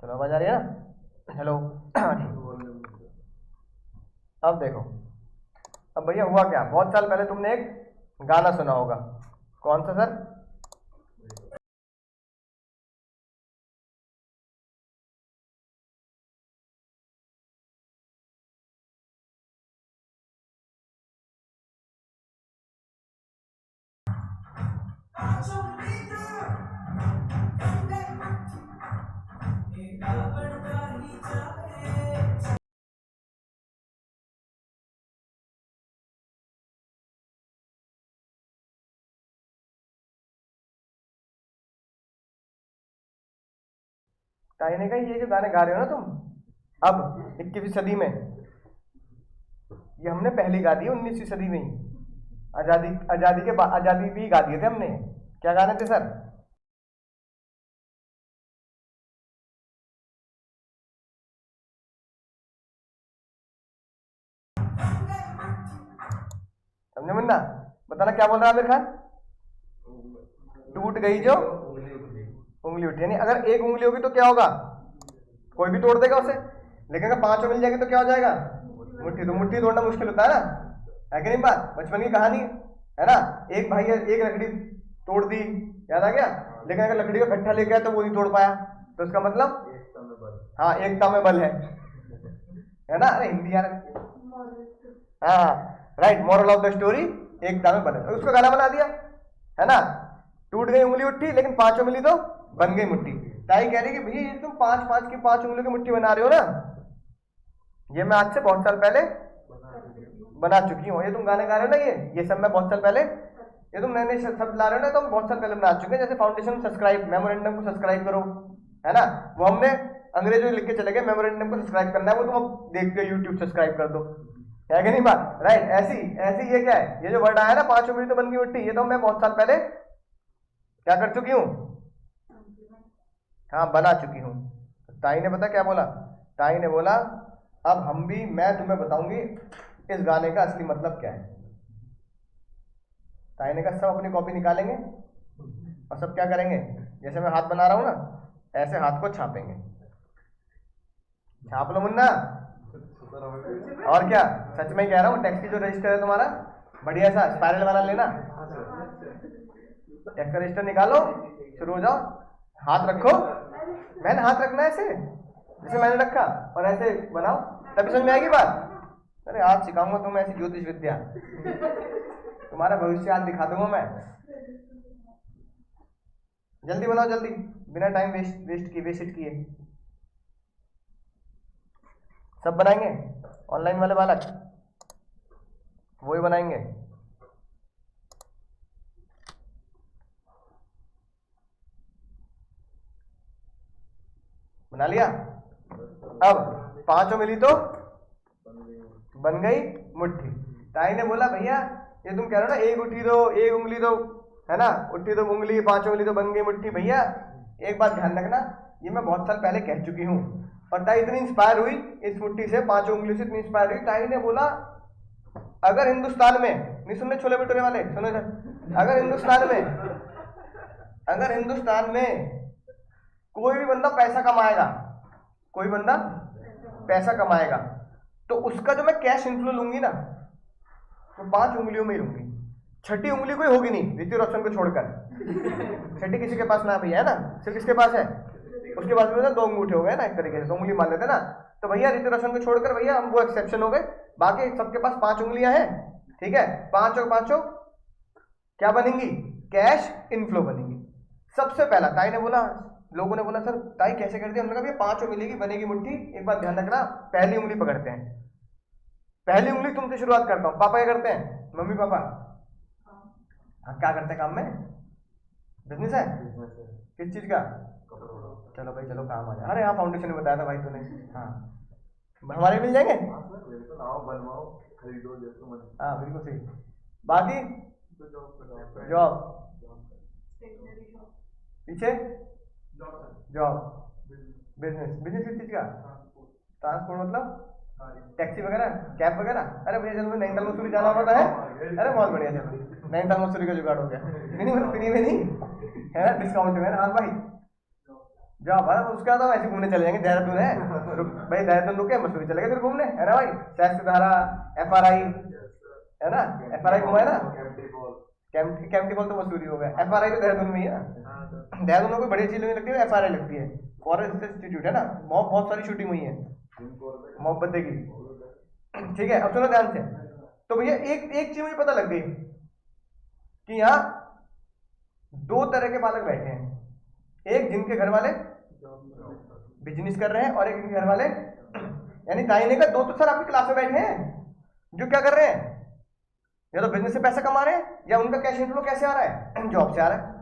चलो आवाज आ रही है ना? हेलो। अब देखो, अब भैया हुआ क्या, बहुत साल पहले तुमने एक गाना सुना होगा। कौन सा सर? ताई ने कहा ये जो गाने गा रहे हो ना तुम अब 21वीं सदी में, ये हमने पहले गा दिए 19वीं सदी में ही। आजादी आजादी के बाद आजादी भी गा दिए थे हमने। क्या गाने थे सर? समझे मुन्ना? बताना क्या बोल रहा है आमिर खान? टूट गई जो उंगली उठी, यानी अगर एक उंगली होगी तो क्या होगा, कोई भी तोड़ देगा उसे। लेकिन अगर पांचों मिल जाएगी तो क्या हो जाएगा, मुट्ठी। तो मुट्ठी तोड़ना मुश्किल होता है ना, है कि नहीं? बात बचपन की कहानी है ना। एक भाई है, एक लकड़ी तोड़ दी, याद आ गया। लेकिन अगर लकड़ी का गट्ठा लेके आया तो वो नहीं तोड़ पाया, तो इसका मतलब हाँ एकता में बल है ना। अरे हिंदी यार, हाँ right, moral of the story एकता में बल है। उसको गाना बना दिया, है ना। टूट गई उंगली उठी, लेकिन पांचों मिली तो बन गई मुट्ठी। ताई कह रही कि भैया ये तुम पांच पांच की पांच उंगलियों की मुट्ठी बना रहे हो ना, ये मैं आज से बहुत साल पहले बना चुकी हूँ। ये तुम गाने गा रहे हो ना, ये सब मैं बहुत साल पहले, ये तुम नए नए शब्द ला रहे हो ना, तो हम बहुत साल पहले बना चुके हैं। जैसे फाउंडेशन सब्सक्राइब, मेमोरेंडम को सब्सक्राइब करो, है ना, वो हमने अंग्रेजों लिख के चले गए, मेमोरेंडम को सब्सक्राइब करना है, वो तुम अब देख के यूट्यूब सब्सक्राइब कर दो, है कि नहीं बात? राइट, ऐसी ऐसी ये क्या है, ये जो वर्ड आया ना पांचों मिली तो बन गई मुट्ठी, ये तो मैं बहुत साल पहले क्या कर चुकी हूँ, हाँ बना चुकी हूँ। ताई ने पता क्या बोला? ताई ने बोला अब हम भी, मैं तुम्हें बताऊंगी इस गाने का असली मतलब क्या है। ताई ने कहा सब अपनी कॉपी निकालेंगे और सब क्या करेंगे, जैसे मैं हाथ बना रहा हूं ना ऐसे हाथ को छापेंगे। छाप लो मुन्ना। और क्या, सच में कह रहा हूँ, टैक्स की जो रजिस्टर है तुम्हारा बढ़िया सा स्पाइरल वाला लेना, टैक्स का रजिस्टर निकालो, शुरू हो जाओ, हाथ रखो, मैंने हाथ रखना है ऐसे जैसे मैंने रखा, और ऐसे बनाओ, तभी समझ में आएगी बात। अरे आज सिखाऊंगा तुम्हें ऐसी ज्योतिष विद्या, तुम्हारा भविष्य आज दिखा दूंगा मैं। जल्दी बनाओ जल्दी, बिना टाइम वेस्ट किए। सब बनाएंगे, ऑनलाइन वाले बालक वही बनाएंगे। बना लिया? अब पांचों मिली तो बन गई मुट्ठी। ताई ने बोला भैया ये तुम कह रहे हो ना एक उठी दो एक उंगली दो, है ना, उठी दो उंगली, पांचों उंगली तो बन गई मुट्ठी। भैया एक बात ध्यान रखना, ये मैं बहुत साल पहले कह चुकी हूँ। और ताई इतनी इंस्पायर हुई इस मुट्ठी से, पांचों उंगली से इतनी इंस्पायर हुई, ताई ने बोला अगर हिंदुस्तान में, नहीं सुनने छोले भटूरे वाले, सुनो अगर हिंदुस्तान में कोई भी बंदा पैसा कमाएगा, कोई बंदा पैसा कमाएगा, तो उसका जो मैं कैश इन्फ्लो लूंगी ना, तो पांच उंगलियों में ही लूंगी। छठी उंगली कोई होगी नहीं ऋतिक रोशन को छोड़कर, छठी किसी के पास ना भैया, है ना, सिर्फ किसके पास है, उसके पास में दो अंगूठे हो गए ना, एक तरीके से दो उंगली मान लेते ना। तो भैया ऋतिक रोशन को छोड़कर भैया हम वो एक्सेप्शन हो गए, बाकी सबके पास पांच उंगलियां हैं, ठीक है। पांचों पांचों क्या बनेंगी, कैश इनफ्लो बनेंगी। सबसे पहला ताई ने बोला, लोगों ने बोला सर ताई कैसे कर दिया, हमने कहा पांचों मिलेगी बनेगी मुट्ठी। एक बात ध्यान रखना, पहली उंगली पकड़ते हैं, पहली उंगली तुमसे शुरुआत करता हूं। पापा क्या करते हैं, मम्मी पापा हाँ क्या करते हैं काम में, बिजनेस है, किस चीज का, चलो भाई चलो काम आ जाए। अरे हाँ फाउंडेशन में बताया था भाई तूने, हाँ हमारे मिल जाएंगे, हाँ बिल्कुल सही। बाकी जॉब, पीछे जॉब, बिजनेस, बिजनेस किस चीज का, ट्रांसपोर्ट मतलब टैक्सी वगैरह, कैब वगैरह। अरे भैया चलो नैनीताल मसूरी जाना होता है, अरे बहुत बढ़िया, चलो नैनीताल मसूरी का जुगाड़ हो गया, नहीं मतलब फ्री में नहीं है ना, डिस्काउंट में, हाँ भाई जाओ भाई, उसके बाद हम ऐसे घूमने चले जाएंगे, देहरादून है भाई, देहरादून रुके मसूरी चले गए फिर घूमने, है ना भाई, सहस्त्रधारा, FRI, है ना, FRI घुमा है ना, कैंपटी फॉल तो मसूरी हो गया, FRI तो देहरादून में ही है ना। देहरादून में कोई बड़ी चीज नहीं लगती है, FRI लगती है, फॉरेस्ट रिसर्च इंस्टीट्यूट है ना, बहुत सारी शूटिंग हुई है मोहब्बत की। ठीक है, अब सुनो ध्यान से। तो भैया एक एक चीज मुझे पता लग गई कि यहाँ दो तरह के बालक बैठे हैं, एक जिनके घर वाले बिजनेस कर रहे हैं और एक जिनके घर वाले, यानी दाहिने का दो तो सर आपकी क्लास में बैठे हैं जो क्या कर रहे हैं, या तो बिजनेस से पैसा कमा रहे हैं या उनका कैश इनफ्लो कैसे आ रहा है, जॉब से आ रहा है।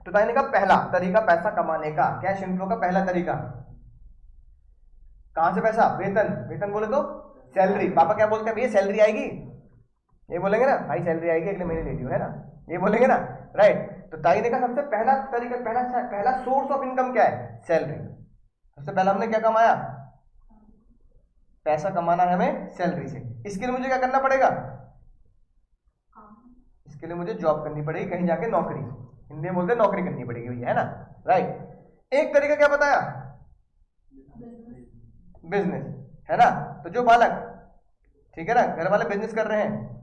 तो दाहिने का पहला तरीका पैसा कमाने का, कैश इनफ्लो का पहला तरीका, कहां से पैसा, वेतन, वेतन बोले तो सैलरी, पापा क्या बोलते हैं भैया सैलरी आएगी, ये बोलेंगे ना भाई सैलरी आएगी अगले महीने ले लियो, है ना, ये बोलेंगे ना, राइट। तो दाहिने का सबसे पहला तरीका, पहला सोर्स ऑफ इनकम क्या है, सैलरी। सबसे पहला हमने क्या कमाया, पैसा कमाना है हमें सैलरी से। इसके लिए मुझे क्या करना पड़ेगा, इसके लिए मुझे जॉब करनी पड़ेगी, कहीं जाके नौकरी, हिंदी में बोलते हैं नौकरी करनी पड़ेगी भैया, है ना, राइट। एक तरीका क्या बताया, बिजनेस, है ना। तो जो बालक, ठीक है ना, घर वाले बिजनेस कर रहे हैं,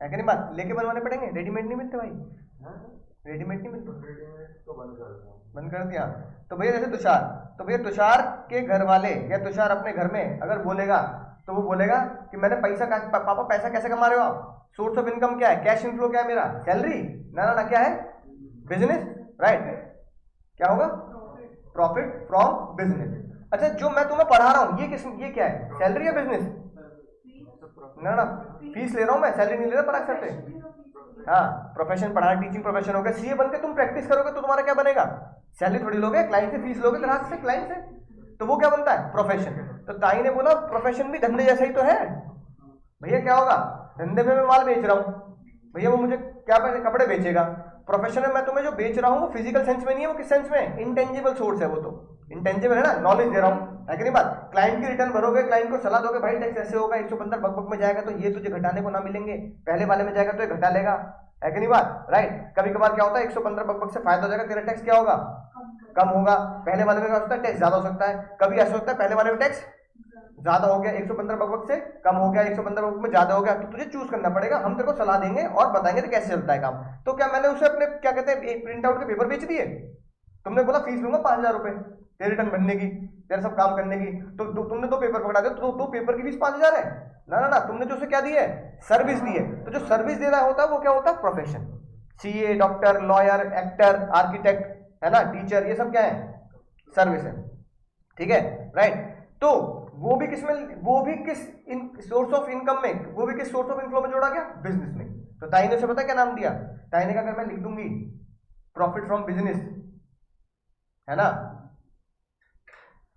है कि नहीं बात, लेके बनवाने पड़ेंगे, रेडीमेड नहीं मिलते भाई, रेडीमेड नहीं मिलते, तो बंद कर दिया। तो भैया जैसे तुषार, तो भैया तुषार के घर वाले या तुषार अपने घर में अगर बोलेगा तो वो बोलेगा कि मैंने पैसा पापा पैसा कैसे कमा रहे हो आप, सोर्स ऑफ इनकम क्या है, कैश इनफ्लो क्या है मेरा, सैलरी, ना क्या है, बिजनेस, राइट। क्या होगा, प्रॉफिट फ्रॉम बिजनेस। अच्छा जो मैं तुम्हें पढ़ा रहा हूँ ये क्या है, सैलरी या बिजनेस, ना फीस ले रहा हूँ मैं, सैलरी नहीं ले रहा पराग सर से। हाँ, प्रोफेशन पढ़ाना, टीचिंग प्रोफेशन हो गया, सीए बनके तुम प्रैक्टिस करोगे तो तुम्हारा क्या बनेगा, सैलरी थोड़ी लोगे, क्लाइंट से फीस लोगे, ग्राहक से, क्लाइंट से, तो वो क्या बनता है, प्रोफेशन। तो ताई ने बोला प्रोफेशन भी धंधे जैसा ही तो है भैया, क्या होगा, धंधे में मैं माल बेच रहा हूँ भैया, वो मुझे क्या कपड़े बेचेगा, प्रोफेशन में मैं तुम्हें जो बेच रहा हूँ वो फिजिकल सेंस में नहीं है, वो किस सेंस में, इंटेंजिबल सोर्स है, वो तो इंटेंजिबल है ना, नॉलेज दे रहा हूँ, है कि नहीं बात। क्लाइंट की रिटर्न भरोगे, क्लाइंट को सलाह दोगे भाई टैक्स ऐसे होगा, 115 बकबक में जाएगा तो ये तुझे घटाने को ना मिलेंगे, पहले वाले में जाएगा तो ये घटा लेगा, है कि नहीं बात, राइट। कभी कभार क्या होता है 115 बकबक से फायदा हो जाएगा, तेरा टैक्स क्या होगा, कम होगा, पहले वाले में क्या होता है टैक्स ज्यादा हो सकता है, कभी ऐसा होता है पहले वाले में टैक्स ज्यादा हो गया, 115 बकबक से कम हो गया, 115 बकबक में ज्यादा हो गया, तो तुझे चूज करना पड़ेगा, हम तेरे को सलाह देंगे और बताएंगे तो कैसे चलता है काम। तो क्या मैंने उसे अपने क्या कहते हैं एक प्रिंट आउट के पेपर बेच दिए, तुमने बोला फीस लूंगा 5000 रुपए तेरे रिटर्न बनने की, तेरे सब काम करने की, तो तुमने दो पेपर पकड़ा दिया, तो दो पेपर की फीस 5000 है, ना तुमने जो उसे क्या दी है, सर्विस दी है। तो जो सर्विस दे रहा होता है वो क्या होता है, profession, CA, doctor, lawyer, actor, architect, है ना, टीचर, ये सब क्या है, सर्विस है, ठीक है, राइट। तो वो भी किस सोर्स ऑफ इनकम में, वो भी किस सोर्स ऑफ इनफ्लो में जोड़ा गया, बिजनेस में। तो ताई ने उसे पता क्या नाम दिया, ताई ने कहा अगर मैं लिख दूंगी प्रॉफिट फ्रॉम बिजनेस, है ना,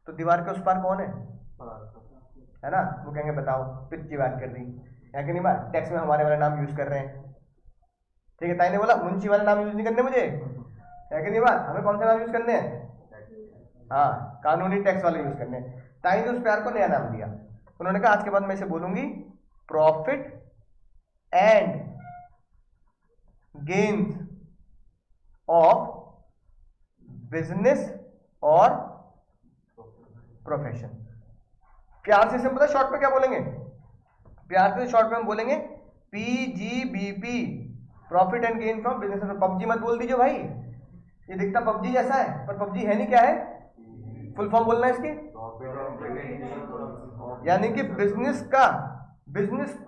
तो दीवार के उस पार कौन है ना, वो कहेंगे बताओ पिच्ची बात कर दी, है कि नहीं बात, टैक्स में हमारे वाला नाम यूज कर रहे हैं, ठीक है। ताई ने बोला मुंशी वाले नाम यूज नहीं करने मुझे, है कि नहीं बात, हमें कौन से नाम यूज करने हैं, हाँ कानूनी टैक्स वाले यूज करने हैं। ताई ने उस प्यार को नया नाम दिया, उन्होंने कहा आज के बाद मैं इसे बोलूंगी profit and gains of business और प्रोफेशन। प्यार से सिंपल, शॉर्ट में क्या बोलेंगे, प्यार से शॉर्ट में हम बोलेंगे PGBP, profit and gain from business. PUBG मत बोल दीजिए भाई, ये दिखता पबजी जैसा है पर पबजी है नहीं, क्या है, फुल फॉर्म बोलना है इसकी, यानी कि बिजनेस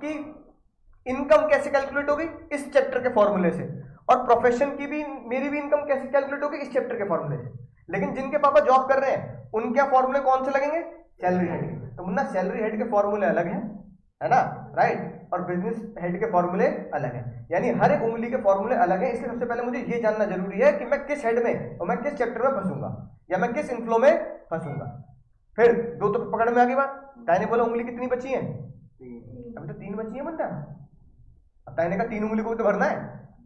की इनकम कैसे कैलकुलेट होगी, इस चैप्टर के फॉर्मूले से, और प्रोफेशन की भी, मेरी भी इनकम कैसे कैलकुलेट होगी, इस चैप्टर के फॉर्मूले से। लेकिन जिनके पापा जॉब कर रहे हैं उनके फॉर्मूले कौन से लगेंगे, सैलरी हेड के। तो मुन्ना सैलरी हेड के फॉर्मूले अलग हैं, है ना, राइट, और बिजनेस हेड के फॉर्मूले अलग हैं, यानी हर एक उंगली के फॉर्मूले अलग हैं। इसलिए सबसे पहले मुझे ये जानना जरूरी है कि मैं किस हेड में और मैं किस चैप्टर में फंसूंगा या मैं किस इनफ्लो में फंसूंगा। फिर दो तो पकड़ में आ गई बात। ताई ने बोला उंगली कितनी बची है, अभी तो 3 बची है बंदा, अब ताई ने कहा 3 उंगली को तो भरना है।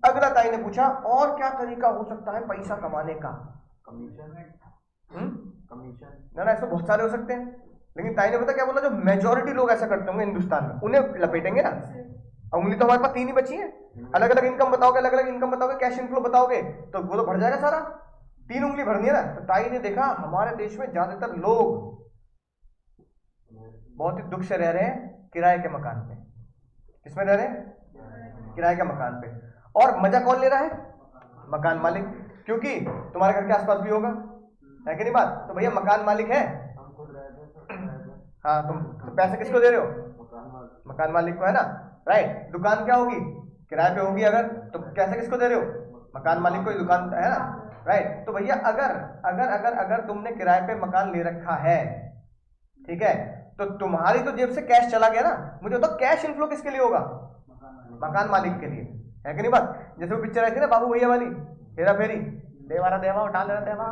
अगला ताई ने पूछा और क्या तरीका हो सकता है पैसा कमाने का, कमीशन, ना ऐसे बहुत सारे हो सकते हैं, लेकिन ताई ने पता क्या बोला, जो मेजॉरिटी लोग ऐसा करते होंगे हिंदुस्तान में उन्हें लपेटेंगे ना। उंगली तो हमारे पास 3 ही बची है, अलग अलग इनकम बताओगे, अलग अलग इनकम बताओगे, कैश इनफ्लो बताओगे तो वो तो बढ़ जाएगा सारा, 3 उंगली भरनी है ना। तो ताई ने देखा हमारे देश में ज्यादातर लोग बहुत ही दुख से रह रहे हैं किराए के मकान पे। किसमें रह रहे हैं? किराए के मकान पे। और मजा कौन ले रहा है? मकान मालिक, क्योंकि तुम्हारे घर के आसपास भी होगा, है कि नहीं बात? तो भैया मकान मालिक है, हाँ, तुम तो पैसे किसको दे रहे हो? मकान मालिक को, है ना, राइट। दुकान क्या होगी? किराए पे होगी अगर, तो पैसे किसको दे रहे हो? मकान मालिक को, दुकान, है ना, राइट। तो भैया अगर अगर अगर अगर तुमने किराए पे मकान ले रखा है, ठीक है, तो तुम्हारी तो जेब से कैश चला गया ना। मुझे तो कैश इनफ्लो किसके लिए होगा? मकान मालिक के लिए, है कि नहीं बात? जैसे वो पिक्चर आई थी ना बाबू भैया वाली, हेरा फेरी, देवारा देवा उठा लेना देवा,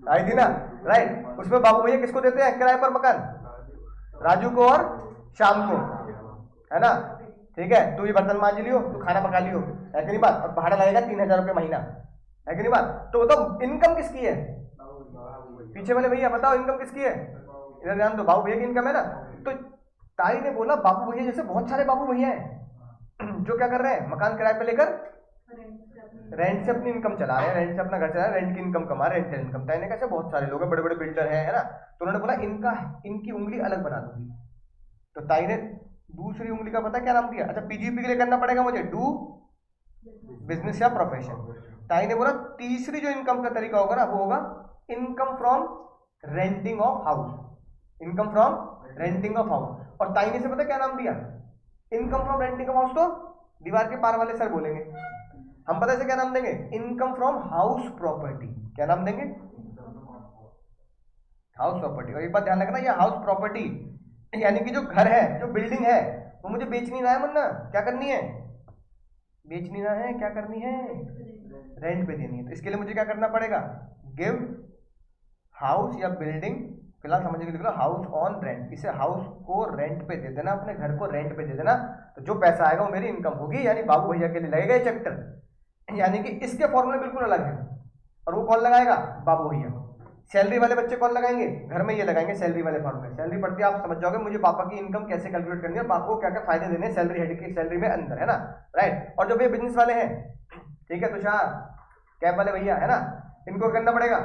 आई थी ना, राइट। उसमें बाबू भैया किसको देते हैं किराए पर मकान? राजू को और शाम को, है ना, ठीक है। तू ये बर्तन मांज लियो, तू खाना पका लियो, है कि नहीं बात? और भाड़ा लगेगा 3000 रुपये महीना, है कि नहीं बात? तो बताओ इनकम किसकी है? पीछे वाले भैया बताओ इनकम किसकी है? इधर ध्यान दो, बाबू भैया की इनकम है ना। तो ताई ने बोला बाबू भैया जैसे बहुत सारे बाबू भैया हैं जो क्या कर रहे हैं? मकान किराए पे लेकर रेंट से अपनी इनकम चला रहे हैं, रेंट से अपना घर चला रहे हैं, रेंट की इनकम कमा रहे हैं, रेंट इनकम। ताई ने कहा बहुत सारे लोग हैं, बड़े बड़े बिल्डर हैं, है ना। तो उन्होंने बोला इनकी उंगली अलग बना दूंगी। तो ताई ने दूसरी उंगली का पता क्या नाम दिया? अच्छा, पीजीपी के लिए करना पड़ेगा मुझे, डू बिजनेस या प्रोफेशन। ताई ने बोला तीसरी जो इनकम का तरीका होगा ना, वो होगा income from renting of house, income from renting of house. और ताई ने से पता क्या नाम दिया? Income from renting of house तो दीवार के पार वाले सर बोलेंगे, हम पता से क्या नाम देंगे? Income from house property. क्या नाम देंगे? House property. और एक बात ध्यान रखना, ये हाउस प्रॉपर्टी यानी कि जो घर है, जो बिल्डिंग है, वो मुझे बेचनी ना है, मुन्ना क्या करनी है? बेचनी ना है, क्या करनी है? रेंट पे देनी है। तो इसके लिए मुझे क्या करना पड़ेगा? गिव हाउस या बिल्डिंग, फिलहाल समझने के लिए हाउस ऑन रेंट। इसे हाउस को रेंट पे दे देना, अपने घर को रेंट पे दे देना। तो जो पैसा आएगा वो मेरी इनकम होगी, यानी बाबू भैया के लिए लगेगा ये चैप्टर। यानी कि इसके फॉर्मूले बिल्कुल अलग है। और वो कौन लगाएगा? बाबू भैया। सैलरी वाले बच्चे कौन लगाएंगे? घर में ये लगाएंगे सैलरी वाले फॉर्मूले। सैलरी पढ़ते आप समझ जाओगे मुझे पापा की इनकम कैसे कैलकुलेट करनी है, पापा को क्या क्या फायदे देने सैलरी हेड की सैलरी में अंदर, है ना, राइट। और जो भैया बिजनेस वाले हैं, ठीक है, तुषार कैब वाले भैया, है ना, इनको करना पड़ेगा,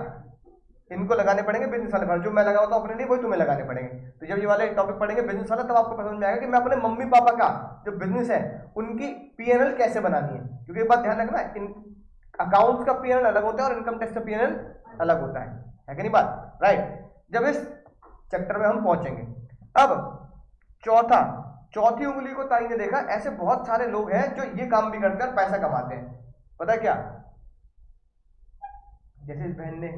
इनको लगाने पड़ेंगे बिजनेस वाले फॉर्मूले। जो मैं लगा होता हूं अपने लिए वही तुम्हें लगाने पड़ेंगे। तो जब ये वाले टॉपिक पढ़ेंगे बिजनेस वाला, तब आपको समझ में आएगा कि मैं अपने मम्मी पापा का जो बिजनेस है उनकी पीएनएल कैसे बनानी है। क्योंकि एक बात ध्यान रखना, इन अकाउंट्स का पीएनएल अलग होता है और इनकम टैक्स का पीएनएल अलग होता है कि नहीं बात, राइट। जब इस चैप्टर में हम पहुंचेंगे, अब चौथी उंगली को ताई ने देखा ऐसे बहुत सारे लोग हैं जो ये काम भी करते हैं और पैसा कमाते हैं। पता है क्या? जैसे इस बहन ने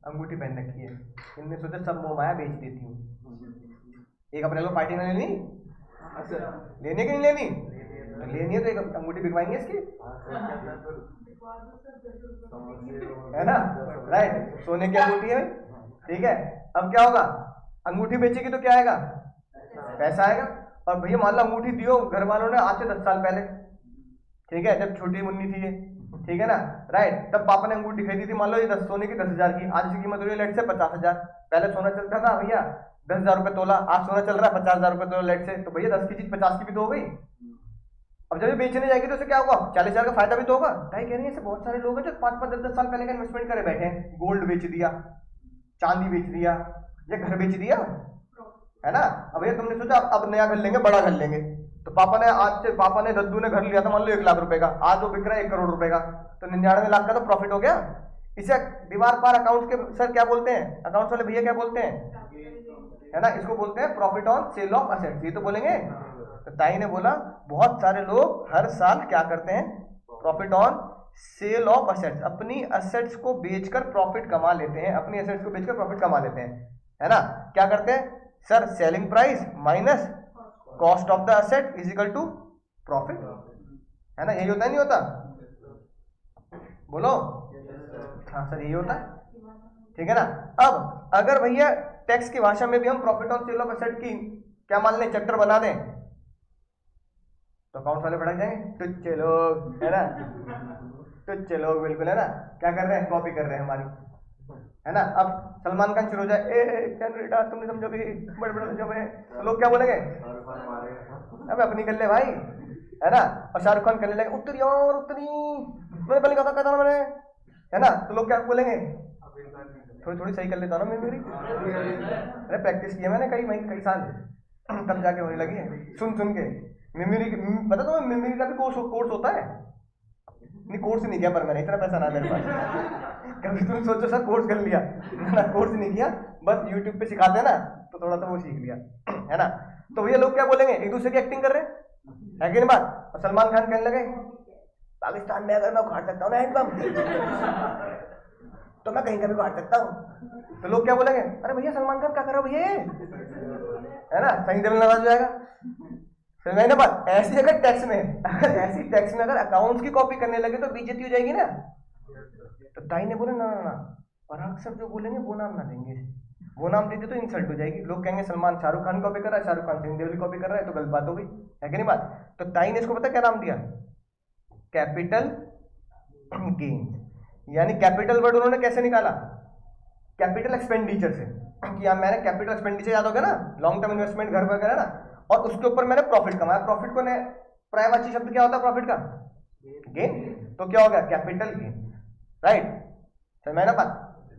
अंगूठी पहन रखी है, इनने सोचा सब मोह माया बेच देती हूँ। एक अपने लोग पार्टी में लेनी, लेने की नहीं लेनी, तो लेनी है तो एक अंगूठी बिकवाएंगे इसकी, है ना, राइट। सोने की अंगूठी है, ठीक है। अब क्या होगा? अंगूठी बेचेगी तो क्या आएगा? पैसा आएगा। और भैया मान लो अंगूठी दियो घर वालों ने आज से 10 साल पहले, ठीक है, जब छोटी मुन्नी थी ये, ठीक है ना, राइट, तब पापा ने अंगूठी खरीदी थी, मान लो ये सोने की 10,000 की, आज इसकी कीमत हो रही है लेट से 50,000। पहले सोना चलता था भैया 10,000 रुपये तोला, आज सोना चल रहा है 50,000 रुपये तोला लेट से। तो भैया 10 की चीज 50 की भी तो हो गई। अब जब ये बेचने जाएगी तो उसे क्या होगा? 40,000 का फायदा भी तो होगा। ताई कह रही है ऐसे बहुत सारे लोग हैं जो 5-5, 10-10 साल पहले का इन्वेस्टमेंट करे बैठे हैं, गोल्ड बेच दिया, चांदी बेच दिया, या घर बेच दिया, है ना। अब भैया तुमने सोचा अब नया घर लेंगे, बड़ा घर लेंगे, तो पापा ने दद्दू ने घर लिया था मान लो 1 लाख रुपए का, आज वो बिक रहा है 1 करोड़ रुपए का, तो 99 लाख का तो प्रॉफिट हो गया। इसे दीवार पार अकाउंट्स के सर क्या बोलते हैं? अकाउंट्स वाले भैया क्या बोलते हैं? है ना, इसको बोलते हैं profit on sale of assets, ये तो बोलेंगे। तो ताई ने बोला बहुत सारे लोग हर साल क्या करते हैं? Profit on sale of assets, अपनी असेट्स को बेचकर प्रॉफिट कमा लेते हैं, अपनी असेट्स को बेचकर प्रॉफिट कमा लेते हैं, है ना। क्या करते हैं sir? Selling price minus cost of the asset is equal to profit, है ना, यही होता है नहीं होता? बोलो। हाँ सर यही होता है, ठीक है ना। अब अगर भैया टैक्स की भाषा में भी हम profit on sale of asset की क्या मान लें, चैप्टर बना दें, तो अकाउंट वाले भड़क जाएंगे, टुच्चे लोग, है ना, टुच्चे लोग, बिल्कुल, है ना। क्या कर रहे हैं? कॉपी कर रहे हैं हमारी, है ना। अब सलमान खान शुरू हो जाए, ए तुमने समझो भी बड़े बड़े जो है, तो लोग क्या बोलेंगे? अब अपनी कर ले भाई, है ना। और शाहरुख खान करने लगे उत्तरी और उत्तरी, मैंने पहले कहा था मैंने, है ना, तो लोग क्या बोलेंगे? थोड़ी थोड़ी सही कर लेता हूँ ना मेमोरी। अरे प्रैक्टिस की है मैंने कई साल, तब जाके होने लगी है सुन सुन के मेमोरी। पता तो मेमोरी का भी कोर्स होता है। नहीं कोर्स नहीं किया, पर मैंने इतना पैसा ना मेरे पास। कभी तुम सोचो सर कोर्स कर लिया ना, कोर्स नहीं किया, बस यूट्यूब पे सिखाते हैं ना तो थोड़ा सा वो सीख लिया है ना। तो भैया लोग क्या बोलेंगे, एक दूसरे की एक्टिंग कर रहे हैं, है कि नहीं बात। और सलमान खान कहने लगे पाकिस्तान में अगर मैं उखाड़ सकता हूँ ना हैंडपंप तो मैं कहीं का भी उखाड़ सकता हूँ। तो लोग क्या बोलेंगे, अरे भैया सलमान खान क्या कर रहा हो भैया, है ना, सही दिल नाराज हो जाएगा। फिर मैंने बात ऐसी अगर टैक्स में अगर अकाउंट्स की कॉपी करने लगे तो बेइज्जती हो जाएगी ना। तो ताई ने बोला ना पराग सर जो बोलेंगे वो नाम ना देंगे, वो नाम देते तो इंसल्ट हो जाएगी। लोग कहेंगे सलमान शाहरुख खान कॉपी कर रहा है, शाहरुख खान सनी देओल कॉपी कर रहा है, तो गलत बात हो गई, है कि नहीं बात। तो ताई ने इसको पता क्या नाम दिया, कैपिटल गेन। यानी कैपिटल वर्ड उन्होंने कैसे निकाला, कैपिटल एक्सपेंडिचर से, कि यहाँ मैंने कैपिटल एक्सपेंडिचर याद होगा ना, लॉन्ग टर्म इन्वेस्टमेंट घर वगैरह ना, और उसके ऊपर मैंने प्रॉफिट कमाया। प्रॉफिट को पर्यायवाची शब्द क्या होता है प्रॉफिट का, गेन। तो क्या हो गया कैपिटल गेन, राइट। समझ में ना बात।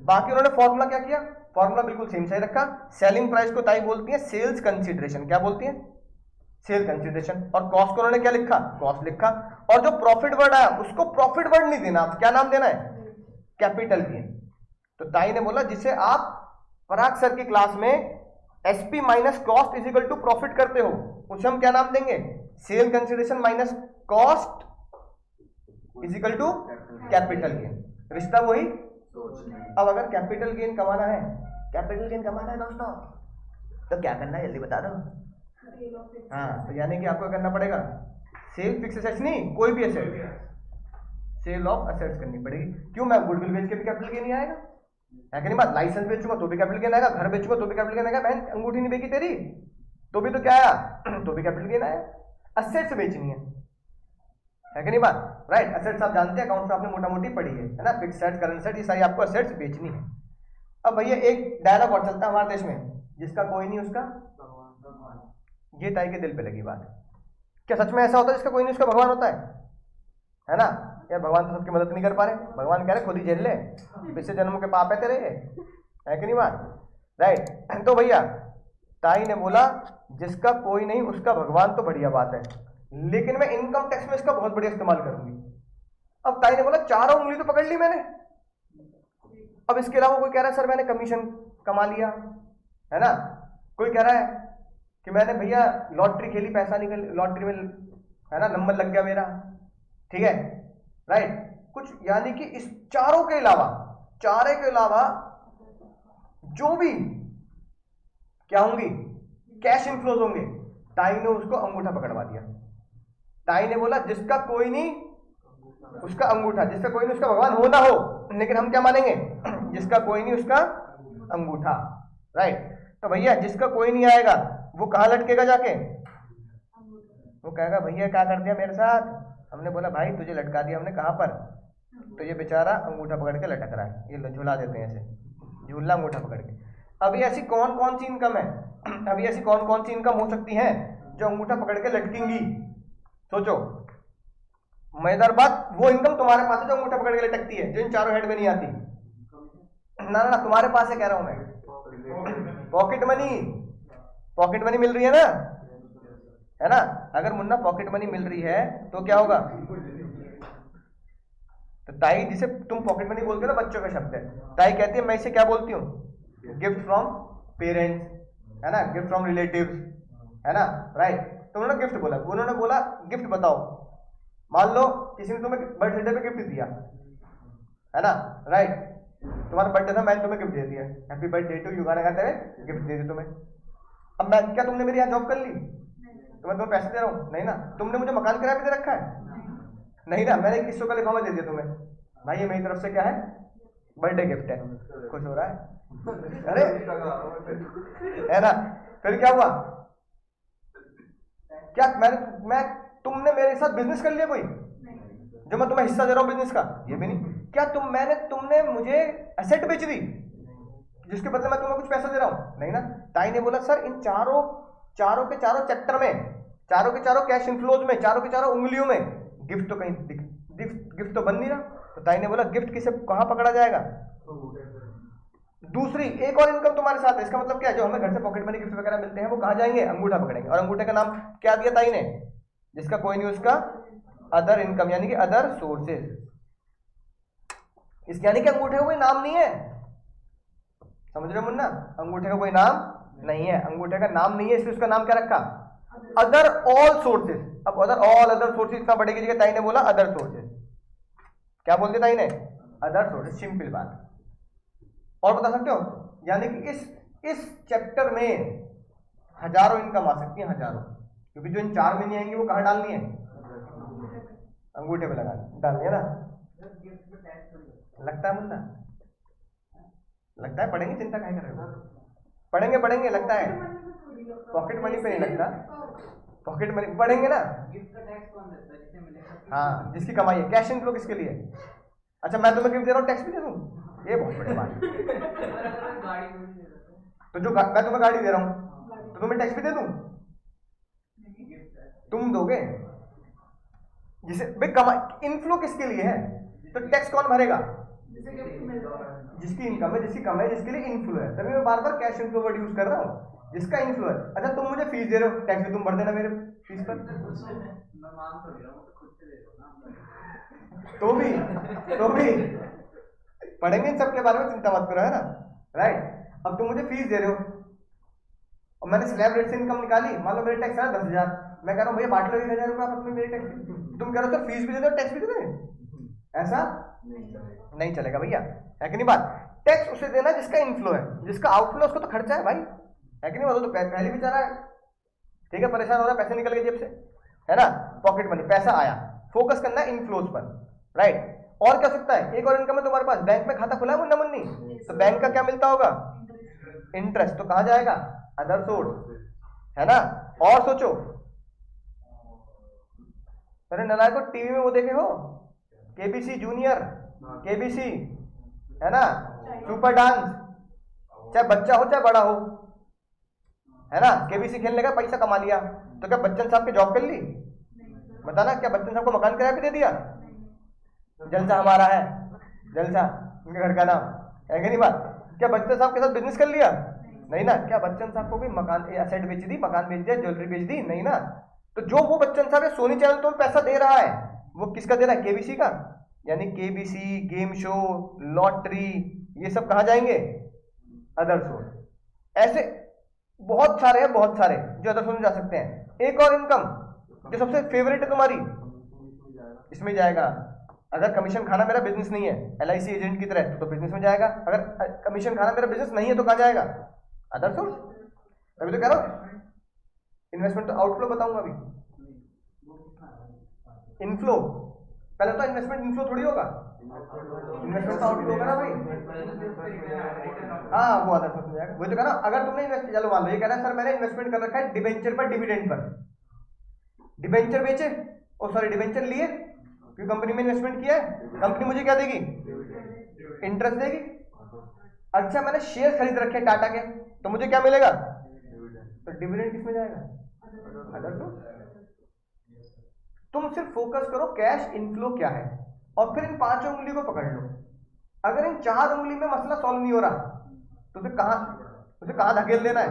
बाकी उन्होंने फॉर्मूला क्या किया, फॉर्मूला बिल्कुल सेम सही रखा। सेलिंग प्राइस को ताई बोलती है सेल्स कंसिडरेशन, क्या बोलती है, सेल कंसिडरेशन। और कॉस्ट को उन्होंने क्या लिखा, कॉस्ट लिखा। और जो प्रॉफिट वर्ड आया उसको प्रॉफिट वर्ड नहीं देना, क्या नाम देना है, कैपिटल गेन। तो ताई ने बोला जिसे आप पराग सर की क्लास में SP minus cost is equal to profit करते हो, उसे हम क्या नाम देंगे, sale consideration minus cost is equal to capital gain. रिश्ता वही। अब अगर कैपिटल गेन कमाना है, दोस्तों, तो क्या करना है जल्दी बता दो। हाँ, तो यानी कि आपको करना पड़ेगा सेल फिक्स एसेट्स नहीं, कोई भी एसेट, सेल ऑफ एसेट्स करनी पड़ेगी। क्यों, मैं गुडविल बेच के भी कैपिटल गेन नहीं आएगा, है कि नहीं बात। लाइसेंस बेचूंगा तो भी कैपिटल गेन आएगा, घर बेचूंगा तो भी कैपिटल गेन आएगा, बहन अंगूठी नहीं बेची तेरी तो भी तो क्या आया, तो भी कैपिटल गेन आया। एसेट्स बेचनी है कि नहीं बात, राइट। एसेट्स आप जानते हैं, अकाउंट में आपने मोटा मोटी पढ़ी है ना, फिक्स एसेट, करंट एसेट, ये सारी आपको एसेट्स बेचनी है। अब भैया एक डायलॉग और चलता है हमारे देश में, जिसका कोई नहीं उसका, ये ताई के दिल पे लगी बात। क्या सच में ऐसा होता है जिसका कोई नहीं उसका भगवान होता है ना। यार भगवान तो सबकी मदद नहीं कर पा रहे, भगवान कह रहे खुद ही झेल ले, पिछले जन्म के पाप है तेरे, है कि नहीं बात, राइट। तो भैया ताई ने बोला जिसका कोई नहीं उसका भगवान, तो बढ़िया बात है, लेकिन मैं इनकम टैक्स में इसका बहुत बढ़िया इस्तेमाल करूंगी। अब ताई ने बोला चारों उंगली तो पकड़ ली मैंने, अब इसके अलावा कोई कह रहा है सर मैंने कमीशन कमा लिया, है ना, कोई कह रहा है कि मैंने भैया लॉटरी खेली, पैसा निकल, लॉटरी में, है ना, नंबर लग गया मेरा, ठीक है, राइट। कुछ यानी कि इस चारों के अलावा जो भी क्या होंगी, कैश इनफ्लोज होंगे, ताई ने उसको अंगूठा पकड़वा दिया। ताई ने बोला जिसका कोई नहीं उसका अंगूठा, जिसका कोई नहीं उसका भगवान हो ना हो, लेकिन हम क्या मानेंगे, जिसका कोई नहीं उसका अंगूठा, राइट। तो भैया जिसका कोई नहीं आएगा वो कहाँ लटकेगा जाके, वो कहेगा भैया क्या कर दिया मेरे साथ। हमने बोला भाई तुझे लटका दिया हमने, कहाँ पर, तो ये बेचारा अंगूठा पकड़ के लटक रहा है, ये झुला देते हैं ऐसे, झूला अंगूठा पकड़ के। अभी ऐसी कौन कौन सी इनकम है, अभी ऐसी कौन कौन सी इनकम हो सकती है जो अंगूठा पकड़ के लटकेंगी, सोचो। मजेदार बात, वो इनकम तुम्हारे पास है जो अंगूठा पकड़ के लटकती है, जो इन चारों हेड में नहीं आती। ना तुम्हारे पास है कह रहा हूं मैं, पॉकेट मनी मिल रही है ना। अगर मुन्ना पॉकेट मनी मिल रही है तो क्या होगा, तो ताई जिसे तुम पॉकेट मनी बोलते हो ना, बच्चों का शब्द है, ताई कहती है मैं इसे क्या बोलती हूँ, गिफ्ट फ्रॉम पेरेंट्स, है ना, गिफ्ट फ्रॉम रिलेटिव्स, है ना, राइट। तो उन्होंने गिफ्ट बोला, उन्होंने बोला गिफ्ट बताओ, मान लो किसी ने तुम्हें बर्थडे पे गिफ्ट दिया, है ना, राइट, तुम्हारा बर्थडे था, मैंने तुम्हें गिफ्ट दे दिया, हैप्पी बर्थडे टू यू गाना गाते हुए गिफ्ट दे दी तुम्हें। अब मैं क्या, तुमने मेरे यहाँ जॉब कर ली तो मैं तुम्हें पैसे दे रहा हूँ, नहीं ना। तुमने मुझे मकान किराए पे दे रखा है, नहीं ना। मैंने किस्तों का लिखा हुआ दे दिया तुम्हें, भाई ये मेरी तरफ से क्या है, बर्थडे गिफ्ट है, खुश हो रहा है, अरे है ना। फिर क्या हुआ, क्या मैं तुमने मेरे साथ बिजनेस कर लिया कोई, जो मैं तुम्हें हिस्सा दे रहा हूं बिजनेस का, ये भी नहीं। क्या तुमने मुझे एसेट बेच दी जिसके बदले मैं तुम्हें कुछ पैसा दे रहा हूं, नहीं ना। ताई ने बोला सर इन चारों के चारों चैप्टर में, चारों के चारों कैश इनफ्लोज में, चारों के चारों उंगलियों में गिफ्ट तो कहीं गिफ्ट तो बन नहीं रहा। तो ताई ने बोला गिफ्ट किसे कहाँ पकड़ा जाएगा? दूसरी एक और इनकम तुम्हारे साथ है, इसका मतलब क्या है, जो हमें घर से पॉकेट मनी गिफ्ट वगैरह मिलते हैं वो कहाँ जाएंगे? अंगूठा पकड़ेंगे। और अंगूठे का नाम क्या दिया ताई ने? जिसका कोई नहीं उसका अदर इनकम, यानी कि अदर सोर्सेज। इसके यानी कि अंगूठे का कोई नाम नहीं है, समझ रहे हो मुन्ना? अंगूठे का कोई नाम नहीं है, अंगूठे का नाम नहीं है, इसलिए उसका नाम क्या रखा? Other all sources. अब अदर ऑल अदर सोर्सेज का बढ़ेगी जगह ताई ने बोला अदर सोर्सेज। क्या बोल दिया ताई ने? Other sources. सिंपल बात। और बता सकते हो? यानी कि इस चैप्टर में हजारों इनकम आ सकती है, हजारों, क्योंकि जो इन 4 में नहीं आएंगे वो कहाँ डालनी है? अंगूठे पे लगा डालनी है ना। लगता है मुन्ना? लगता है पढ़ेंगे, चिंता क्या कर रहे हो? पढ़ेंगे पढ़ेंगे, लगता है पॉकेट मनी पे नहीं लगता, पॉकेट मनी पढ़ेंगे ना। हाँ, जिसकी कमाई है। कैश इनफ्लो किसके लिए? अच्छा मैं तुम्हें गिफ्ट दे रहा हूँ, टैक्स भी दे दूँ? ये बहुत बड़ी बात। तो जो मैं तुम्हें गाड़ी दे रहा हूँ तो तुम्हें टैक्स भी दे दूँ? तुम दोगे? जिसे भाई कमाई इनफ्लो किसके लिए है, तो टैक्स कौन भरेगा? जिसकी इनकम है, जिसकी कमाई, जिसके लिए इनफ्लो है। तभी मैं बार बार कैश इनफ्लो वर्ड यूज कर रहा हूँ, जिसका इनफ्लो है। अच्छा तुम मुझे फीस दे रहे हो, टैक्स भी तुम भर देना मेरे फीस पर। तो भी पढ़ेंगे इन सब के बारे में, चिंता मत करो, है ना? राइट। अब तुम मुझे फीस दे रहे हो और मैंने स्लैब रेट से इनकम निकाली, मान लो मेरे टैक्स है 10,000, मैं कह रहा हूँ भैया बांट लो 1,000 रुपये आप अपने मेरे टैक्स। तुम कह रहे हो सर फीस भी दे दो टैक्स भी दे दो, ऐसा नहीं चलेगा भैया, है कि नहीं बात? टैक्स उसे देना जिसका इनफ्लो है, जिसका आउटफ्लो उसको तो खर्चा है भाई, है कि नहीं? वो तो पहले बेचारा है, ठीक है, परेशान हो रहा है, पैसे निकल गए जेब से, है ना? पॉकेट मनी, पैसा आया। फोकस करना है इनफ्लोज पर, राइट। और क्या सकता है? एक और इनकम है तुम्हारे पास, बैंक में खाता खुला है मुन्ना मुन्नी, तो बैंक का क्या मिलता होगा? इंटरेस्ट। तो कहां जाएगा? अदर सोर्स, है ना? और सोचो, अरे नलायक को टीवी में वो देखे हो केबीसी जूनियर, केबीसी, है ना, सुपर डांस, चाहे बच्चा हो चाहे बड़ा हो, है ना? केबीसी खेलने का पैसा कमा लिया, तो क्या बच्चन साहब की जॉब कर ली? बताना, क्या बच्चन साहब को मकान किराए पे दे दिया? जलसा हमारा है, जलसा उनके घर का नाम, है कि नहीं बात? क्या बच्चन साहब के साथ बिजनेस कर लिया? नहीं ना। क्या बच्चन साहब को भी मकान एसेट बेच दी, मकान बेच दिया, ज्वेलरी बेच दी? नहीं ना। तो जो वो बच्चन साहब सोनी चैनल तो पैसा दे रहा है, वो किसका दे रहा है? केबीसी का। यानी केबीसी, गेम शो, लॉटरी, ये सब कहाँ जाएंगे? Other source. ऐसे बहुत सारे हैं, बहुत सारे जो अदर सोर्स में जा सकते हैं। एक और इनकम जो सबसे फेवरेट है तुम्हारी, इसमें जाएगा। अगर कमीशन खाना मेरा बिजनेस नहीं है, LIC एजेंट की तरह, तो बिजनेस में जाएगा। अगर कमीशन खाना मेरा बिजनेस नहीं है तो कहाँ जाएगा? Other source. अभी तो कह रहा हूँ इन्वेस्टमेंट तो आउटफ्लो बताऊंगा अभी, इनफ्लो पहले तो इन्वेस्टमेंट इनफ्लो थोड़ी होगा, इन्वेस्टमेंट तो आउटफ्लो होगा ना भाई। हाँ वो अदर सोर्स में जाएगा। वही तो कह रहा हूं, अगर तुमने इन्वेस्ट, चलो मान लो ये कह रहा है सर मैंने इन्वेस्टमेंट कर रखा है डिबेंचर पर, डिविडेंड पर, डिबेंचर बेचे, ओ सॉरी डिबेंचर लिए, क्योंकि कंपनी में इन्वेस्टमेंट किया है, कंपनी मुझे क्या देगी? इंटरेस्ट देगी। अच्छा मैंने शेयर खरीद रखे टाटा के, तो मुझे क्या मिलेगा? तो डिविडेंड किसमें जाएगा? Other source. तुम सिर्फ फोकस करो कैश इनफ्लो क्या है, और फिर इन 5 उंगली को पकड़ लो। अगर इन 4 उंगली में मसला सॉल्व नहीं हो रहा तो उसे कहां धकेल देना है?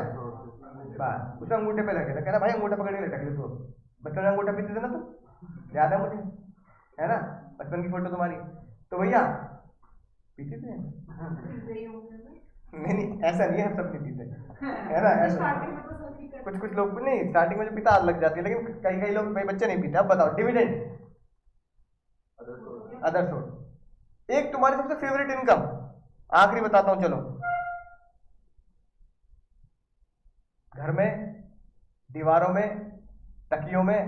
बस उसे अंगूठे पे लगे, कहना भाई अंगूठा पकड़ के लटक ले तू। बचपन में अंगूठा पीते थे ना तुम, याद है मुझे, है ना? बचपन की फोटो तुम्हारी। तो भैया पीते थे? नहीं ऐसा नहीं है, हम सब नहीं पीते, है ना? ऐसा कुछ लोग नहीं, स्टार्टिंग में जो पीता लग जाती है, लेकिन कई लोग भाई बच्चे नहीं पीते। अब बताओ डिविडेंड, अदर सोर्स। एक तुम्हारी सबसे फेवरेट इनकम, आखिरी बताता हूं चलो। घर में, दीवारों में, तकियों में,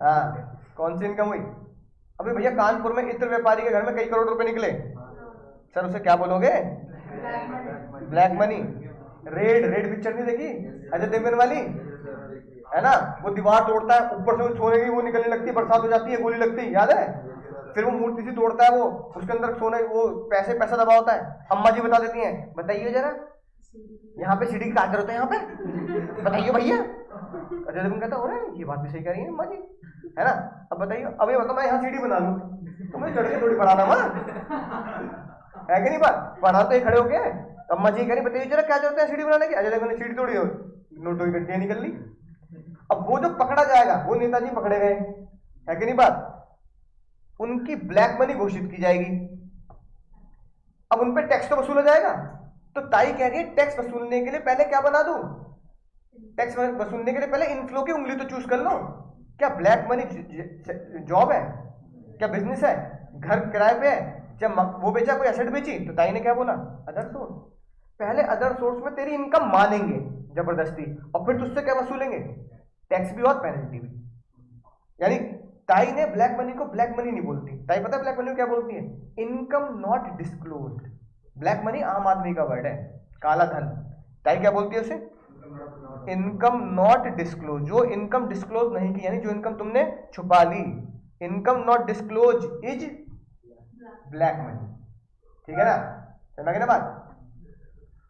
हाँ कौन सी इनकम हुई? अभी भैया कानपुर में इत्र व्यापारी के घर में कई करोड़ रुपए निकले, सर उसे क्या बोलोगे? Black money. रेड पिक्चर नहीं देखी अजय देवगन वाली, है ना? वो दीवार तोड़ता है, ऊपर से वो सोने की वो निकलने लगती है, बरसात हो जाती है, गोली लगती है, याद है? फिर वो मूर्ति सी तोड़ता है, वो उसके अंदर सोने वो पैसा दबा होता है। अम्मा जी बता देती हैं, बताइए जरा यहाँ पे सीढ़ी की क्या जरूरत है यहाँ पे, बताइए भैया, अजय देवगन कहता है ये बात भी सही कह रही है अम्मा जी, है ना। अब बताइए, अब ये बताओ मैं यहाँ सीढ़ी बना लूँ तो मुझे चढ़ के थोड़ी पढ़ाना माँ, है कि नहीं बात, पढ़ा तो ये खड़े हो गए। अम्मा जी कह रही बताइए जरा क्या जरूरत है सीढ़ी बनाने की, अजय देवगन ने सीढ़ी तोड़ी हो, नोटों की गड्डियां निकल ली। अब वो जो पकड़ा जाएगा वो नेताजी पकड़े गए, है कि नहीं बात, उनकी ब्लैक मनी घोषित की जाएगी। अब उन पे टैक्स तो वसूला जाएगा, तो ताई कह रही है टैक्स वसूलने के लिए पहले क्या बना दूं, टैक्स वसूलने के लिए पहले इनफ्लो की उंगली तो चूज कर लो। क्या ब्लैक मनी जॉब है, क्या बिजनेस है, घर किराए पे है, जब वो बेचा कोई एसेट बेची तो ताई ने क्या बोला, अदर सोर्स। पहले अदर सोर्स में तेरी इनकम मानेंगे जबरदस्ती, और फिर तुझसे क्या वसूलेंगे, टैक्स भी और पेनल्टी भी। यानी ताई ने ब्लैक मनी को ब्लैक मनी नहीं बोलती, ताई पता है ब्लैक मनी को क्या बोलती है, income not disclosed. Black money आम आदमी का वर्ड है, काला धन। ताई क्या बोलती है उसे, इनकम नॉट डिस्क्लोज, जो इनकम डिस्क्लोज नहीं की, यानी जो इनकम तुमने छुपा ली, income not disclose is black money, ठीक है ना, समझ गए ना बात,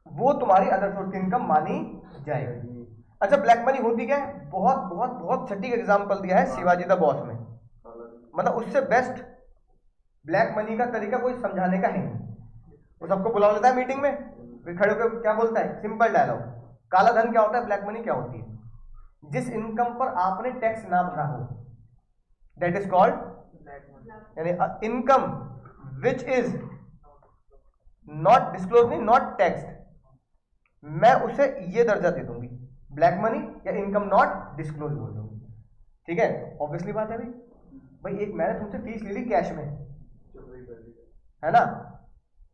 वो तुम्हारी अदर सोर्स की इनकम मानी जाएगी। अच्छा ब्लैक मनी होती क्या है, बहुत बहुत बहुत सटीक एग्जांपल दिया है शिवाजी द बॉस में, मतलब उससे बेस्ट ब्लैक मनी का तरीका कोई समझाने का है नहीं। वो सबको बुला लेता है मीटिंग में, फिर खड़े होकर क्या बोलता है, सिंपल डायलॉग, काला धन क्या होता है, ब्लैक मनी क्या होती है, जिस इनकम पर आपने टैक्स ना भरा हो, दैट इज कॉल्ड, यानी income which is not disclose, नहीं नॉट टैक्स्ड, मैं उसे ये दर्जा दे दूंगी, ब्लैक मनी या इनकम नॉट डिस्क्लोज बोल दूंगी, ठीक है। ऑब्वियसली बात है भाई एक मैंने तुमसे फीस ले ली कैश में, है ना,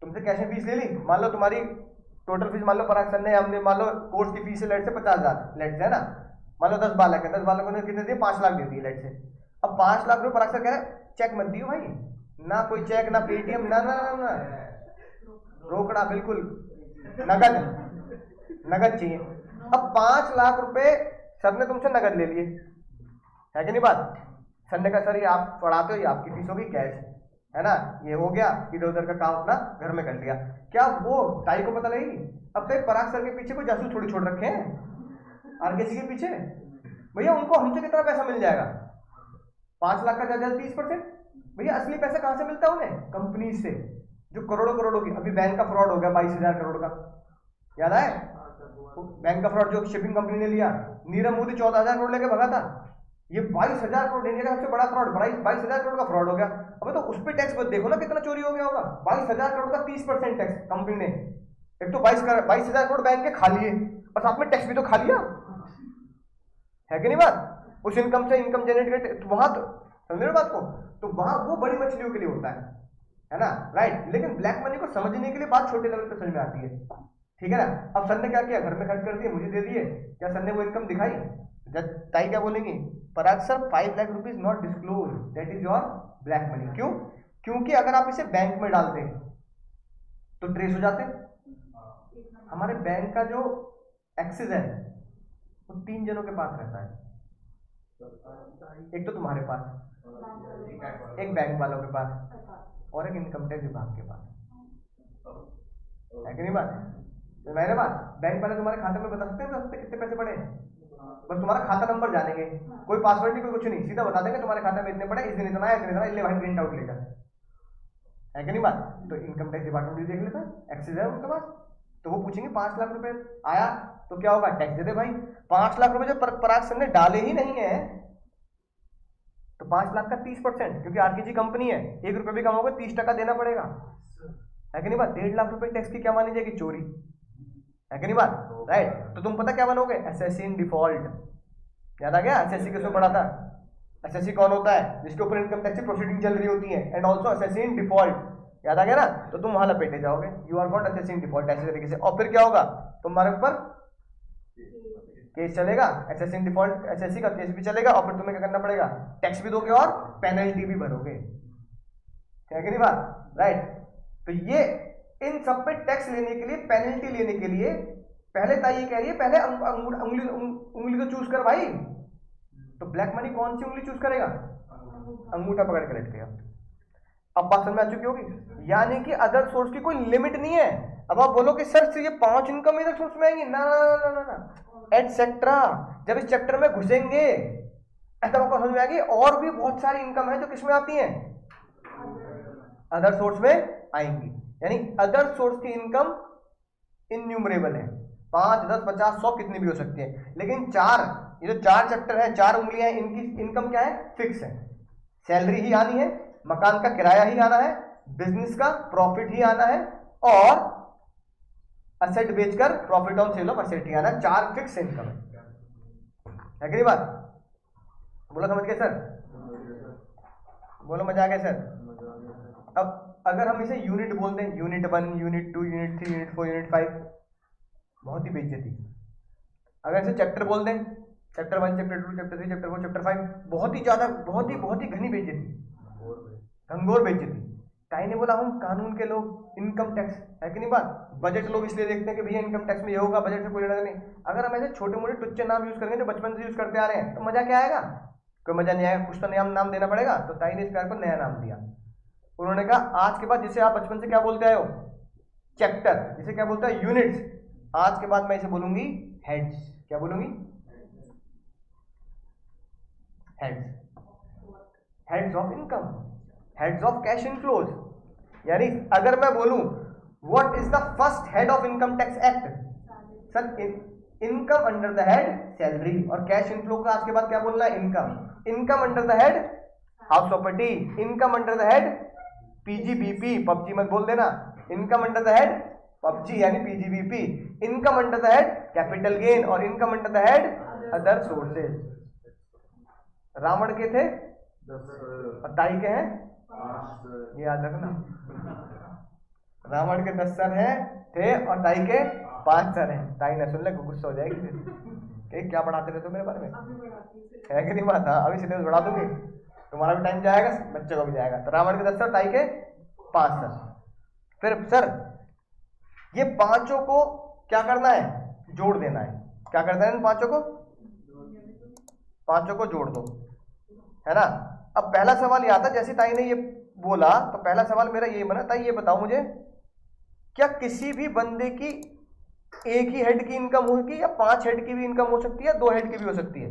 तुमसे कैश में फीस ले ली, मान लो तुम्हारी टोटल फीस, मान लो पराग सर ने, हमने मान लो कोर्स की फीस है लेट से 50,000 लेट से, है ना, मान लो 10 बालक है, 10 बालकों ने कितने दिए, 5 लाख दे दिए लेट से। अब 5 लाख रुपए पराग सर कह रहे हैं चेक मत दियो भाई, ना कोई चेक ना पेटीएम, ना ना ना ना रोकड़ा, बिल्कुल नगद, नगद चाहिए। अब 5 लाख रुपए सर ने तुमसे नगद ले लिए, है कि नहीं बात, सर ने कहा सर ये आप पढ़ाते हो, ये आपकी फीस होगी कैश, है ना, ये हो गया, इधर उधर का काम अपना घर में कर लिया। क्या वो ताई को पता लगेगी, अब तक पराग सर के पीछे कोई जासूस थोड़ी छोड़ रखे हैं आरकेसी के पीछे, भैया उनको हमसे कितना पैसा मिल जाएगा, 5 लाख का ज्यादा 30%, भैया असली पैसा कहां से मिलता है उन्हें, कंपनी से, जो करोड़ों करोड़ों की, अभी बैंक का फ्रॉड हो गया 22,000 करोड़ का, याद आए, बैंक का फ्रॉड जो शिपिंग कंपनी ने लिया, नीरव मोदी 14,000 करोड़ लेके भगा था, ये 22,000 करोड़, इंडिया का सबसे बड़ा फ्रॉड, 22,000 करोड़ का फ्रॉड हो गया। अब तो उस पर टैक्स मत देखो ना कितना चोरी हो गया होगा, 22,000 करोड़ का 30% टैक्स कंपनी ने, एक तो 22,000 करोड़ बैंक के खा लिए और साथ में टैक्स भी तो खा लिया, है कि नहीं बात, उस इनकम से इनकम जनरेट, वहां तो समझ रहे बात को, तो वहां वो बड़ी मछलियों के लिए होता है ना, राइट। लेकिन ब्लैक मनी को समझने के लिए बात छोटे लेवल पे समझ में आती है, ठीक है ना। अब सर ने क्या किया, घर में खर्च कर दिए, मुझे दे दिए, क्या सर ने वो इनकम दिखाई, ताई क्या बोलेंगी, Parag sir 5 lakh rupees not disclose, that is your black money. क्यों, क्योंकि अगर आप इसे बैंक में डालते तो ट्रेस हो जाते। हमारे बैंक का जो एक्सेस है वो 3 जनों के पास रहता है, एक तो तुम्हारे पास, एक बैंक वालों के पास और एक इनकम टैक्स विभाग के पास, है कि नहीं बात, तो मैंने बात, बैंक वाले तुम्हारे खाते में बता सकते हैं कितने पैसे पड़े, बस तुम्हारा खाता नंबर जानेंगे, कोई पासवर्ड नहीं, कोई कुछ नहीं, सीधा बता देंगे तुम्हारे खाते में इतने पड़े, इस दिन इतना है, इतने इतना, ले भाई प्रिंट आउट लेकर, है कि नहीं बात। तो इनकम टैक्स डिपार्टमेंट भी देख लेता है, एक्सेस है उनके पास, तो वो पूछेंगे 5 लाख रुपए आया तो क्या होगा, टैक्स दे दे भाई। 5 लाख रुपए जो पराग सर ने डाले ही नहीं है तो 5 लाख का 30%, क्योंकि आरकेजी कंपनी है, 1 रुपए भी कम होगा 30% देना पड़ेगा, है कि नहीं बात। 1.5 लाख रुपए टैक्स की क्या मानी जाएगी, चोरी, है कि नहीं बात, राइट। तो तुम पता क्या बनोगे, एसएससी इन डिफॉल्ट, याद आ गया, एसएससी किसमें पढ़ा था, एसएससी कौन होता है, जिसके ऊपर इनकम टैक्स की प्रोसीडिंग चल रही होती है, and also SSC in default, याद आ गया ना, तो तुम वहां लपेटे जाओगे, you are not SSC in default, ऐसे तरीके से। और फिर क्या होगा, तुम्हारे ऊपर केस चलेगा, एसएससी इन डिफॉल्ट, एसएससी का केस भी चलेगा, और फिर तुम्हें क्या करना पड़ेगा, टैक्स भी दोगे और पेनल्टी भी भरोगे, है कि नहीं बात, राइट। तो ये इन सब पे टैक्स लेने के लिए, पेनल्टी लेने के लिए, पहले ताई कह रही है पहले उंगली तो चूज कर भाई, तो ब्लैक मनी कौन सी उंगली चूज करेगा, अंगूठा पकड़ के लटकेगा। अब बात समझ में आ चुकी होगी, यानी कि अदर सोर्स की कोई लिमिट नहीं है। अब आप बोलो कि सर ये 5 इनकम इधर सोर्स में आएंगी, ना ना ना ना ना, एटसेट्रा। जब इस चैप्टर में घुसेंगे तब आपको समझ में आएगी और भी बहुत सारी इनकम है जो किसमें आती है, अदर सोर्स में आएंगी। यानी अदर सोर्स की इनकम इन्यूमरेबल है, 5, 10, 50, 100 कितनी भी हो सकती है। लेकिन ये जो 4 चैप्टर है, 4 उंगलियां, इनकी इनकम क्या है, फिक्स है। सैलरी ही आनी है, मकान का किराया ही आना है, बिजनेस का प्रॉफिट ही आना है और असेट बेचकर profit on sale of asset ही आना है। 4 फिक्स इनकम है कि नहीं बात? बोलो समझ गए सर? बोलो मजा आ गया सर? अब अगर हम इसे यूनिट बोल दें, unit 1, unit 2, unit 3, unit 4, unit 5, बहुत ही बेइज्जती। अगर इसे चैप्टर बोल दें, chapter 1, chapter 2, chapter 3, chapter 4, chapter 5, बहुत ही ज्यादा, बहुत ही घनी बेइज्जती, घंघोर बेइज्जती। ताई ने बोला हम कानून के लोग, इनकम टैक्स है कि नहीं बात? बजट लोग इसलिए देखते हैं कि भैया इनकम टैक्स में ये होगा, बजट से कोई लेना नहीं। अगर हम ऐसे छोटे मोटे टुच्चे नाम यूज करेंगे जो बचपन से यूज करते आ रहे हैं तो मजा क्या आएगा? कोई मजा नहीं आएगा, कुछ तो नया नाम देना पड़ेगा। तो ताई ने इस कार्य को नया नाम दिया। उन्होंने कहा आज के बाद जिसे आप बचपन से क्या बोलते आए हो, चैप्टर, जिसे क्या बोलते हैं, यूनिट्स, आज के बाद मैं इसे बोलूंगी हेड्स। क्या बोलूंगी? Heads. Heads of income, heads of cash inflows. यानी अगर मैं बोलूं what is the first head of income tax act, sir income under the head salary, और कैश इनफ्लो का आज के बाद क्या बोलना है, income. Income under the head house property, income under the head PGBP, PUBG मत बोल देना, income under the head PUBG यानी PGBP, income under the head capital gain, और income under the head other sources. Ravan के थे और ताई के हैं, ये याद रखना, रावण के 10 सर हैं थे और ताई के 5 सर हैं। ताई ने सुन ले गुस्सा हो जाएगी कि क्या पढ़ाते रहे तो मेरे बारे में, है कि नहीं बात? हाँ, अभी सिलेबस बढ़ा दूंगी, तुम्हारा भी टाइम जाएगा, बच्चे को भी जाएगा। तो रावण के 10 सर, ताई के 5 सर। फिर सर ये पांचों को क्या करना है, जोड़ देना है। क्या करना है इन पांचों को जोड़ दो, है ना। अब पहला सवाल ये आता, जैसे ताई ने ये बोला तो पहला सवाल मेरा ये बना, ताई ये बताओ मुझे, क्या किसी भी बंदे की एक ही हेड की इनकम होगी या 5 हेड की भी इनकम हो सकती है, 2 हेड की भी हो सकती है?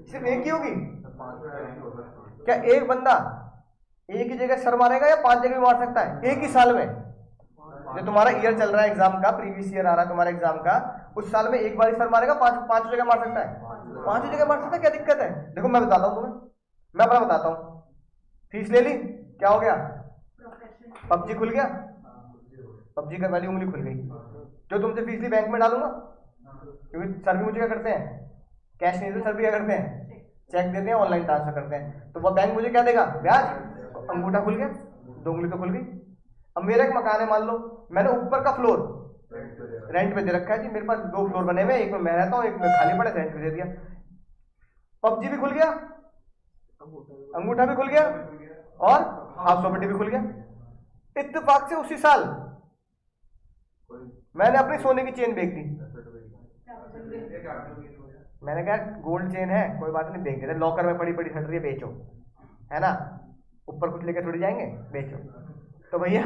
सिर्फ एक ही होगी? क्या एक बंदा एक ही जगह सर मारेगा या 5 जगह भी मार सकता है एक ही साल में? जो तुम्हारा ईयर चल रहा है एग्जाम का, प्रीवियस ईयर आ रहा है तुम्हारा एग्जाम का, उस साल में एक बार सर मारेगा, 5 जगह मार सकता है? 5 जगह मार सकता है, क्या दिक्कत है? देखो मैं बताता हूँ तुम्हें, मैं अपना बताता हूँ। फीस ले ली, क्या हो गया, पबजी खुल गया, पबजी का वाली उंगली खुल गई। जो तुमसे फीस ली बैंक में डालूंगा, क्योंकि सर भी मुझे क्या करते हैं, कैश नहीं देते, सर भी क्या करते हैं, चेक देते हैं, ऑनलाइन ट्रांसफर करते हैं। तो वह बैंक मुझे क्या देगा, ब्याज। अंगूठा खुल गया, 2 उंगली तो खुल गई। अब मेरा एक मकान है, मान लो मैंने ऊपर का फ्लोर रेंट पे दे रखा है जी, मेरे पास 2 फ्लोर बने हुए, एक में मैं रहता हूँ, एक में खाली पड़े, रेंट पे दे दिया। पबजी भी खुल गया, अंगूठा भी खुल गया और हाउस प्रॉपर्टी भी खुल गया। इत्तेफाक से उसी साल मैंने अपनी सोने की चेन बेच दी। मैंने कहा गोल्ड चेन है, कोई बात नहीं, बेच देते, लॉकर में पड़ी पड़ी हट रही है, बेचो, है ना, ऊपर कुछ लेके थोड़ी जाएंगे, बेचो। तो भैया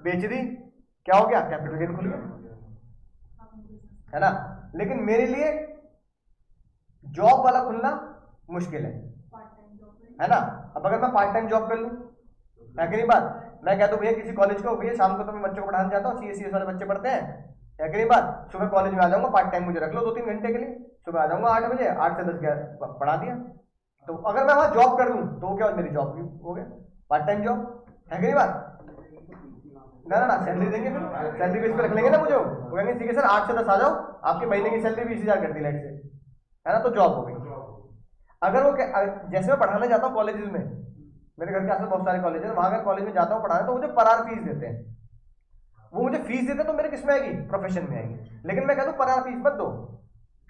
बेच दी, क्या हो गया, कैपिटल गेन खुल गया, है ना। लेकिन मेरे लिए जॉब वाला खुलना मुश्किल है ना। अब अगर मैं पार्ट टाइम जॉब कर लूं, है कि नहीं बात, मैं कहता हूँ भैया किसी कॉलेज को, भैया शाम को तो मैं बच्चों को पढ़ाने जाता हूँ, सीएस वाले बच्चे पढ़ते हैं, है कि नहीं बात, सुबह कॉलेज में आ जाऊंगा, पार्ट टाइम मुझे रख लो 2-3 घंटे के लिए, सुबह आ जाऊंगा 8 बजे, 8 से 10 पढ़ा दिया। तो अगर मैं वहां जॉब कर दूं तो क्या मेरी जॉब भी हो गया, पार्ट टाइम जॉब, है कि नहीं बात। ना सैलरी देंगे, फिर सैलरी बेस पे रख लेंगे ना मुझे, वो कहेंगे ठीक है सर 8 से 10 आ जाओ, आपकी महीने की सैलरी 20,000 कर दी लाइट से, है ना, तो जॉब हो गई। अगर वो जैसे मैं पढ़ाने जाता हूँ कॉलेजेस में, मेरे घर के आसपास बहुत सारे कॉलेज है, वहां अगर कॉलेज में जाता हूँ पढ़ाने, तो मुझे पर आवर फीस देते हैं। वो मुझे फीस देते तो मेरे किस में आएगी, प्रोफेशन में आएगी। लेकिन मैं कहता हूँ पर आवर फीस मत दो,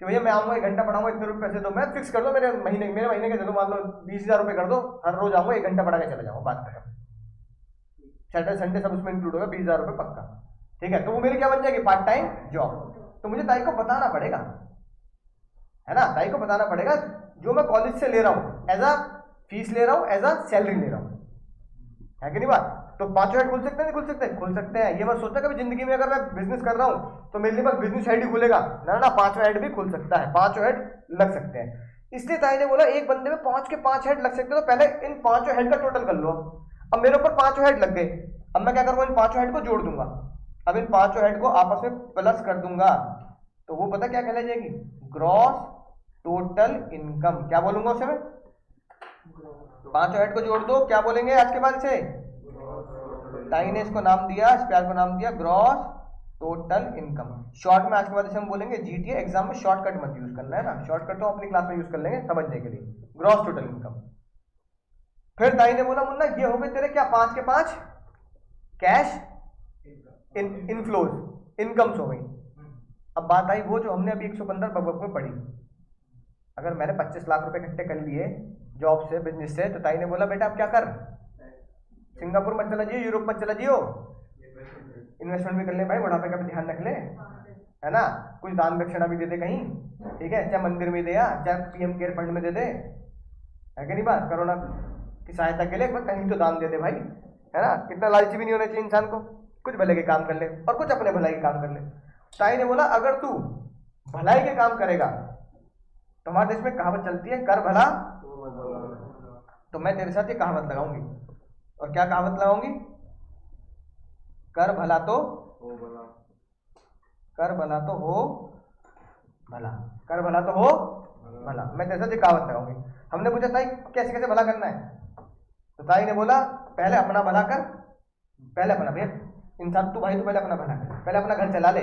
कि भैया मैं आऊंगा 1 घंटा पढ़ाऊंगा, इतने रुपये पैसे दो, मैं फिक्स कर दो, मेरे महीने के चलो मान लो 20,000 रुपये कर दो, हर रोज आऊंगा 1 घंटा पढ़ा के चले जाऊंगा, बात खत्म। सैटरडे संडे सब उसमें इंक्लूड होगा, 20,000 रुपये पक्का, ठीक है। तो वो मेरी क्या बन जाएगी, पार्ट टाइम जॉब। तो मुझे ताई को बताना पड़ेगा, है ना, ताई को बताना पड़ेगा जो मैं कॉलेज से ले रहा हूँ एज अ फीस ले रहा हूँ, एज अ सैलरी ले रहा हूँ, है कि नहीं बात। तो पांचों हेड खुल सकते हैं, नहीं खुल सकते? खुल सकते हैं। ये मत सोचना कभी जिंदगी में अगर मैं बिजनेस कर रहा हूँ तो मेरे लिए बस बिजनेस हेड ही खुलेगा, ना ना, पांचों हेड भी खुल सकता है, पांचों हेड लग सकते हैं। इसलिए ताई ने बोला एक बंदे में 5 के 5 हेड लग सकते हैं, तो पहले इन पांचों हेड का टोटल कर लो। अब मेरे ऊपर 5 हेड लग गए, अब मैं क्या करूंगा, इन पांचों हेड को जोड़ दूंगा। अब इन पांचों हेड को आपस में प्लस कर दूंगा, तो वो पता क्या कहला जाएगी, ग्रॉस टोटल इनकम। क्या बोलूंगा उसे मैं, पांचों हेड को जोड़ दो, क्या बोलेंगे आज के बाद से? ताई ने इसको नाम दिया, इस प्यार को नाम दिया ग्रॉस टोटल इनकम। शॉर्ट में आज के बाद इसे हम बोलेंगे जीटीए। एग्जाम में शॉर्टकट मत यूज करना है ना, शॉर्टकट तो अपनी क्लास में यूज कर लेंगे समझने के लिए, ग्रॉस टोटल इनकम। फिर ताई ने बोला मुन्ना ये हो गए तेरे क्या 5 के 5 कैश इनफ्लोज, इनकम्स हो गई। अब बात आई वो जो हमने अभी 115 बकबक में पढ़ी, अगर मैंने 25 लाख रुपए इकट्ठे कर लिए जॉब से, बिजनेस से, तो ताई ने बोला बेटा अब क्या कर, सिंगापुर मत चला जियो, यूरोप मत चला जियो, इन्वेस्टमेंट भी कर ले भाई, बुढ़ापे का भी ध्यान रख ले, है ना, कुछ दान दक्षिणा भी दे दे कहीं, ठीक है, चाहे मंदिर में दे या चाहे पीएम केयर फंड में दे दे, है कि नहीं बात, कोरोना की सहायता के लिए कहीं तो दान दे दे भाई, है ना। कितना लालची भी नहीं होना चाहिए इंसान को, कुछ भले के काम कर ले और कुछ अपने भलाई के काम कर ले। ताई ने बोला अगर तू भलाई के काम करेगा, तो हमारे देश में कहावत चलती है कर भला, तो मैं तेरे साथ ये कहावत लगाऊंगी। और क्या कहावत लगाऊंगी, कर भला तो हो भला, कर भला तो हो भला, कर भला तो हो भला, मैं तेरे साथ ये कहावत लगाऊंगी। हमने पूछा ताई कैसे कैसे भला करना है, तो ताई ने बोला पहले अपना भला कर, पहले अपना, भैया इंसान तू भाई, तू पहले अपना भला कर, पहले अपना घर चला ले,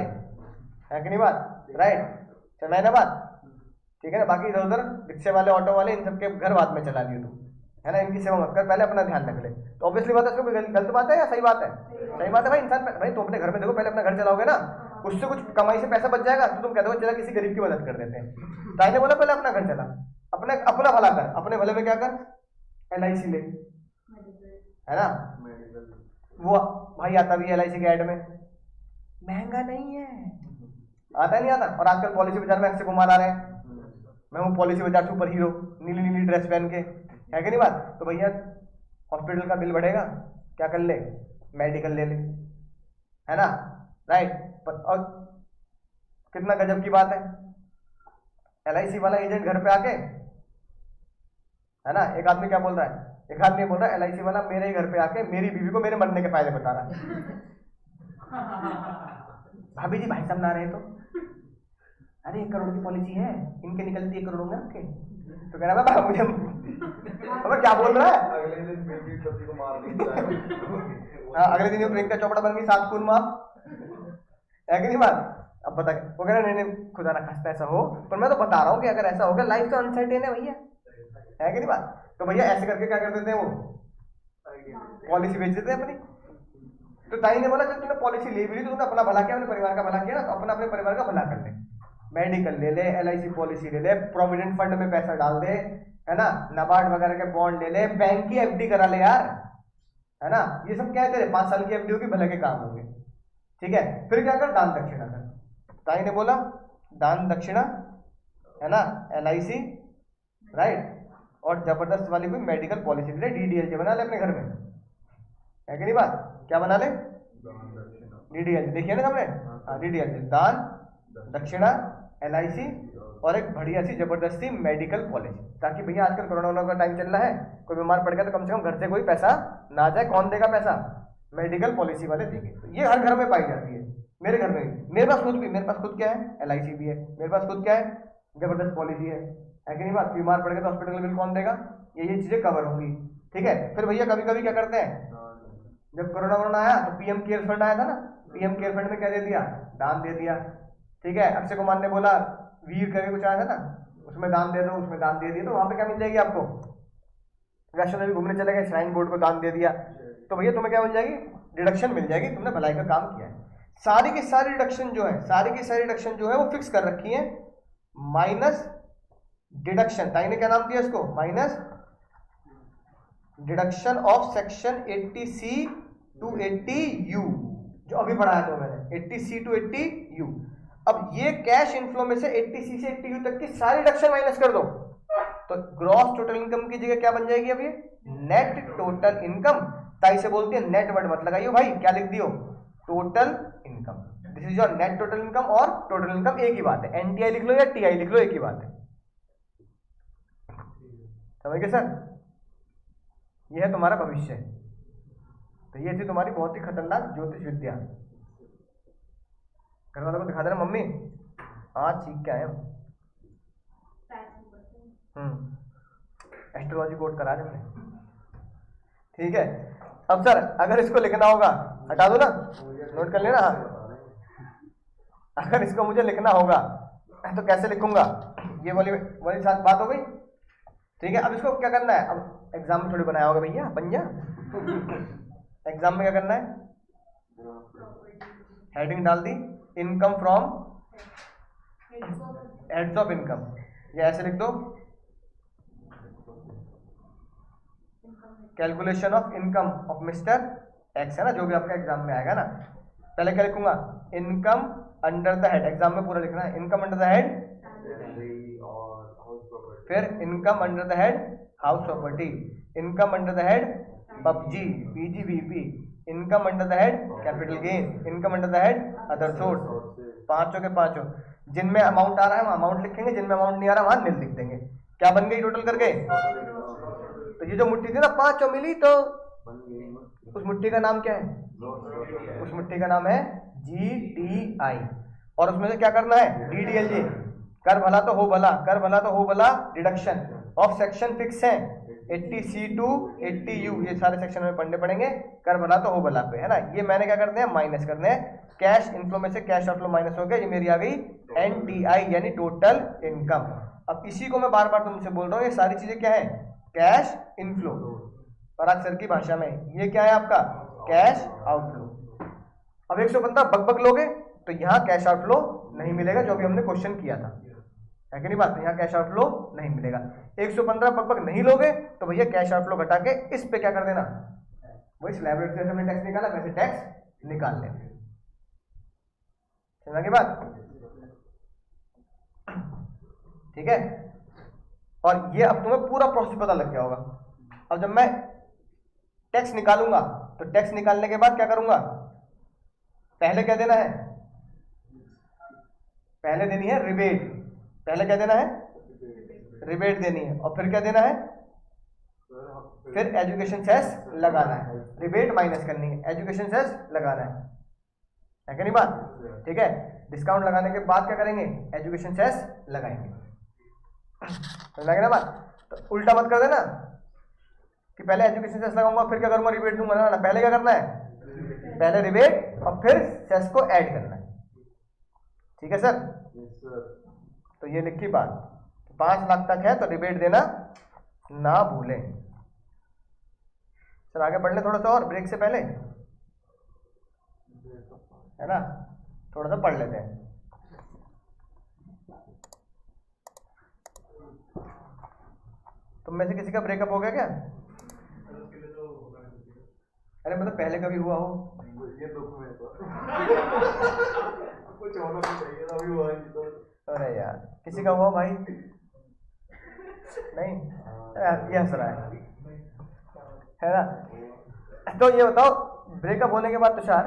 है कि नहीं बात, राइट, चला है ना बात, ठीक है ना। बाकी इधर उधर रिक्शे वाले, ऑटो वाले, इन सबके घर बाद में चला लियो तू, है ना, इनकी सेवा मत कर, पहले अपना ध्यान रख ले। तो ऑब्वियसली बात है, इसमें गलत बात है या सही बात है? सही बात है भाई। इंसान भाई तुम अपने घर में देखो, पहले अपना घर चलाओगे ना, उससे कुछ कमाई से पैसा बच जाएगा तो तुम कहते हो चला किसी गरीब की मदद कर देते हैं। ताई ने बोला पहले अपना घर चला, अपने अपना भला कर, अपने भले में क्या कर, LIC ले, है ना, वो भाई आता भी LIC के ऐड में, महंगा नहीं है, आता नहीं आता। और आजकल पॉलिसी बाजार में अक्षय कुमार आ रहे हैं, मैं हूँ पॉलिसी बाजार सुपर हीरो, नीली नीली ड्रेस पहन के, है कि नहीं बात। तो भैया हॉस्पिटल का बिल बढ़ेगा, क्या कर ले, मेडिकल ले ले, है ना, राइट। और कितना गजब की बात है, LIC वाला एजेंट घर पे आके, है ना, एक आदमी क्या बोल रहा है, एक आदमी बोल रहा है LIC वाला मेरे ही घर पे आके मेरी बीवी को मेरे मरने के फायदे बता रहा है। भाभी जी भाई साहब ना रहे तो, अरे 1 करोड़ की पॉलिसी है, इनके निकलती 1 करोड़ में आपके, तो कह रहा है मुझे अब क्या बोल रहा है, अगले दिन बेबी पति को मार दिया, अगले दिन प्रियंका चोपड़ा बन गई 7 खून माफ, है कि नहीं बात। अब बता, वो कह रहा नहीं नहीं खुदा ना खास्ता ऐसा हो, पर मैं तो बता रहा हूँ कि अगर ऐसा होगा, लाइफ तो अनसर्टेन है भैया, है कि नहीं बात। तो भैया ऐसे करके क्या कर देते हैं, वो पॉलिसी बेच देते हैं अपनी। तो ताई ने बोला जब तूने पॉलिसी ले भी ली तो तूने अपना भला किया, अपने परिवार का भला किया ना, तो अपने परिवार का भला कर ले, मेडिकल ले ले, LIC पॉलिसी ले ले, प्रोविडेंट फंड में पैसा डाल दे, है ना, नाबार्ड वगैरह के बॉन्ड ले ले, बैंक की FD करा ले यार, है ना, ये सब क्या है तेरे 5 साल की FD होगी, भले के काम होंगे, ठीक है। फिर क्या कर, दान दक्षिणा कर। ताई ने बोला दान दक्षिणा, है ना, LIC, राइट, और जबरदस्त वाली कोई मेडिकल पॉलिसी ले, DDLJ बना ले अपने घर में, है कि नहीं बात, क्या बना ले, DDLJ, देखिए ना हमने, हाँ DDLJ, दान दक्षिणा, LIC और एक बढ़िया सी जबरदस्ती मेडिकल पॉलिसी, ताकि भैया आजकल कोरोना का टाइम चल रहा है, कोई बीमार पड़ गया तो कम से कम घर से कोई पैसा ना जाए। कौन देगा पैसा, मेडिकल पॉलिसी वाले देंगे। तो ये हर घर में पाई जाती है, मेरे घर में भी, मेरे पास खुद भी, मेरे पास खुद क्या है, LIC भी है, मेरे पास खुद क्या है, जबरदस्त पॉलिसी है कि नहीं बात। बीमार पड़ गए तो हॉस्पिटल बिल कौन देगा, ये चीजें कवर होंगी, ठीक है। फिर भैया कभी कभी क्या करते हैं, जब कोरोना वोरोना आया तो PM केयर फंड आया था ना, PM केयर फंड में क्या दे दिया, दान दे दिया, ठीक है। अक्षय कुमार ने बोला वीर करके कुछ आया था ना, उसमें दान दे दो, उसमें दान दे दिया, तो वहां पे क्या मिल जाएगी आपको, वैष्णो देवी घूमने चले गए, श्राइन बोर्ड को दान दे दिया, तो भैया तुम्हें क्या मिल जाएगी, डिडक्शन मिल जाएगी, तुमने भलाई का काम किया है। सारी की सारी डिडक्शन जो है, सारी की सारी डिडक्शन जो है वो फिक्स कर रखी है, माइनस डिडक्शन, ताई ने क्या नाम दिया इसको, minus deduction of section 80C to 80U, जो अभी पढ़ाया था मैंने, 80C to 80U। अब ये कैश इनफ्लो में से 80C से 80U तक की सारी डिडक्शन माइनस कर दो, तो ग्रॉस टोटल इनकम की जगह क्या बन जाएगी अब ये, नेट टोटल इनकम। ताई से बोलती है नेट वर्ड मत लगाइयो भाई, क्या लिख दियो, total income. This is your net total income और टोटल इनकम एक ही बात है, एनटीआई लिख लो या टीआई लिख लो एक ही बात है, समझ गए सर। यह है तुम्हारा भविष्य। तो ये थी तुम्हारी बहुत ही खतरनाक ज्योतिष विद्या। घर वालों को दिखा देना मम्मी आज सीख के आए हम। एस्ट्रोलॉजी कोड करा देंगे, ठीक है। अब सर अगर इसको लिखना होगा, हटा दो ना, नोट कर लेना। अगर इसको मुझे लिखना होगा तो कैसे लिखूंगा, ये वाली साथ बात हो गई, ठीक है। अब इसको क्या करना है, अब एग्जाम में थोड़ी बनाया होगा भैया पंजा, एग्जाम में क्या करना है, हेडिंग डाल दी, income from heads of income, या ऐसे लिख दो calculation of income of mister X, है ना, जो भी आपका एग्जाम में आएगा ना। पहले क्या लिखूंगा, income under the head, exam में पूरा लिखना है, इनकम अंडर द हेड, फिर income under the head house property, income under the head PUBG PG VP, income under the head capital gain, income under the head other source. पांचों के पांचों, जिनमें amount आ रहा है वहां अमाउंट लिखेंगे, जिनमें अमाउंट नहीं आ रहा वहां निल लिख देंगे। क्या बन गई टोटल करके, तो ये जो मुट्ठी थी ना पांचों मिली, तो उस मुट्ठी का नाम क्या है, उस मुट्ठी का नाम है GTI। और उसमें से क्या करना है, DDLJ, कर भला तो हो भला, कर भला तो हो भला डिडक्शन ऑफ सेक्शन फिक्स है 80C to 80U, ये सारे सेक्शन में पढ़ने पड़ेंगे, कर भला तो हो भला पे, है ना। ये मैंने क्या करने हैं, माइनस करने हैं, कैश इनफ्लो में से कैश आउटफ्लो माइनस हो गया, ये मेरी आ गई NTI यानी टोटल इनकम। अब इसी को मैं बार बार तुमसे बोल रहा हूँ, ये सारी चीजें क्या है, कैश इनफ्लो, पराग सर की भाषा में ये क्या है आपका, कैश आउटफ्लो। अब 115 बक लोगे तो यहाँ कैश आउटफ्लो नहीं मिलेगा, जो भी हमने क्वेश्चन किया था, है कि नहीं बात, यहाँ कैश आउटफ्लो नहीं मिलेगा। 115 बक नहीं लोगे तो भैया कैश आउटफ्लो घटा के इस पे क्या कर देना, वही स्लैब से हमने टैक्स निकाला वैसे टैक्स निकाल लें, समझ की बात, ठीक है। और ये अब तुम्हें पूरा प्रोसेस पता लग गया होगा। अब जब मैं टैक्स निकालूंगा तो टैक्स निकालने के बाद क्या करूंगा, पहले क्या देना है, पहले देनी है रिबेट, पहले क्या देना है, रिबेट देनी है, और फिर क्या देना है, फिर एजुकेशन सेस लगाना है, रिबेट माइनस करनी है, एजुकेशन सेस लगाना है कि नहीं बात, ठीक है। डिस्काउंट लगाने के बाद क्या करेंगे, एजुकेशन सेस लगाएंगे, लगे ना बात। तो उल्टा मत कर देना कि पहले एजुकेशन सेस लगाऊंगा फिर क्या करूंगा, रिबेट दूंगा, ना पहले क्या करना है, पहले रिबेट और फिर सेस को ऐड करना है, ठीक है सर। तो ये लिखी बात, 5 लाख तक है तो रिबेट देना ना भूलें। सर आगे बढ़ ले थोड़ा सा और ब्रेक से पहले, है ना, थोड़ा सा पढ़ लेते हैं। तुम में से किसी का ब्रेकअप हो गया क्या, अरे मतलब पहले कभी हुआ हो, ये दुख में कुछ होना भी चाहिए था, अभी हुआ नहीं तो। अरे यार किसी का हुआ भाई, नहीं ये हंस रहा है ना। तो ये बताओ ब्रेकअप होने के बाद, तुषार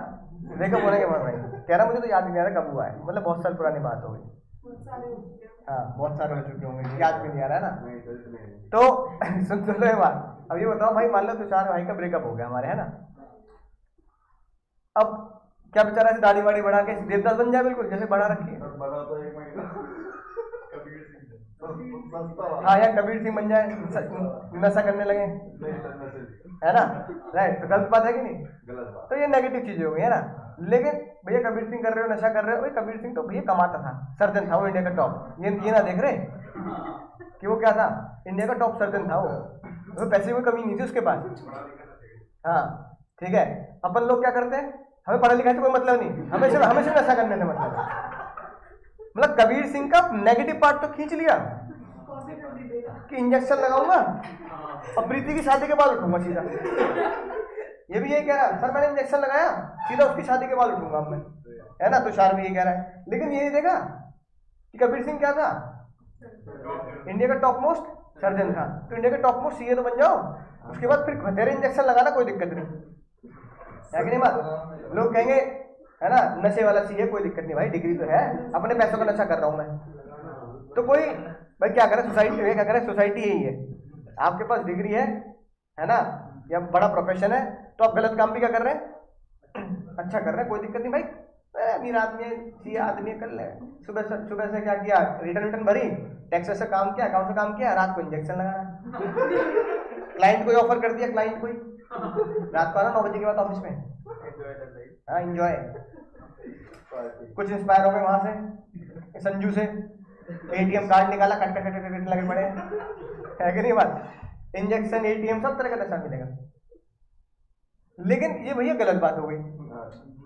ब्रेकअप होने के बाद भाई कह रहा मुझे तो याद नहीं आ रहा कब हुआ है, मतलब बहुत साल पुरानी बात हो गई, हाँ बहुत सारे हो चुके होंगे, याद भी नहीं आ रहा है ना। तो सुन लो ये बात, अब ये बताओ भाई, मान लो तुषार भाई का ब्रेकअप हो गया हमारे, है ना। अब क्या बेचारा से दाढ़ी वाड़ी बढ़ा के देवदास बन जाए, बिल्कुल जैसे बढ़ा रखी है, हाँ यार कबीर सिंह बन जाए, नशा करने लगे, है ना, राइट। तो गलत बात है कि नहीं, गलत बात। तो ये नेगेटिव चीजें हो गई, है ना। लेकिन भैया कबीर सिंह कर रहे हो, नशा कर रहे हो, भाई कबीर सिंह तो भैया कमाता था, सर्जन था वो इंडिया का टॉप, ये ना देख रहे कि वो क्या था, इंडिया का टॉप सर्जन था वो पैसे की कमी नहीं थी उसके पास, हाँ ठीक है। अपन लोग क्या करते हैं, हमें पढ़ा लिखा से कोई मतलब नहीं, हमेशा नशा करने से मतलब कबीर सिंह का नेगेटिव पार्ट तो खींच लिया कि इंजेक्शन लगाऊंगा और प्रीति की शादी के बाद उठूंगा सीधा, ये भी यही कह रहा है, सर मैंने इंजेक्शन लगाया सीधा उसकी शादी के बाद उठूंगा मैं, है ना। तुषार भी यही कह रहा है, लेकिन ये देखा कि कबीर सिंह क्या था, इंडिया का टॉप मोस्ट सर्जन था, तो इंडिया के टॉप मोस्ट सीए तो बन जाओ, उसके बाद फिर बतेरे इंजेक्शन लगाना, कोई दिक्कत नहीं है कि नहीं बात। लोग कहेंगे है ना नशे वाला सीए, कोई दिक्कत नहीं भाई, डिग्री तो है, अपने पैसों का नशा कर रहा हूं मैं, तो कोई भाई क्या करे, सोसाइटी क्या करे, सोसाइटी यही है, आपके पास डिग्री है ना, या बड़ा प्रोफेशन है, तो आप गलत काम भी क्या कर रहे हैं, अच्छा कर रहे हैं, कोई दिक्कत नहीं भाई, अमीर आदमी है, सीए आदमी है, कर ले, सुबह से क्या किया, रिटर्न भरी, टैक्स से काम किया, अकाउंट से काम किया, रात को इंजेक्शन लगाना, क्लाइंट को ऑफर कर दिया, क्लाइंट को रात को आना 9 बजे के बाद ऑफिस में, हाँ इंजॉय, कुछ इंस्पायर हो गए वहां से, संजू से एटीएम कार्ड निकाला, कट कट कट कट लगे पड़े है कि नहीं बात, इंजेक्शन एटीएम सब तरह का नशा मिलेगा। लेकिन ये भैया गलत बात हो गई,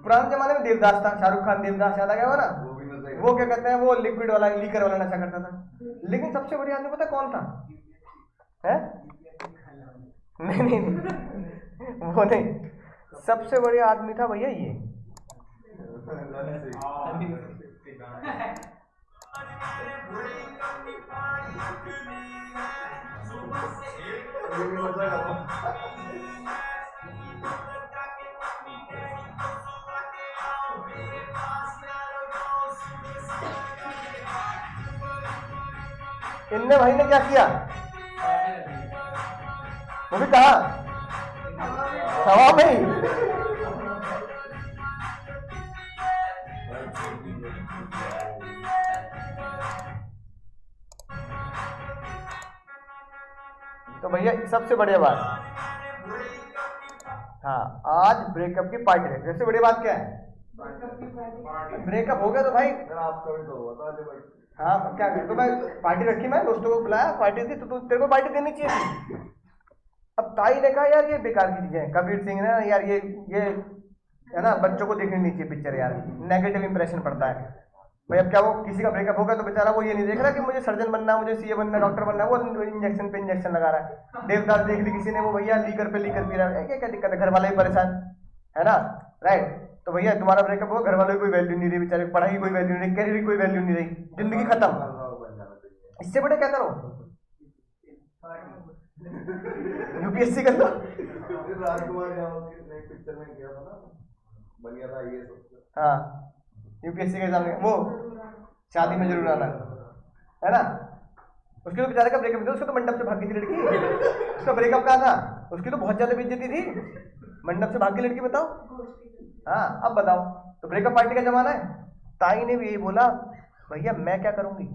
पुराने जमाने में देवदास था, शाहरुख खान देवदास याद आ गया हो ना, वो क्या कहते हैं, वो लिक्विड वाला लीकर वाला नशा करता था, लेकिन सबसे बड़ी आदमी पता कौन था, है नहीं वो नहीं, सबसे बड़ा आदमी था भैया ये, इनने भाई ने क्या किया, वो भी कहा हवा में ही, तो भैया सबसे बढ़िया बात, हाँ आज ब्रेकअप की पार्टी है, सबसे बढ़िया बात क्या है, ब्रेकअप हो गया तो भाई आपका भी तो बता दे भाई, हाँ क्या कर, तो मैं पार्टी रखी, मैं दोस्तों को बुलाया, पार्टी थी, तो तेरे को पार्टी देनी चाहिए थी। अब ताई ने कहा यार ये बेकार की चीजें, कबीर सिंह ने यार ये है ना, बच्चों को देखनी नहीं चाहिए पिक्चर यार, नेगेटिव इंप्रेशन पड़ता है भाई। अब क्या वो किसी का ब्रेकअप होगा तो बेचारा वो ये नहीं देख रहा कि मुझे सर्जन बनना, मुझे सीए बनना, डॉक्टर बनना, वो इंजेक्शन पे इंजेक्शन लगा रहा है। देवदास देख ली किसी ने, वो भैया लीकर पे लीकर पी रहा है, क्या क्या दिक्कत है, घर वाले भी परेशान है ना, राइट। तो भैया तुम्हारा ब्रेकअप हुआ, घर वालों की कोई वैल्यू नहीं रही, बेचारे पढ़ाई की कोई वैल्यू नहीं, कैरियर की कोई वैल्यू नहीं रही, जिंदगी खत्म, इससे बड़े क्या करो, यूपीएससी कर लो। राजकुमार पिक्चर में गया था ना, बन गया था ये सब, हाँ यूपीएससी के एग्जाम, वो शादी में जरूर आना है ना, उसके तो बेचारे का ब्रेकअप था, उसको तो मंडप से भाग गई थी लड़की, उसका ब्रेकअप कहा था, उसकी तो बहुत ज्यादा बेइज्जती थी, मंडप से भाग गई लड़की, बताओ। हाँ अब बताओ, तो ब्रेकअप पार्टी का जमाना है। ताई ने भी यही बोला, भैया मैं क्या करूंगी,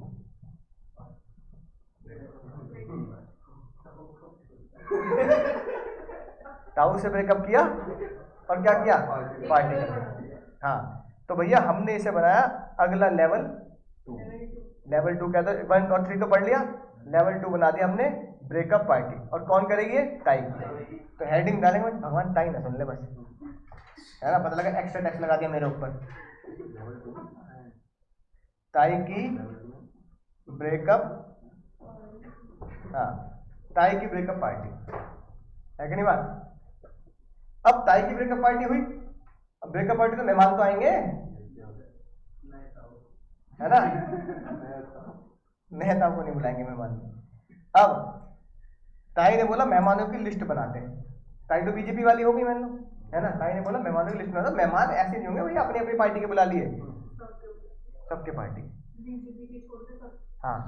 ताऊ से ब्रेकअप किया और क्या किया, पार्टी कर। हाँ तो भैया हमने इसे बनाया अगला लेवल 2, लेवल 2 क्या था, 1 और 3 तो पढ़ लिया, लेवल 2 बना दिया हमने ब्रेकअप पार्टी, और कौन करेगी, ताई। तो हेडिंग डालेंगे भगवान ताई ना सुन ले बस, है ना, पता लगा एक्स्ट्रा टैक्स लगा दिया मेरे ऊपर, ताई की ब्रेकअप, हाँ ताई की ब्रेकअप पार्टी है कि नहीं बात। अब ताई की ब्रेकअप पार्टी हुई, अब ब्रेकअप पार्टी तो मेहमान तो आएंगे है ना, मेहता को नहीं बुलाएंगे मेहमान। अब ताई ने बोला मेहमानों की लिस्ट बनाते हैं, ताई तो बीजेपी वाली होगी मान लो, है ना, ताई ने बोला मेहमानों की लिस्ट बनाते, मेहमान ऐसे नहीं होंगे भैया अपनी अपनी पार्टी के बुला लिए, सबके पार्टी, हाँ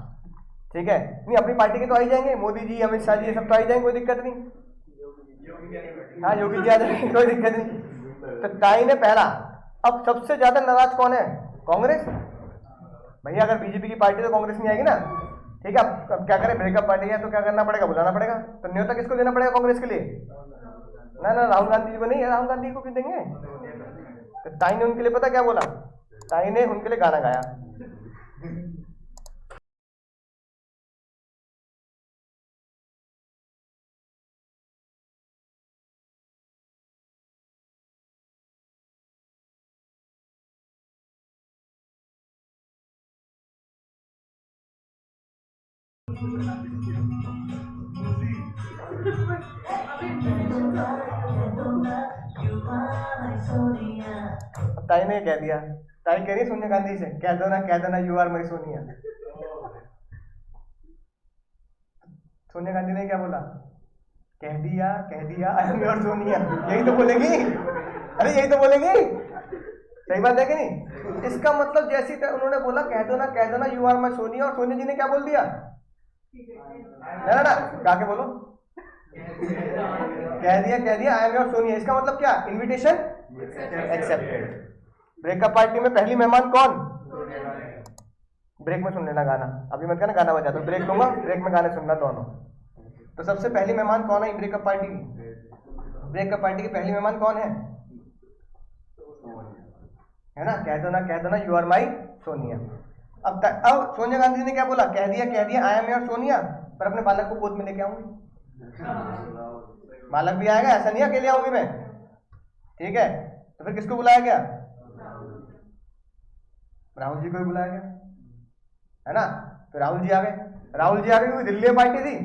ठीक है, नहीं अपनी पार्टी के तो आ ही जाएंगे, मोदी जी अमित शाह जी ये सब तो आ ही जाएंगे, कोई दिक्कत नहीं, हाँ योगी जी आ जाएंगे, कोई दिक्कत नहीं। तो ताई ने पहला, अब सबसे ज्यादा नाराज कौन है, कांग्रेस, भैया अगर बीजेपी की पार्टी तो कांग्रेस नहीं आएगी ना, ठीक है। अब क्या करें, ब्रेकअप पार्टी है तो क्या करना पड़ेगा, बुलाना पड़ेगा, तो न्योता किसको देना पड़ेगा कांग्रेस के लिए, ना ना राहुल गांधी जी को नहीं है, राहुल गांधी को क्यों देंगे। तो ताई ने उनके लिए पता क्या बोला, ताई ने उनके लिए गाना गाया, ताई ने कह दिया, ताई कह रही सोनिया गांधी से, कह दो ना you are my Sonia. Sonia Gandhi ने क्या बोला? कह दिया आई एम योर सोनिया, यही तो बोलेंगी। अरे यही तो बोलेंगी, सही बात है कि नहीं? इसका मतलब जैसी उन्होंने बोला कह दो ना यू आर माई सोनिया, और सोनिया जी ने क्या बोल दिया? ना गा के बोलो, कह दिया आई एम योर सोनिया। इसका मतलब क्या? Invitation accepted. ब्रेकअप पार्टी में पहली मेहमान कौन? ब्रेक में सुन लेना गाना, अभी मत कहना गाना बजा दो, ब्रेक लूंगा, ब्रेक में गाने सुनना दोनों। तो सबसे पहली मेहमान कौन है ब्रेकअप पार्टी की? ब्रेकअप पार्टी की पहली मेहमान कौन है ना? कह दो ना यू आर माई सोनिया। अब सोनिया गांधी ने क्या बोला? कह दिया आई एम योर सोनिया, पर अपने बालक को गोद में लेके आऊंगी। बालक भी आएगा, ऐसा नहीं अकेले आऊंगी मैं, ठीक है? तो फिर किसको बुलाया गया? राहुल जी को भी बुलाया गया, है ना? तो राहुल जी आ गए क्योंकि दिल्ली पार्टी थी,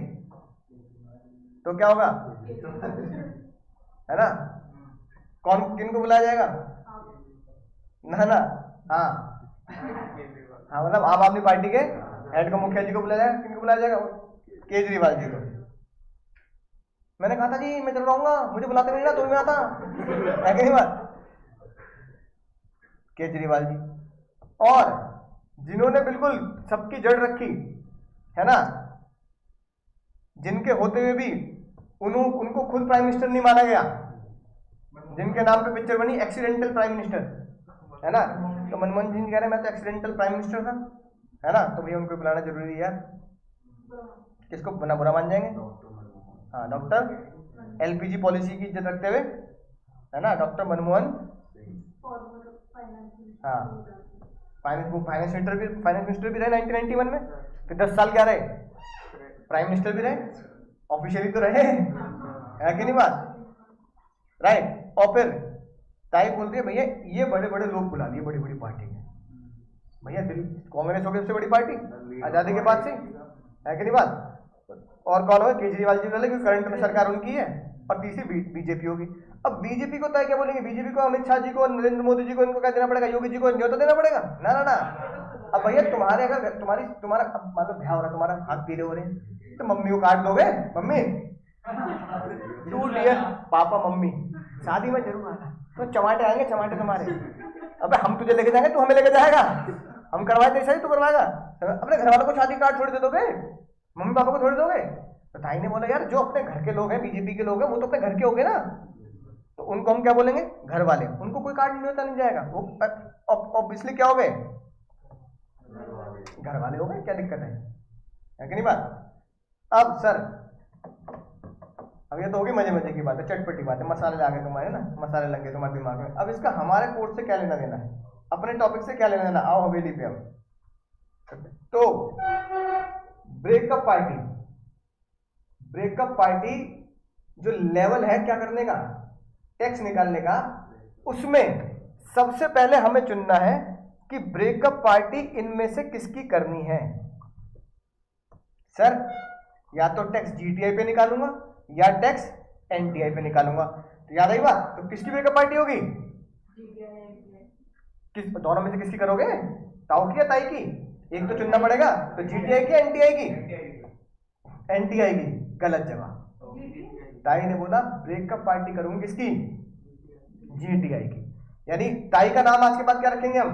तो क्या होगा, है ना? किन को बुलाया जाएगा? ना हाँ मतलब आम आदमी पार्टी के हेड को, मुखिया जी को बुलाया जाएगा। किनको बुलाया जाएगा? केजरीवाल जी को। मैंने कहा था जी मैं चल रहूंगा, मुझे बुलाते नहीं ना, तुम में आता है कि नहीं बात? केजरीवाल जी, और जिन्होंने बिल्कुल सबकी जड़ रखी, है ना, जिनके होते हुए भी उनको खुद प्राइम मिनिस्टर नहीं माना गया, जिनके नाम पे पिक्चर बनी एक्सीडेंटल प्राइम मिनिस्टर, है ना? तो मनमोहन जी कह रहे मैं तो एक्सीडेंटल प्राइम मिनिस्टर था, है ना? तो भैया उनको बुलाना जरूरी है यार। किसको बना बुरा मान जाएंगे? हाँ, डॉक्टर एलपीजी पॉलिसी की इज्जत रखते हुए, है ना, डॉक्टर मनमोहन, हाँ, फाइनेंस मिनिस्टर भी रहे 1991 में, फिर 10 साल क्या रहे? प्राइम मिनिस्टर भी रहे, ऑफिशियली तो रहे, है कि नहीं बात? राइट। और फिर ताई बोलती है भैया ये बड़े बड़े लोग बुला लिए, बड़ी बड़ी पार्टी है भैया, कांग्रेस हो गई सबसे बड़ी पार्टी आजादी के बाद से, है कि नहीं बात? और कौन होगा? केजरीवाल जी बोले क्योंकि करंट में सरकार उनकी है, और तीसरी बीजेपी होगी। अब बीजेपी को ताई क्या बोलेंगे? बीजेपी को अमित शाह जी को, नरेंद्र मोदी जी को, इनको क्या देना पड़ेगा? योगी जी को न्योता देना पड़ेगा? ना। अब भैया तुम्हारे अगर तुम्हारा मान लो भ्या हो रहा, तुम्हारा हाथ पीले हो रहे हैं, तो मम्मी को काट दोगे? Mummy to dear papa mummy शादी में जरूर आना, तो चमाटे आएंगे, चमाटे तुम्हारे। अबे हम तुझे लेके जाएंगे, तू हमें लेके जाएगा? हम करवाए तो ऐसा ही तू करवाएगा? अपने घर वालों को शादी कार्ड छोड़ दे दोगे, मम्मी पापा को छोड़ दोगे? तो ताई ने बोला यार जो अपने घर के लोग हैं, बीजेपी के लोग हैं, वो तो अपने घर के हो गए ना, तो उनको हम क्या बोलेंगे? घर वाले। उनको कोई कार्ड नहीं होता, नहीं जाएगा वो, ऑब्वियसली क्या हो गए? घर वाले हो गए, क्या दिक्कत है कि नहीं बात? अब सर अब ये तो होगी मजे मजे की बात है, चटपटी बात है, मसाले आ गए तुम्हारे ना, मसाले लग गए तुम्हारे दिमाग में। अब इसका हमारे कोर्स से क्या लेना देना है, अपने टॉपिक से क्या लेना देना? आओ हवेली पे हम। तो ब्रेकअप पार्टी जो लेवल है क्या करने का, टैक्स निकालने का, उसमें सबसे पहले हमें चुनना है कि ब्रेकअप पार्टी इनमें से किसकी करनी है। सर या तो टैक्स जीटीआई पे निकालूंगा या टैक्स एनटीआई पे निकालूंगा। तो याद आई बात? तो किसकी ब्रेकअप पार्टी होगी? किस दोनों में से किसकी करोगे? ताऊ की या ताई की? एक तो चुनना पड़ेगा, तो जीटीआई की एनटीआई की? एनटीआई की। गलत जवाब। ताई ने बोला ब्रेकअप पार्टी करूंगी किसकी? जीटीआई की। यानी ताई का नाम आज के बाद क्या रखेंगे हम?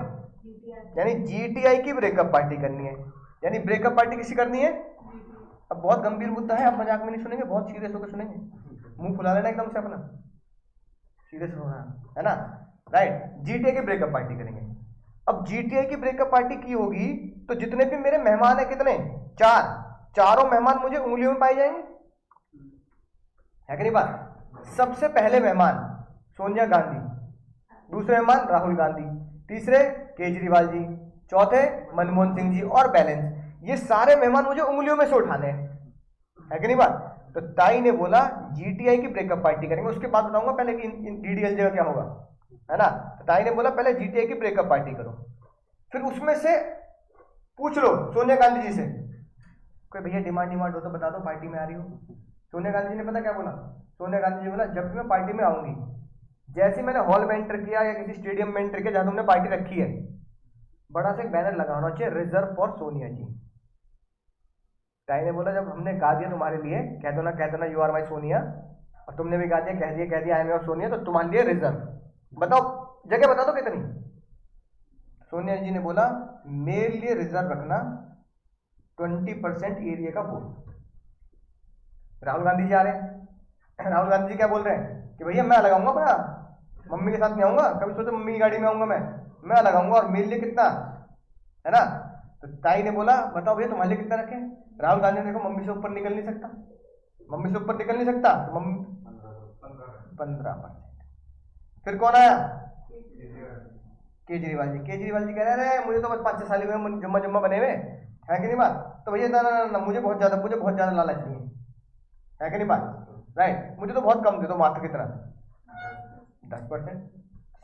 यानी जीटीआई की ब्रेकअप पार्टी करनी है। यानी ब्रेकअप पार्टी किसी करनी है? अब बहुत गंभीर मुद्दा है, आप मजाक में नहीं सुनेंगे, बहुत सीरियस होकर सुनेंगे। मुंह फुला लेना एकदम से अपना, सीरियस होना है ना? राइट। जीटीआई की ब्रेकअप पार्टी करेंगे। अब जीटीआई की ब्रेकअप पार्टी की होगी तो जितने भी मेरे मेहमान है, कितने? 4, चारों मेहमान मुझे उंगलियों में पाए जाएंगे, है कि नहीं बात? सबसे पहले मेहमान सोनिया गांधी, दूसरे मेहमान राहुल गांधी, तीसरे केजरीवाल जी, चौथे मनमोहन सिंह जी, और बैलेंस ये सारे मेहमान मुझे उंगलियों में से उठाने हैं, है कि नहीं बात? तो ताई ने बोला जीटीआई की ब्रेकअप पार्टी करेंगे। उसके बाद बताऊंगा पहले कि डीडीएलजे का क्या होगा, है ना? तो ताई ने बोला पहले जीटीआई की ब्रेकअप पार्टी करो, फिर उसमें से पूछ लो सोनिया गांधी जी से, कोई भैया डिमांड हो तो बता दो, पार्टी में आ रही हो। सोनिया गांधी जी ने पता क्या बोला? सोनिया गांधी जी बोला जब भी मैं पार्टी में आऊंगी, जैसे मैंने हॉल में एंटर किया या किसी स्टेडियम में एंटर किया जहां तुमने पार्टी रखी है, बड़ा सा एक बैनर लगा होना चाहिए, रिजर्व फॉर सोनिया जी। ताई ने बोला जब हमने गा दिया तुम्हारे लिए, कह दो ना यू आर माई सोनिया, और तुमने भी गा दिया, कह दिया आई एम योर सोनिया, तो तुम्हारे लिए रिजर्व। बताओ जगह बता दो कितनी। सोनिया जी ने बोला मेरे लिए रिजर्व रखना 20% एरिया का वोट। राहुल गांधी जी आ रहे हैं, राहुल गांधी जी क्या बोल रहे हैं कि भैया मैं लगाऊंगा अपना, मम्मी के साथ नहीं आऊंगा, कभी सोचो मम्मी की गाड़ी में आऊंगा मैं लगाऊंगा, और मेरे लिए कितना है ना। तो ताई ने बोला बताओ भैया तुम्हारे लिए कितना रखें। राहुल गांधी ने देखो मम्मी से ऊपर निकल नहीं सकता, मम्मी से ऊपर निकल नहीं सकता, तो मम्मी 15%। फिर कौन आया, केजरीवाल जी। केजरीवाल जी कह रहे हैं मुझे तो बस 5-6 साल हुए जुम्मा जुम्मा बने हुए, है कि नहीं बात। तो भैया ना मुझे बहुत ज्यादा लालच नहीं है कि नहीं बात, राइट। मुझे तो बहुत कम दे दो, मात्र कितना 10%।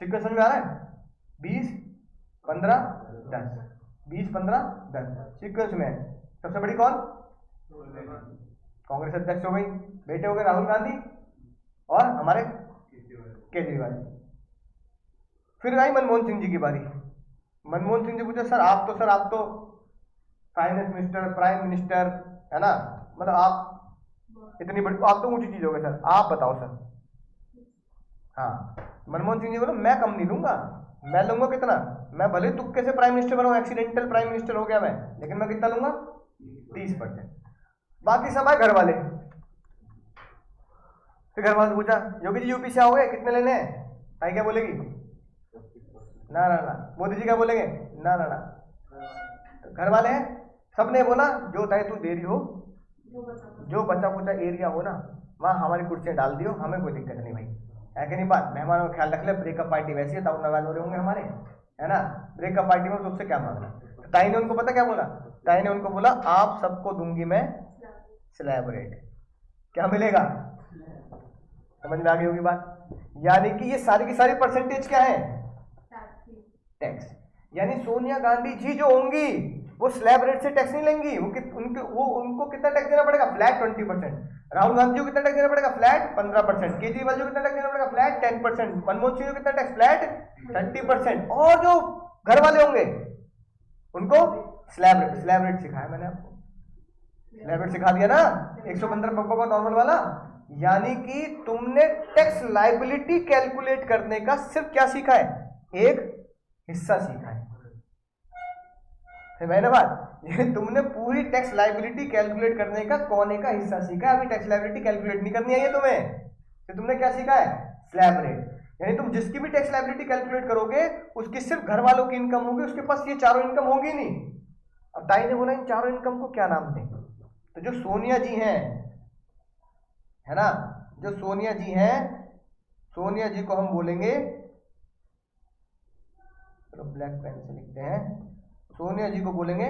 सिक्का समझ में आ रहा है, 20 15 10, 20 15 10 सीक्वेंस में है। सबसे बड़ी कौन, कांग्रेस अध्यक्ष हो गई, बेटे हो गए राहुल गांधी और हमारे केजरीवाल जी। फिर आई मनमोहन सिंह जी की बारी। मनमोहन सिंह जी पूछे सर आप तो फाइनेंस मिनिस्टर, प्राइम मिनिस्टर है ना, मतलब आप इतनी बड़ी, आप तो ऊंची चीज हो गए सर, आप बताओ सर। हाँ, मनमोहन सिंह जी बोलो मैं कम नहीं लूंगा, मैं लूंगा कितना, मैं भले तुक्के से प्राइम मिनिस्टर बनाऊं, एक्सीडेंटल प्राइम मिनिस्टर हो गया मैं, लेकिन मैं कितना लूंगा 30%। बाकी सब आए घर वाले। फिर घर वाले से पूछा योगी जी यूपी से आओगे, कितने लेने हैं। ताई क्या बोलेगी, ना ना ना। मोदी जी क्या बोलेंगे, ना ना ना। तो घर वाले हैं, सबने बोला जो ताई तू दे रही हो, जो बचा कुचा एरिया हो ना वहां हमारी कुर्सियां डाल दियो, हमें कोई दिक्कत नहीं भाई, है कि नहीं बात। मेहमानों का ख्याल रख ले, ब्रेकअप पार्टी वैसी है, दाऊ नगाज हो रहे होंगे हमारे, है ना, ब्रेकअप पार्टी में तो उससे क्या मांगना। तो ताई ने उनको पता क्या बोला, ताई ने उनको बोला आप सबको दूंगी मैं स्लैब रेट। क्या मिलेगा, समझ में आ गई होगी बात। यानी कि ये सारी की सारी परसेंटेज क्या है, टैक्स। यानी सोनिया गांधी जी जो होंगी वो स्लैब रेट से टैक्स नहीं लेंगी, उनको कितना टैक्स देना पड़ेगा, फ्लैट 20%। राहुल गांधी को कितना टैक्स देना पड़ेगा, फ्लैट 15%। केजरीवाल जी को कितना टैक्स देना पड़ेगा, फ्लैट 10%। मनमोहन सिंह को कितना टैक्स, फ्लैट 30%। और जो घर वाले होंगे उनको स्लैब रेट सिखाया मैंने आपको, स्लैब रेट सिखा दिया ना, 115 बब्बा का नॉर्मल वाला। यानी कि तुमने टैक्स लाइबिलिटी कैलकुलेट करने का सिर्फ क्या सीखा है, एक हिस्सा सीखा है, मैंने बात, तुमने पूरी टैक्स लाइबिलिटी कैलकुलेट करने का कोने का हिस्सा सीखा है, अभी टैक्स लाइबिलिटी कैलकुलेट नहीं करनी है तुम्हें। तो तुमने क्या सीखा है, स्लैब रेट। यानी तुम जिसकी भी टैक्स लाइबिलिटी कैलकुलेट करोगे उसकी सिर्फ घर वालों की इनकम होगी, उसके पास ये चारों इनकम होगी नहीं। अब ताई ने बोला इन चारों इनकम को क्या नाम दें, तो जो सोनिया जी हैं, है ना, जो सोनिया जी हैं, सोनिया जी को हम बोलेंगे, चलो ब्लैक पेन से लिखते हैं, सोनिया जी को बोलेंगे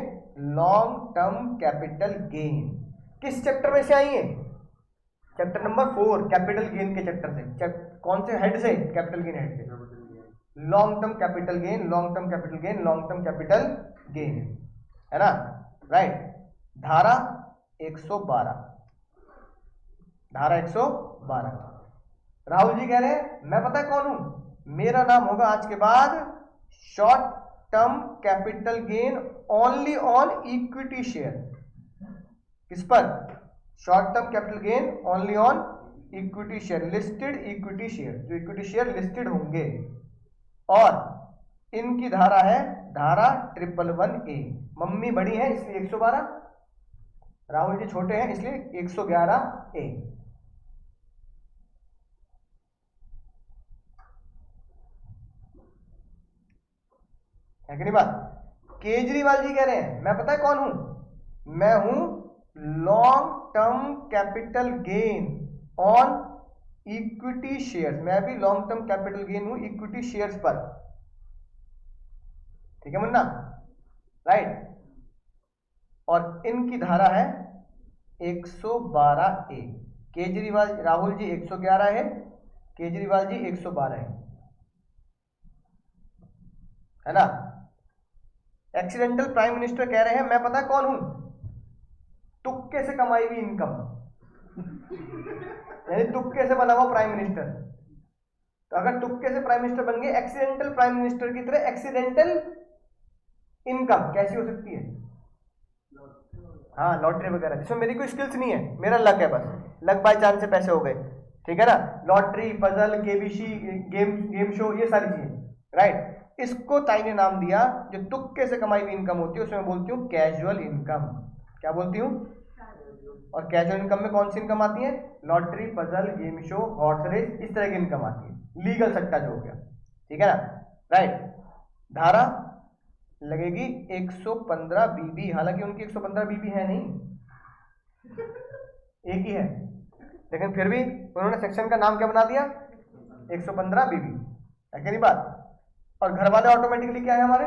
लॉन्ग टर्म कैपिटल गेन। किस चैप्टर में से आई है, चैप्टर नंबर 4 कैपिटल गेन के चैप्टर से। कौन से हेड से, कैपिटल गेन हेड से। Long term capital gain, long term capital gain, long term capital gain, है ना, राइट। धारा 112, धारा 112। राहुल जी कह रहे हैं मैं पता है कौन हूं, मेरा नाम होगा आज के बाद short term capital gain only on equity share. किस पर, short term capital gain only on equity share, listed equity share, जो इक्विटी शेयर लिस्टेड होंगे। और इनकी धारा है धारा 111A। मम्मी बड़ी है इसलिए 112, राहुल जी छोटे हैं इसलिए 111A। है कि नहीं बात। केजरीवाल जी कह रहे हैं मैं पता है कौन हूं, मैं हूं long term capital gain on equity shares. मैं भी लॉन्ग टर्म कैपिटल गेन हूं इक्विटी शेयर्स पर, ठीक है मुन्ना, राइट। और इनकी धारा है 112A। केजरीवाल, राहुल जी 111 है, केजरीवाल जी 112 है ना। एक्सीडेंटल प्राइम मिनिस्टर कह रहे हैं मैं पता है कौन हूं, तुक्के से कमाई हुई इनकम, यानी तुक्के से बना हुआ प्राइम मिनिस्टर। तो अगर तुक्के से प्राइम मिनिस्टर बन गए, एक्सीडेंटल प्राइम मिनिस्टर की तरह एक्सीडेंटल इनकम कैसी हो सकती है, हाँ लॉटरी वगैरह, जिसमें मेरी कोई स्किल्स नहीं है, मेरा लक है, बस लक बाय चांस से पैसे हो गए, ठीक है ना। Lottery, puzzle, KBC, game show, ये सारी चीजें, राइट। इसको ताई ने नाम दिया, जो तुक्के से कमाई हुई इनकम होती है उसमें बोलती हूँ कैजुअल इनकम। क्या बोलती हूँ? और कैजुअल इनकम में कौन सी इनकम आती है? Lottery, puzzle, game show, horse race, इस तरह की इनकम आती है। लीगल सट्टा जो हो गया, ठीक है ना, राइट। धारा लगेगी 115 बीबी, हालांकि उनकी 115 बीबी है नहीं, एक ही है, लेकिन फिर भी उन्होंने सेक्शन का नाम क्या बना दिया? 115 बीबी, है कि नहीं बात। और घर वाले ऑटोमेटिकली क्या है हमारे?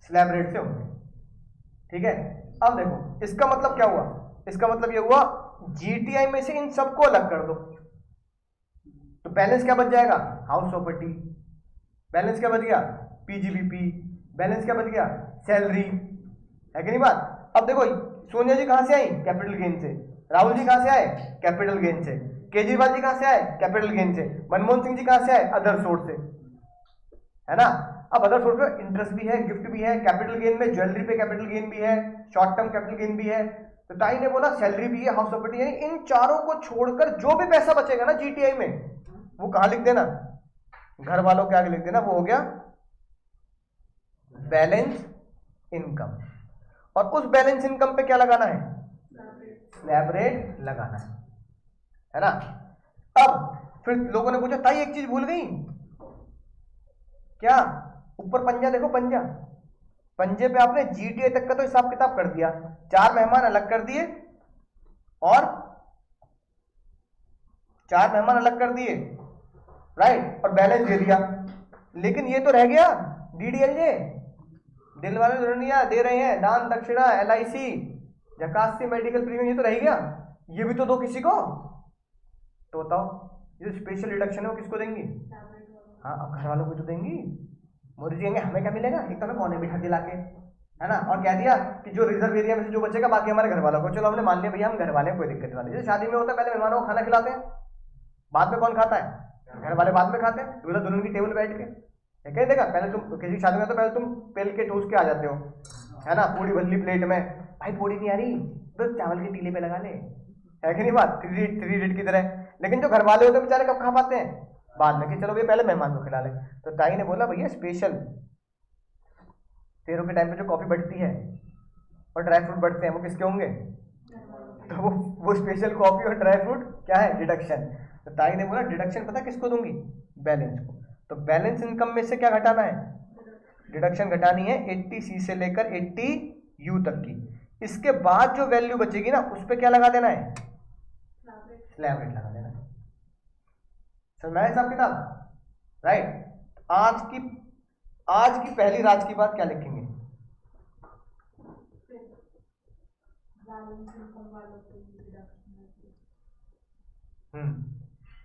स्लैब रेट से होंगे, ठीक है। अब देखो इसका मतलब क्या हुआ? इसका मतलब ये हुआ जीटीआई में से इन सबको अलग कर दो, तो बैलेंस क्या बच जाएगा? House property. बैलेंस क्या बच गया? पीजीबीपी। बैलेंस क्या बच गया? सैलरी, है कि नहीं बात। अब देखो सोनिया जी कहां से आई? कैपिटल गेन से। राहुल जी कहां से आए? कैपिटल गेन से। केजरीवाल जी कहां से आए? कैपिटल गेन से। मनमोहन सिंह जी कहां से आए? अदर सोर्स से, है ना। अब अदर सोर्स में इंटरेस्ट भी है, गिफ्ट भी है, कैपिटल गेन में ज्वेलरी पे कैपिटल गेन भी है, शॉर्ट टर्म कैपिटल गेन भी है। तो ताई ने बोला सैलरी भी है, हाउस प्रॉपर्टी, यानी इन चारों को छोड़कर जो भी पैसा बचेगा ना जीटीआई में, वो कहां लिख देना? घर वालों के आगे लिख देना, वो हो गया बैलेंस इनकम। और उस बैलेंस इनकम पे क्या लगाना है? स्लैब रेट लगाना है ना। अब फिर लोगों ने पूछा ताई एक चीज भूल गई क्या? ऊपर पंजा देखो, पंजा, पंजे पे आपने जीटीआई तक का तो हिसाब किताब कर दिया, 4 मेहमान अलग कर दिए और 4 मेहमान अलग कर दिए, राइट, और बैलेंस दे दिया। लेकिन ये तो रह गया डीडीएलजे, दिल वाले दुल्हनिया दे रहे हैं, दान दक्षिणा, एलआईसी, जकास्ती, मेडिकल प्रीमियम, ये तो रह गया। ये भी तो दो किसी को। तो बताओ ये स्पेशल डिडक्शन है वो किसको देंगी? हाँ, अब घर वालों को तो देंगी। मोदी जी कहेंगे हमें क्या मिलेगा, एक तो हमें कोने बिठा दिला के, है ना। और कह दिया कि जो रिजर्व एरिया में से जो बचेगा बाकी हमारे घर वालों को। चलो हमने मान लिया भैया हम घर वाले हैं, कोई दिक्कत वाली। जैसे शादी में होता है पहले मेहमानों को खाना खिलाते हैं, बाद में कौन खाता है? घर वाले बाद में खाते हैं। दूल्हा दुल्हन की टेबल बैठ के, कहीं देखा पहले तुम किसी शादी में तो पहले तुम पेल के ठूस के आ जाते हो, है ना, पूरी भल्ली प्लेट में। भाई पूरी नहीं आ रही तो चावल के टीले पे लगा ले, है कि नहीं बात, थ्री इडियट की तरह। लेकिन जो घर वाले होते हैं बेचारे कब खा पाते हैं? बाद में, कि चलो भैया पहले मेहमान को खिला ले। तो ताई ने बोला भैया स्पेशल तेरों के टाइम पे जो कॉफी बढ़ती है और ड्राई फ्रूट बढ़ते हैं वो किसके होंगे? तो वो स्पेशल कॉफी और ड्राई फ्रूट क्या है? डिडक्शन। तो ताई ने बोला डिडक्शन पता किसको दूंगी? बैलेंस को। तो बैलेंस इनकम में से क्या घटाना है? डिडक्शन घटानी है 80C से लेकर 80U तक की। इसके बाद जो वैल्यू बचेगी ना उस पर क्या लगा देना है? स्लैब रेट लगा देना है। समझ में आया हिसाब किताब, राइट। आज की पहली राज की बात क्या लिखेंगे?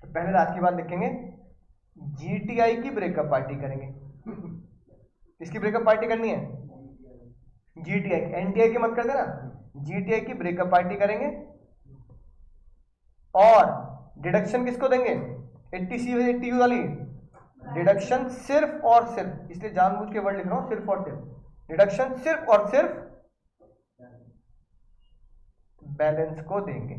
तो पहले राज की बात लिखेंगे, जीटीआई की ब्रेकअप पार्टी करेंगे। किसकी ब्रेकअप पार्टी करनी है? जीटीआई, एनटीआई की मत कर देना, जीटीआई की ब्रेकअप पार्टी करेंगे। और डिडक्शन किसको देंगे? 80C और 80U वाली डिडक्शन सिर्फ और सिर्फ, इसलिए जानबूझ के वर्ड लिख रहा हूं, सिर्फ और सिर्फ, डिडक्शन सिर्फ और सिर्फ बैलेंस को देंगे।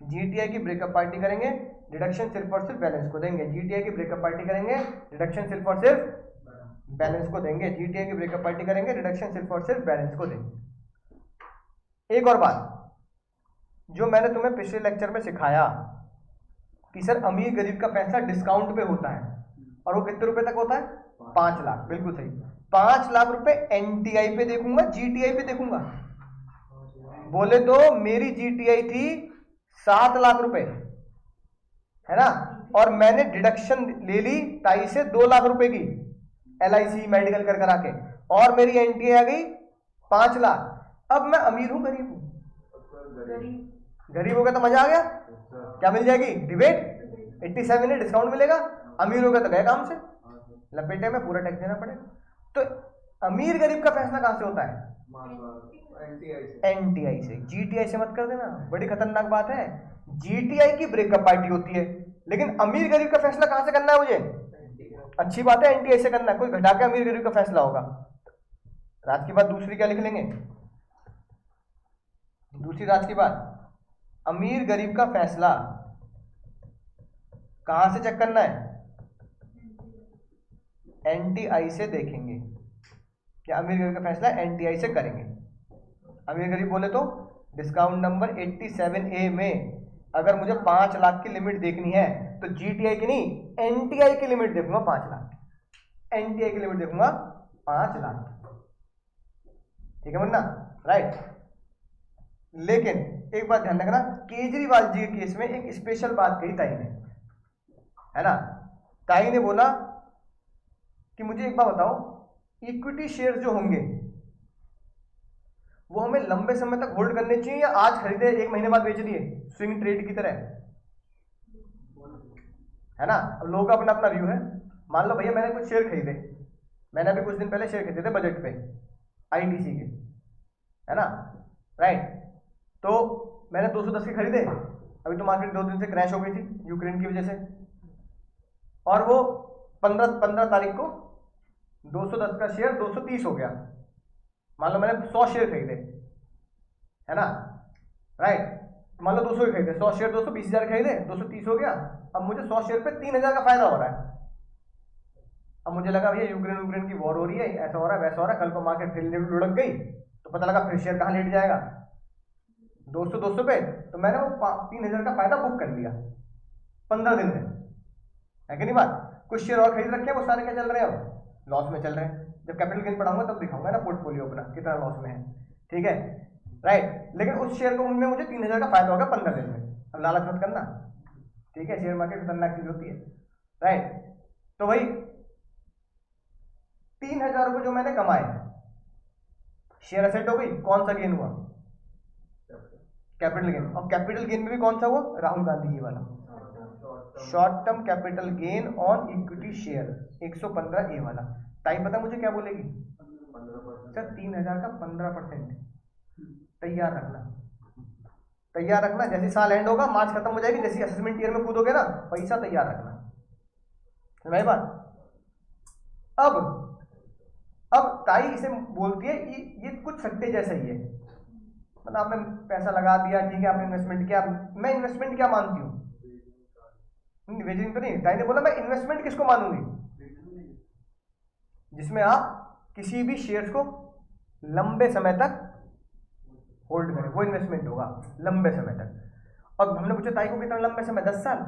जीटीआई की ब्रेकअप पार्टी करेंगे, डिडक्शन सिर्फ और सिर्फ बैलेंस को देंगे। जीटीआई की ब्रेकअप पार्टी करेंगे, डिडक्शन सिर्फ और सिर्फ बैलेंस को देंगे। जीटीआई की ब्रेकअप पार्टी करेंगे, डिडक्शन सिर्फ और सिर्फ बैलेंस को देंगे। एक और बात जो मैंने तुम्हें पिछले लेक्चर में सिखाया कि सर अमीर गरीब का फैसला डिस्काउंट पे होता है, और वो कितने रुपए तक होता है? 5 लाख, बिल्कुल सही। 5 लाख रुपए एनटीआई पे देखूंगा, जीटीआई पे देखूंगा। बोले तो मेरी जीटीआई थी 7 लाख रुपए, है ना, और मैंने डिडक्शन ले ली ताई से 2 लाख रुपए की, एलआईसी मेडिकल कर करा के, और मेरी एनटीआई आ गई 5 लाख। अब मैं अमीर हूं गरीब हूं? गरीब हो गया तो मजा आ गया, क्या मिल जाएगी? डिबेट 87 है, डिस्काउंट मिलेगा। अमीर हो गया तो गए काम से, लपेटे में पूरा टैक्स देना पड़ेगा। तो अमीर गरीब का फैसला कहां से होता है? एनटीआई से। जीटीआई से मत कर देना, बड़ी खतरनाक बात है। जीटीआई की ब्रेकअप पार्टी होती है, लेकिन अमीर गरीब का फैसला कहां से करना है मुझे? अच्छी बात है, एनटीआई से करना है, कोई घटा के अमीर गरीब का फैसला होगा। रात की बात दूसरी क्या लिख लेंगे? दूसरी राज की बात, अमीर गरीब का फैसला कहां से चेक करना है? एनटीआई से देखेंगे क्या अमीर गरीब का फैसला एनटीआई से करेंगे। अमीर गरीब बोले तो डिस्काउंट नंबर 87A में अगर मुझे 5 लाख की लिमिट देखनी है तो जीटीआई की नहीं एनटीआई की लिमिट देखूंगा 5 लाख, एनटीआई की लिमिट देखूंगा 5 लाख। ठीक है मुन्ना, राइट। लेकिन एक बात ध्यान रखना, केजरीवाल जी के केस में एक स्पेशल बात कही ताई ने, है ना। ताई ने बोला कि मुझे एक बात बताओ, इक्विटी शेयर जो होंगे वो हमें लंबे समय तक होल्ड करने चाहिए या आज खरीदे 1 महीने बाद बेच दिए, स्विंग ट्रेड की तरह, है ना। अब लोगों का अपना अपना व्यू है। मान लो भैया मैंने कुछ शेयर खरीदे, मैंने अभी कुछ दिन पहले शेयर खरीदे थे बजट पे आईटीसी के, है ना, राइट। तो मैंने 210 के खरीदे, अभी तो मार्केट 2 दिन से क्रैश हो गई थी यूक्रेन की वजह से, और वो 15 तारीख को 210 का शेयर 230 हो गया। मान लो मैंने 100 शेयर खरीदे, है ना, राइट। मान लो 200 खरीदे, 100 शेयर 220,000 खरीदे, 230 हो गया। अब मुझे 100 शेयर पे 3,000 का फायदा हो रहा है। अब मुझे लगा भैया यूक्रेन की वॉर हो रही है, ऐसा हो रहा है वैसा हो रहा है, कल को मार्केट फिर लुढ़क गई तो पता लगा फिर शेयर कहाँ लेट जाएगा 200 पे, तो मैंने वो 3,000 का फायदा बुक कर लिया 15 दिन में, है कि नहीं बात। कुछ शेयर और खरीद रखे हैं, वो सारे क्या चल रहे हैं, अब लॉस में चल रहे हैं। जब कैपिटल गेन पढ़ाऊंगा तब दिखाऊंगा ना पोर्टफोलियो अपना कितना लॉस में है, ठीक है, राइट। लेकिन उस शेयर को में मुझे 3,000 का फायदा होगा 15 दिन में। अब लालच मत करना, ठीक है, शेयर मार्केट खतरनाक चीज होती है, राइट। तो भाई 3,000 रुपये जो मैंने कमाए, शेयर एसेट हो गई, कौन सा गेन हुआ, कैपिटल गेन। और कैपिटल गेन में भी कौन सा हुआ, राहुल गांधी जी वाला short term capital gain on equity share 115A वाला। ताई पता मुझे क्या बोलेगी, सर 3,000 का 15% तैयार रखना, तैयार रखना। जैसे साल एंड होगा, मार्च खत्म हो जाएगी, जैसे असेसमेंट ईयर में कूदोगे ना, पैसा तैयार रखना, है बात। अब ताई इसे बोलती है ये कुछ सट्टे जैसा ही है, मतलब आपने पैसा लगा दिया, ठीक है, आपने इन्वेस्टमेंट किया। मैं इन्वेस्टमेंट क्या मानती हूँ, निवेदन तो नहीं। ताई ने बोला मैं इन्वेस्टमेंट किसको मानूंगी, जिसमें आप किसी भी शेयर्स को लंबे समय तक होल्ड करें, वो इन्वेस्टमेंट होगा लंबे समय तक। और हमने पूछा ताई को कितना लंबे समय, 10 साल।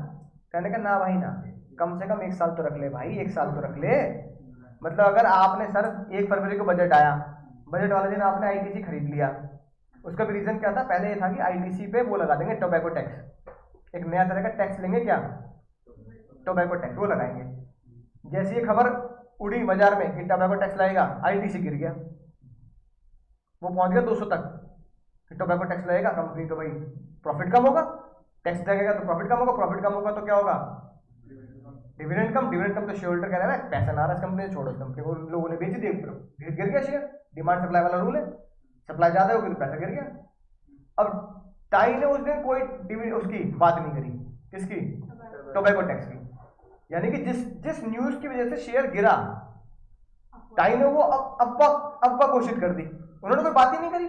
कहने का ना भाई ना, कम से कम 1 साल तो रख ले भाई, 1 साल तो रख ले। मतलब अगर आपने सर 1 फरवरी को बजट आया, बजट वाले दिन आपने आईटीसी खरीद लिया, उसका भी रीजन क्या था, पहले ये था कि आईटीसी पे वो लगा देंगे टोबैको टैक्स, एक नया तरह का टैक्स लेंगे, क्या, टोबैको टैक्स, वो लगाएंगे। जैसी ये खबर उड़ी बाजार में कि टोबैको टैक्स लाएगा, आईटीसी गिर गया, वो पहुंच गया 200 तक कि टोबैको टैक्स लगेगा, कंपनी तो भाई प्रॉफिट कम होगा, टैक्स लगेगा तो प्रॉफिट कम होगा, प्रॉफिट कम होगा तो क्या होगा, डिविडेंड कम, डिविडेंड कम तो शेयर होल्डर कह रहा है पैसा ना आ रहा इस कंपनी से, छोड़ो इस कंपनी को, लोगों ने बेच दिया, गिर गया शेयर। डिमांड सप्लाई वाला रूल है, सप्लाई ज्यादा होगी तो पैसा गिर गया। अब टाई ने उस दिन कोई उसकी बात नहीं करी, किसकी, टोबैको टैक्स की। यानी कि जिस न्यूज की वजह से शेयर गिरा, टाई ने वो अफवाह घोषित कर दी, उन्होंने कोई बात ही नहीं करी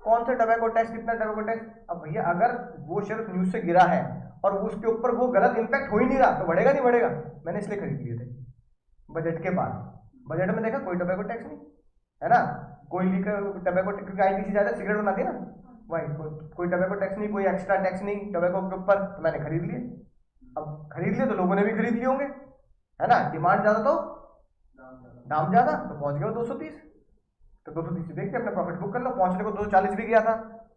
कौन सा टोबैको टैक्स, कितना टोबैको टैक्स। अब भैया अगर वो शेयर न्यूज से गिरा है और उसके ऊपर वो गलत इंपैक्ट हो ही नहीं रहा तो बढ़ेगा नहीं बढ़ेगा। मैंने इसलिए खरीद लिए थे बजट के बाद। बजट में देखा कोई टोबैको टैक्स नहीं, है ना, कोई लिखकर टोबैको, क्योंकि आईटीसी ज्यादा सिगरेट बनाती है ना, वही कोई टोबैको टैक्स नहीं, कोई एक्स्ट्रा टैक्स नहीं टोबैको के ऊपर, तो मैंने खरीद लिए। अब खरीद लिए तो लोगों ने भी खरीद लिए होंगे, है ना, डिमांड ज्यादा तो दाम ज्यादा, तो पहुंच गया 230, तो 230 देख के अपना प्रॉफिट बुक कर लो। पहुंचने को 240 भी गया था,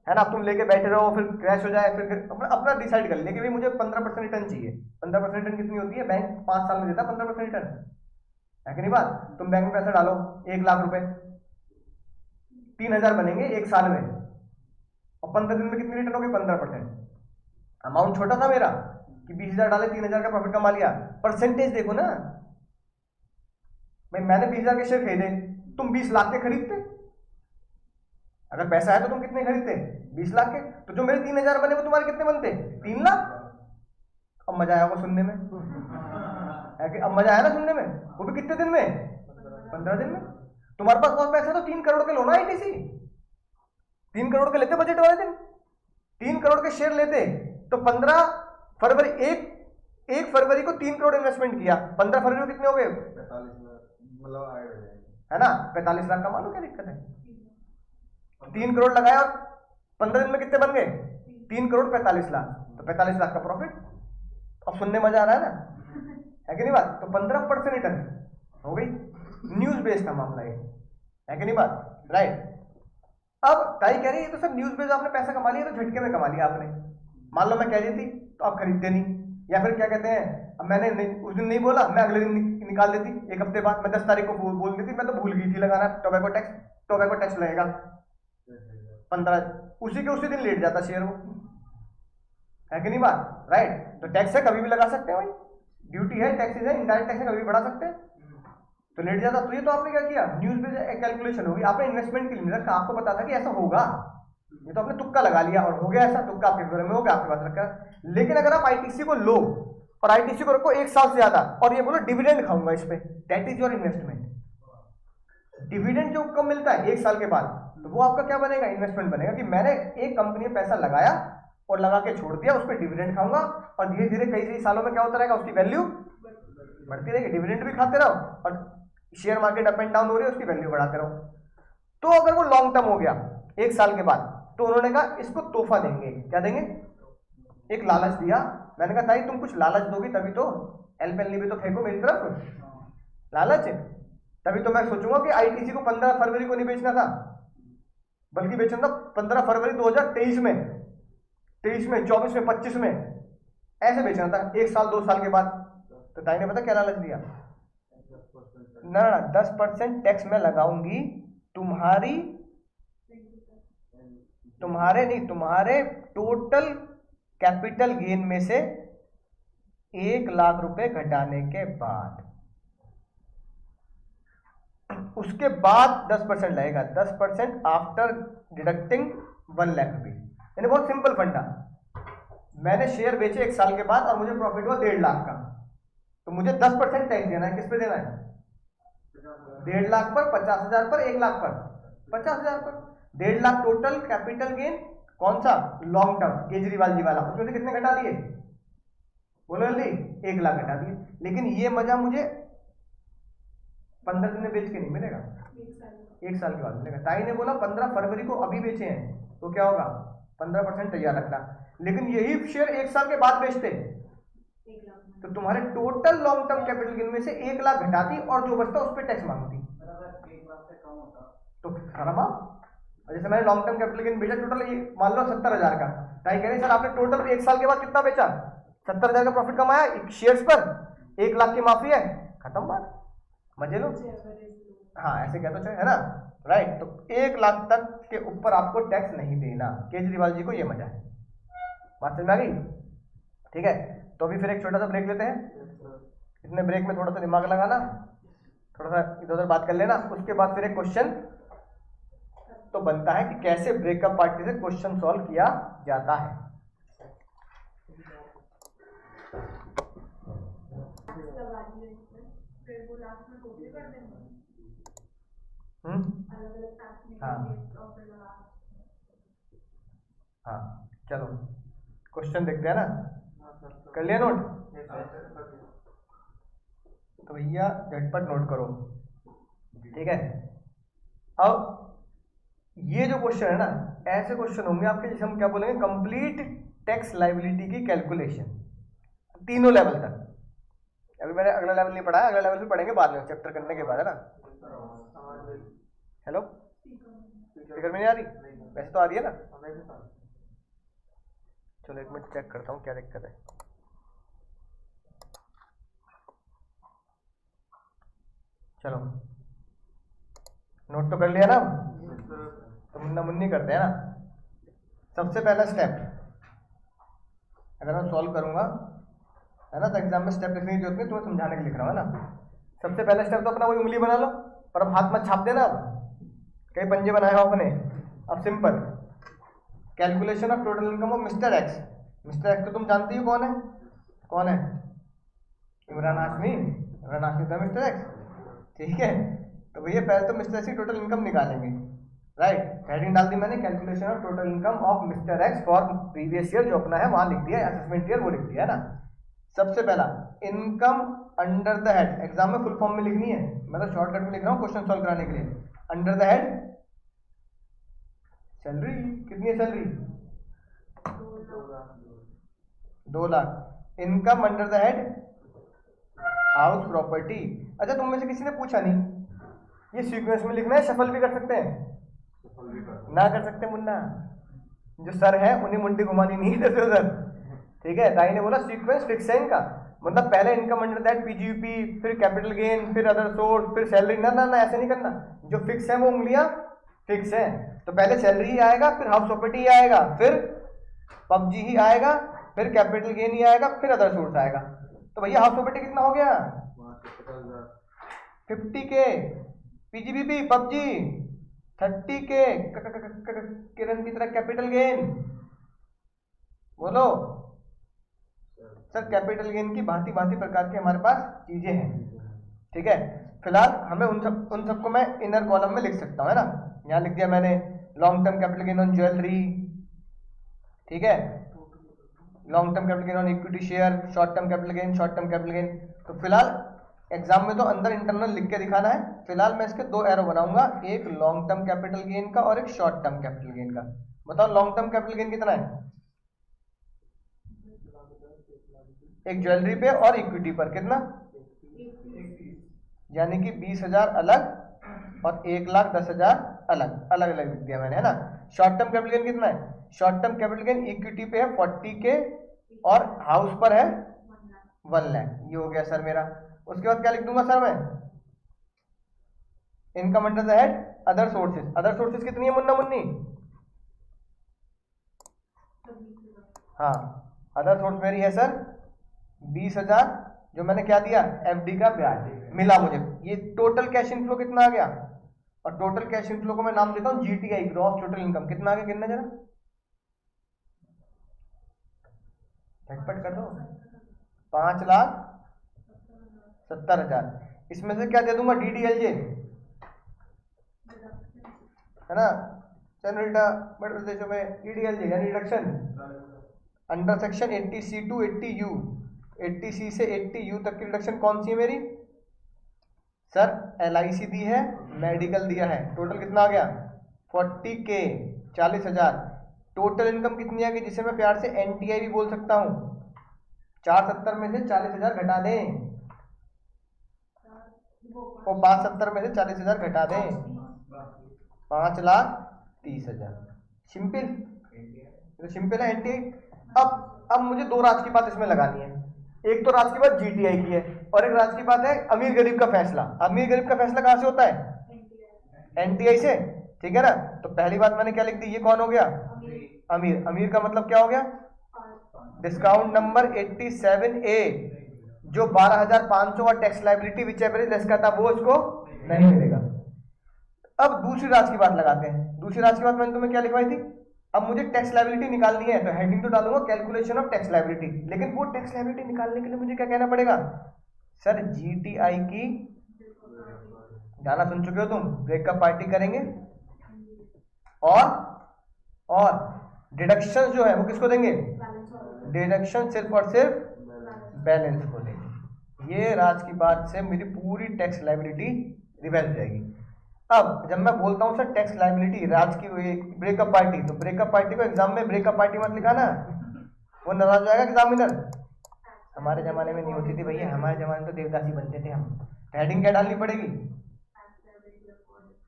है ना। अब तुम लेके बैठे रहो, फिर क्रैश हो जाए, फिर अपना डिसाइड कर ले कि भाई मुझे 15% रिटर्न चाहिए। 15% रिटर्न कितनी होती है, बैंक 5 साल में देता 15% रिटर्न, है कि नहीं बात। तुम बैंक में पैसा डालो 1 लाख रुपए, 3,000 बनेंगे 1 साल में, और 15 दिन में कितनी रिटर्न होगी, 15%। अमाउंट छोटा था मेरा कि 20,000 डाले 3,000 का प्रॉफिट कमा लिया। परसेंटेज देखो ना भाई, मैंने 20,000 के शेयर खरीदे, तुम 20 लाख के खरीदते, अगर पैसा है तो तुम कितने खरीदते, 20 लाख के, तो जो मेरे 3,000 बने वो तुम्हारे कितने बनते, 3 लाख। अब मजा आया वो सुनने में, है कि अब मजा आया ना सुनने में, वो भी कितने दिन में, 15 दिन में। तुम्हारे पास बहुत पैसा तो 3 करोड़ के लो ना आईटीसी, 3 करोड़ के लेते बजट वाले दिन, 3 करोड़ के शेयर लेते तो 15 फरवरी 1 फरवरी को 3 करोड़ इन्वेस्टमेंट किया, 15 फरवरी को कितने हो गए, 45 मतलब आए हो जाएंगे, है ना, 45 लाख कमा लो, क्या दिक्कत है। 3 करोड़ लगाया और 15 दिन में कितने बन गए, 3 करोड़ 45 लाख, तो 45 लाख का प्रॉफिट। अब सुनने मजा आ रहा है ना, है कि नहीं बात। तो 15% रिटर्न हो गई, न्यूज बेस्ड था मामला ये, है कि नहीं बात, राइट। अब ताई कह रही है तो सर न्यूज बेस्ड आपने पैसा कमा लिया तो झटके में कमा लिया आपने, मान लो मैं कह रही थी तो आप खरीदते नहीं, या फिर क्या कहते हैं, अब मैंने उस दिन नहीं बोला, मैं अगले दिन निकाल देती, एक हफ्ते बाद, मैं 10 तारीख को बोल देती, मैं तो भूल गई थी लगाना टोबैको टैक्स लगेगा 15, उसी के उसी दिन लेट जाता शेयर वो, है कि नहीं बात, राइट। तो टैक्स है कभी भी लगा सकते हैं भाई, ड्यूटी है, टैक्सेस है, इनडायरेक्ट टैक्स है कभी भी बढ़ा सकते हैं, तो लेट जाता। तो ये तो आपने क्या किया, न्यूज पे कैलकुलेशन होगी, आपने इन्वेस्टमेंट के लिए रखा, आपको पता था कि ऐसा होगा, ये तो आपने तुक्का लगा लिया और हो गया ऐसा, तुक्का आपके घर में हो गया, आपके पास रखा। लेकिन अगर आप आईटीसी को लो और आईटीसी को रखो 1 साल से ज्यादा और ये बोलो डिविडेंड खाऊंगा इस पे, that is your investment. Dividend जो कब मिलता है 1 साल के बाद, तो वो आपका क्या बनेगा, इन्वेस्टमेंट बनेगा कि मैंने एक कंपनी में पैसा लगाया और लगा के छोड़ दिया, उस पर डिविडेंड खाऊंगा और धीरे धीरे कई सालों में क्या होता रहेगा, उसकी वैल्यू बढ़ती रहेगी, डिविडेंड भी खाते रहो और share market up and down हो रही है उसकी वैल्यू बढ़ाते रहो। तो अगर वो लॉन्ग टर्म हो गया 1 साल के बाद, तो उन्होंने कहा इसको तोहफा देंगे, क्या देंगे, एक लालच दिया। मैंने कहा ताई तुम कुछ लालच दोगी तभी तो, एल भी तो फेंको मेरी तरफ, लालच तभी तो मैं सोचूंगा कि आईटीसी को 15 फरवरी को नहीं बेचना था, बल्कि बेचना था 15 फरवरी 2023 में, 23 में, 24 में, 25 में, ऐसे बेचना था 1 साल 2 साल के बाद। तो ताई ने पता क्या लालच दिया, ना 10% टैक्स मैं लगाऊंगी तुम्हारे टोटल कैपिटल गेन में से 1 लाख रुपए घटाने के बाद, उसके बाद 10% लगेगा, 10% आफ्टर डिडक्टिंग 1 लाख रुपीज। यानी बहुत सिंपल फंडा, मैंने शेयर बेचे 1 साल के बाद और मुझे प्रॉफिट हुआ 1.5 लाख का, तो मुझे 10% टैक्स देना है, किस पे देना है, 1.5 लाख पर, 50,000 पर, 1 लाख पर, 50,000 पर, 1.5 लाख टोटल कैपिटल गेन, कौन सा, लॉन्ग टर्म, केजरीवाल जी वाला, उसमें से कितने घटा दिए, बोलो जल्दी, 1 लाख घटा दिए। लेकिन ये मजा मुझे 15 दिन में बेच के नहीं मिलेगा, 1 साल के बाद मिलेगा। ताई ने बोला 15 फरवरी को अभी बेचे हैं तो क्या होगा, 15% तैयार रखना, लेकिन यही शेयर 1 साल के बाद बेचते तो तुम्हारे total long term capital gain में से 1 लाख घटाती और जो बचता उस पर टैक्स मांगती, तो हराम। जैसे मैंने लॉन्ग टर्म कैपिटल गेन बेचा टोटल मान लो 70,000 का, ताई कह रहे सर आपने टोटल 1 साल के बाद कितना बेचा, 70,000 का प्रॉफिट कमाया शेयर्स पर, 1 लाख की माफी है, खत्म बात, मजे लो। हाँ ऐसे क्या तो है ना, राइट। तो 1 लाख तक के ऊपर आपको टैक्स नहीं देना, केजरीवाल जी को ये मजा है, बात समझ में आ गई, ठीक है। तो अभी फिर एक छोटा सा ब्रेक लेते हैं, इतने ब्रेक में थोड़ा सा दिमाग लगाना, थोड़ा सा इधर उधर बात कर लेना, उसके बाद फिर एक क्वेश्चन तो बनता है कि कैसे ब्रेकअप पार्टी से क्वेश्चन सॉल्व किया जाता है। हाँ हाँ चलो क्वेश्चन देखते हैं ना, कर लिया नोट, तो भैया झटपट नोट करो, ठीक है। अब ये जो क्वेश्चन है ना, ऐसे क्वेश्चन होंगे आपके जिसे हम क्या बोलेंगे, कंप्लीट टैक्स लायबिलिटी की कैलकुलेशन, तीनों लेवल तक। अभी मैंने अगला लेवल नहीं पढ़ा है, अगला लेवल भी पढ़ेंगे बाद में चैप्टर करने के बाद, है ना। हेलो स्पीकर में नहीं आ रही, वैसे तो आ रही है ना, चलो 1 मिनट चेक करता हूँ क्या दिक्कत है। चलो नोट तो कर लिया ना, तो मुन्ना मुन्नी करते हैं ना। सबसे पहला स्टेप अगर मैं सॉल्व करूंगा, है ना, तो एग्जाम में स्टेप लिखने की जरूरत नहीं, तुम्हें समझाने के लिए लिख रहा हूँ, है ना। सबसे पहला स्टेप तो अपना वही उंगली बना लो, पर अब हाथ मत छाप देना, अब कई पंजे बनाए हो अपने। अब simple calculation of total income of mister x. Mister x तो तुम जानती हो कौन है, कौन है, इमरान हाशमी, इमरान हाशमी था मिस्टर एक्स, ठीक है। तो भैया पहले तो मिस्टर एक्स की टोटल इनकम निकालेंगे, राइट। हेडिंग डाल दी मैंने, calculation of total income of mister x for previous year, जो अपना है वहां लिख दिया, असेसमेंट ईयर वो लिख दिया है ना। सबसे पहला income under the head, exam में फुल फॉर्म में लिखनी है, मैं तो शॉर्टकट में लिख रहा हूँ क्वेश्चन सॉल्व कराने के लिए। अंडर द हेड सैलरी, कितनी है salary? 2 lakh. Income under the head house property. अच्छा, तुम में से किसी ने पूछा नहीं, ये सीक्वेंस में लिखना है, शफल भी कर सकते हैं? ना कर सकते मुन्ना, जो सर है उन्हें मुंडी घुमानी नहीं है इधर उधर, ठीक है। दाई ने बोला सीक्वेंस फिक्स है इनका, मतलब पहले इनकम अंडर दैट पीजीयूपी, फिर कैपिटल गेन, फिर अदर सोर्स, फिर सैलरी। ना ना ना, ऐसे नहीं करना, जो फिक्स है वो उंगलियां फिक्स है। तो पहले सैलरी ही आएगा, फिर हाउस प्रॉपर्टी ही आएगा, फिर पबजी ही आएगा, फिर कैपिटल गेन ही आएगा, फिर अदर सोर्स आएगा। तो भैया हाउस प्रॉपर्टी कितना हो गया? 50K, पीजीबीपी पबजी 30K, किरण की तरह कैपिटल गेन। बोलो सर, कैपिटल गेन की भांति भांति प्रकार की हमारे पास चीजें हैं, ठीक है। फिलहाल हमें उन सबको मैं इनर कॉलम में लिख सकता हूँ, है ना। यहाँ लिख दिया मैंने long term capital gain on jewellery, ठीक है, long term capital gain on equity share, short term capital gain, short term capital gain. तो फिलहाल एग्जाम में तो अंदर इंटरनल लिख के दिखाना है। फिलहाल मैं इसके 2 एरो बनाऊंगा, एक लॉन्ग टर्म कैपिटल गेन का और एक शॉर्ट टर्म कैपिटल गेन का। बताओ लॉन्ग टर्म कैपिटल गेन कितना है? एक ज्वेलरी पे और इक्विटी पर कितना, यानी कि 20,000 अलग और 1,10,000 अलग, अलग अलग लिख दिया मैंने, है ना। शॉर्ट टर्म कैपिटल गेन कितना है? Short term capital gain equity पे है 40K और हाउस पर है 1 लाख। ये हो गया सर मेरा। उसके बाद क्या लिख दूंगा सर मैं? Income under the head other sources. Other sources कितनी है मुन्ना मुन्नी? हाँ, अदर सोर्स मेरी है सर 20,000, जो मैंने क्या दिया, एफडी का ब्याज मिला मुझे। ये टोटल कैश इनफ्लो कितना आ गया? और टोटल कैश इनफ्लो को मैं नाम देता हूँ जीटीआई, ग्रॉस टोटल इनकम। कितना आ गया, गिनना जरा, झटपट कर दो। 5,70,000। इसमें से क्या दे दूंगा? डीडीएलजे, है ना, बड़े प्रदेशों में डीडीएलजे यानी reduction under section 80C to 80U, 80C से 80U तक की रिडक्शन कौन सी है मेरी? सर LIC दी है, मेडिकल दिया है। टोटल कितना आ गया? 40K, 40,000। टोटल इनकम कितनी आ गई, जिसे मैं प्यार से NTI भी बोल सकता हूँ। 470 में से 40,000 घटा दें, वो 570 में से 40,000 घटा दें, 5,30,000। सिंपल, तो सिंपल है NTI। अब मुझे 2 राज की बात इसमें लगानी है। एक तो राज की बात जीटीआई की है, और एक राज की बात है अमीर गरीब का फैसला। अमीर गरीब का फैसला कहां से होता है? एनटीआई से, ठीक है ना। तो पहली बात मैंने क्या लिख दी, ये कौन हो गया? अमीर। अमीर का मतलब क्या हो गया? डिस्काउंट नंबर 87A, जो 12,500 और tax liability whichever is less का था, वो इसको नहीं मिलेगा। अब दूसरी राज की बात लगाते हैं। दूसरी राज की बात मैंने तुम्हें क्या लिखवाई थी? अब मुझे टैक्स लायबिलिटी निकालनी है, तो हेडिंग तो डालूंगा कैलकुलेशन ऑफ टैक्स लायबिलिटी। लेकिन वो टैक्स लायबिलिटी निकालने के लिए मुझे क्या कहना पड़ेगा? सर जीटीआई की, गाना सुन चुके हो तुम, ब्रेकअप पार्टी करेंगे, और डिडक्शन जो है वो किसको देंगे? डिडक्शन सिर्फ और सिर्फ बैलेंस को देंगे। ये राज की बात से मेरी पूरी टैक्स लायबिलिटी रिवर्स जाएगी। अब जब मैं बोलता हूं सर टैक्स लायबिलिटी राज की ब्रेकअप पार्टी, तो ब्रेकअप पार्टी को एग्जाम में ब्रेकअप पार्टी मत लिखाना, वो नाराज हो जाएगा एग्जामिनर। हमारे जमाने में नहीं होती थी भैया, हमारे जमाने में तो देवदासी बनते थे हम। हेडिंग क्या डालनी पड़ेगी?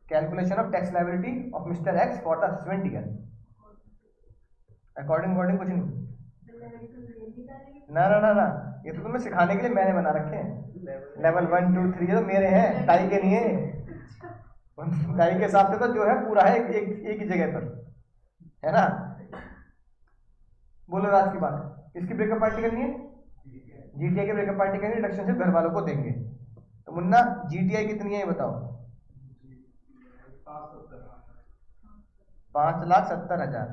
Calculation of tax liability of mister x for the assessment year. According कुछ नहीं, ना ना ना ना, ये तो तुम्हें सिखाने के लिए मैंने बना रखे हैं। लेवल 1 2 3 तो मेरे हैं, टाई के नहीं है। टाई के हिसाब से तो जो है पूरा है एक ही जगह पर, है ना। बोलो राज की बात, किसकी ब्रेकअप पार्टी करनी है? जीटीआई की ब्रेकअप पार्टी करनी है, रिडक्शन सिर्फ घर वालों को देंगे। तो मुन्ना जीटीआई कितनी है ये बताओ? 5,70,000।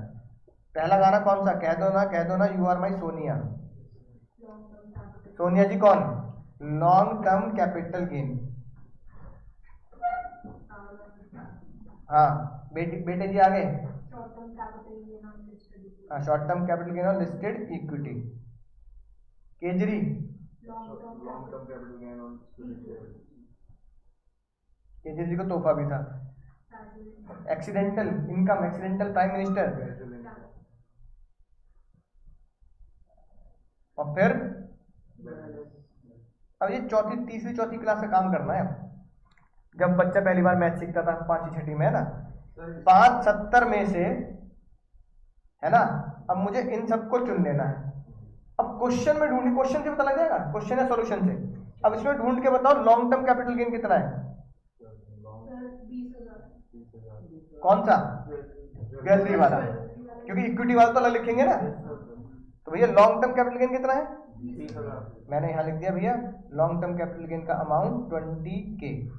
पहला गाना कौन सा? कह दो ना you are my Sonia. Sonia ji कौन? Long term capital gain. हाँ बेटे बेटे जी आगे। Short term capital gain on listed हाँ short term capital gain on listed equity. Kejri long long term term capital gain on student Kejri ji को तोहफा भी था। Accidental income, accidental prime minister. Casual income और फिर अब ये चौथी तीसरी चौथी क्लास का काम करना है। जब बच्चा पहली बार मैथ सीखता था 5वीं 6वीं में, है ना, 570 में से, है ना, अब मुझे इन सबको चुन लेना है। अब क्वेश्चन में ढूंढी, क्वेश्चन से पता लग जाएगा, क्वेश्चन है सॉल्यूशन से। अब इसमें ढूंढ के बताओ लॉन्ग टर्म कैपिटल गेन कितना है। 20,000 कौन सा? गैलरी वाला, क्योंकि इक्विटी वाला तो अलग लिखेंगे ना। तो भैया लॉन्ग टर्म कैपिटल गेन कितना है? 20,000 मैंने यहां लिख दिया भैया लॉन्ग टर्म कैपिटल गेन का amount 20K।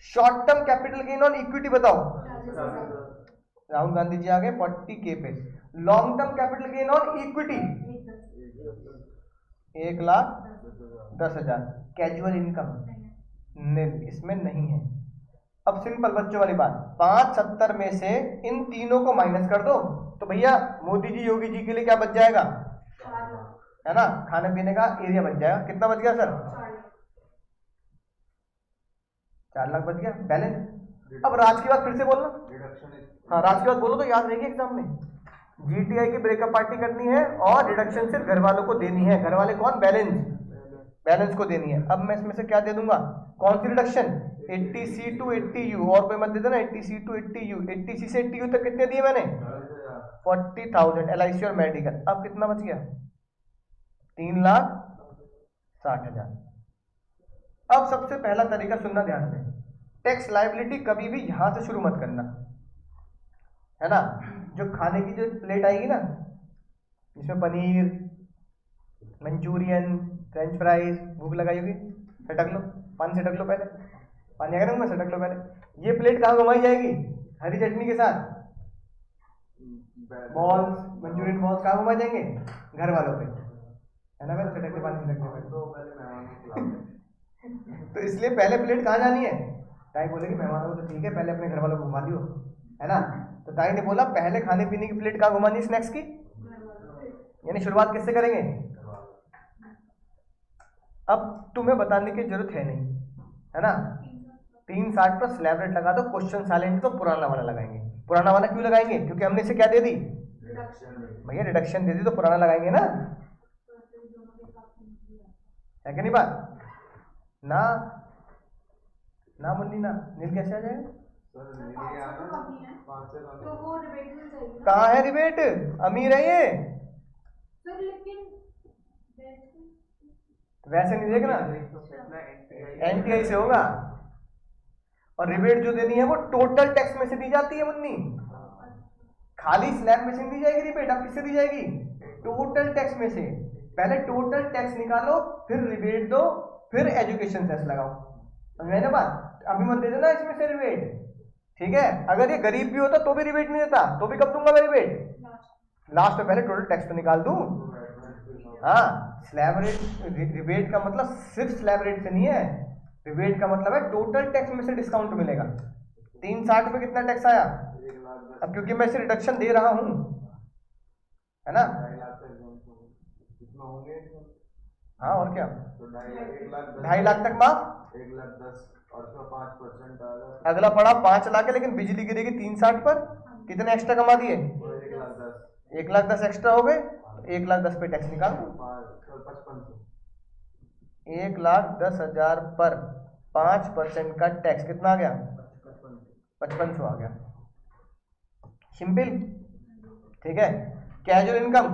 Short term capital gain on equity बताओ। 40,000 राहुल गांधी जी आ गए 40K पे। Long term capital gain on equity 1,10,000। Casual income nil, इसमें नहीं है। अब सिंपल बच्चों वाली बात, 570 में से इन तीनों को माइनस कर दो तो भैया मोदी जी योगी जी के लिए क्या बच जाएगा, 4 लाख है ना, खाने पीने का एरिया बच जाएगा। कितना बच गया सर? 4 लाख बच गया बैलेंस। अब राज की बात फिर से बोलना। रिडक्शन इज हाँ राज की बात बोलो तो याद रहेगी एग्जाम में। जीटीआई की ब्रेकअप पार्टी करनी है और रिडक्शन सिर्फ घर वालों को देनी है। घर वाले कौन? बैलेंस, बैलेंस को देनी है। अब मैं इसमें से क्या दे दूंगा, कौन सी रिडक्शन? 80C टू 80U, और कोई मत दे देना। 80C टू 80U, 80C से 80U तक कितने दिए मैंने? 40,000 LIC और मेडिकल। अब कितना बच गया? 3,60,000। अब सबसे पहला तरीका सुनना ध्यान से, टैक्स लायबिलिटी कभी भी यहां से शुरू मत करना, है ना। जो खाने की जो प्लेट आएगी ना, जिसमें पनीर, मंचूरियन, फ्रेंच फ्राइज, भूख लगाई होगी, सटक लो, पानी सटक लो पहले, पानी आएगा ना मुंह में, सटक लो पहले। ये प्लेट कहाँ घुमाई जाएगी? हरी चटनी के साथ। बॉल्स, मंचूरियन बॉल्स कहाँ घुमाए जाएंगे? घर वालों पे, है ना। पहले सटक के पानी सटक के तो पहले मेहमानों को खिलाते तो इसलिए पहले प्लेट कहाँ जानी है? ताई बोलेगी मेहमानों को तो ठीक है, पहले अपने घर वालों को घुमा लियो, है ना। तो ताई ने बोला पहले खाने पीने की प्लेट कहाँ घुमानी है स्नैक्स की, यानी शुरुआत किससे करेंगे? अब तुम्हें बताने की जरूरत है नहीं, है ना। 360 पर स्लैब रेट लगा दो। क्वेश्चन साइलेंट तो पुराना वाला लगाएंगे। पुराना वाला क्यों लगाएंगे? क्योंकि हमने इसे क्या दे दी भैया, रिडक्शन दे दी, तो पुराना लगाएंगे ना, है कि नहीं बात? ना ना मुन्नी ना, नील कैसे आ जाएगा? सर नीली आना 5 से कम तो वो डिबेट में चाहिए ना कहाँ है रिबेट? अमीर है ये, सर, लेकिन वैसे नहीं देखना, एनटीआई से होगा। और रिबेट जो देनी है वो टोटल टैक्स में से दी जाती है मुन्नी, खाली स्लैब में से नहीं दी जाएगी रिबेट। अब किससे दी जाएगी? टोटल टैक्स में से। पहले टोटल टैक्स निकालो, फिर रिबेट दो, फिर एजुकेशन सेस लगाओ। समझ ना बात? अभी मत दे देना इसमें से रिबेट, ठीक है। अगर ये गरीब भी होता तो भी रिबेट नहीं देता, तो भी कब दूंगा मैं रिबेट? लास्ट में पहले टोटल टैक्स तो निकाल दूं। हाँ, स्लैब रेट, रिबेट का मतलब सिर्फ स्लैब रेट से नहीं है, रिबेट का मतलब है टोटल टैक्स में से डिस्काउंट मिलेगा। 360 पे कितना टैक्स आया? अब क्योंकि मैं इसे रिडक्शन दे रहा हूं, है ना। 2.5 होंगे। हाँ और क्या, तो 1,00,000 2.5 लाख तक माफ। 1,10,000 और उसमें 5% आ गया, अगला पड़ा 5 लाख है, लेकिन बिजली गिरेगी 360 पर। कितने एक्स्ट्रा कमा दिए? तो 1,10,000 1,10,000 एक्स्ट्रा हो गए, 1,10,000 पे टैक्स निकाल दो। 55 1,10,000 पर 5% का टैक्स कितना आ गया? 5500 आ गया। सिंपल, ठीक है। कैजुअल इनकम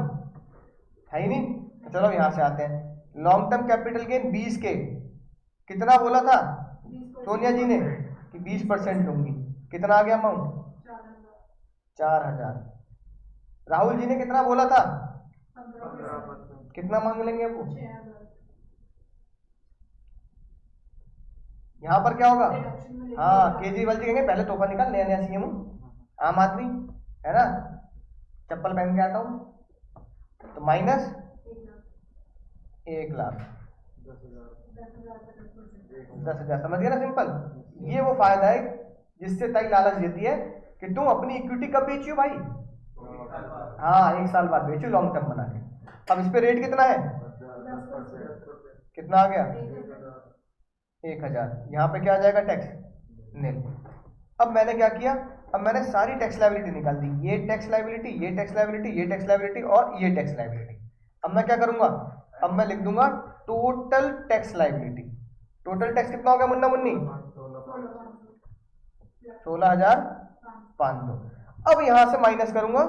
है ही नहीं, तो चलो यहां से आते हैं। Long term capital gain 20K, कितना बोला था सोनिया जी ने कि 20% लूंगी, कितना आ गया अमाउंट? 4,000। राहुल जी ने कितना बोला था? 15%। कितना मांग लेंगे वो? 6,000 यहाँ पर क्या होगा? रिडक्शन में लेके हाँ, केजरीवाल जी कहेंगे पहले तोहफा निकाल, नया नया सीएम आम आदमी, है ना, चप्पल पहन के आता हूँ, तो माइनस 1,00,000, 10,000 10,000 का 10%। 10,000। समझ गया ना? सिंपल। ये वो फायदा है जिससे ताई लालच देती है कि तुम अपनी इक्विटी कब बेचियो भाई, हाँ 1 साल बाद बेचो लॉन्ग टर्म बना के। अब इस पे रेट कितना है, 10%। कितना आ गया 1000। यहाँ पे क्या आ जाएगा टैक्स नील। अब मैंने क्या किया, अब मैंने सारी टैक्स लायबिलिटी निकाल दी, ये टैक्स लायबिलिटी, ये टैक्स लायबिलिटी, ये टैक्स लायबिलिटी और ये टैक्स लायबिलिटी। अब मैं क्या करूंगा, अब मैं लिख दूंगा total tax liability. Total tax कितना होगा मुन्ना मुन्नी, 16,500। अब यहां से माइनस करूंगा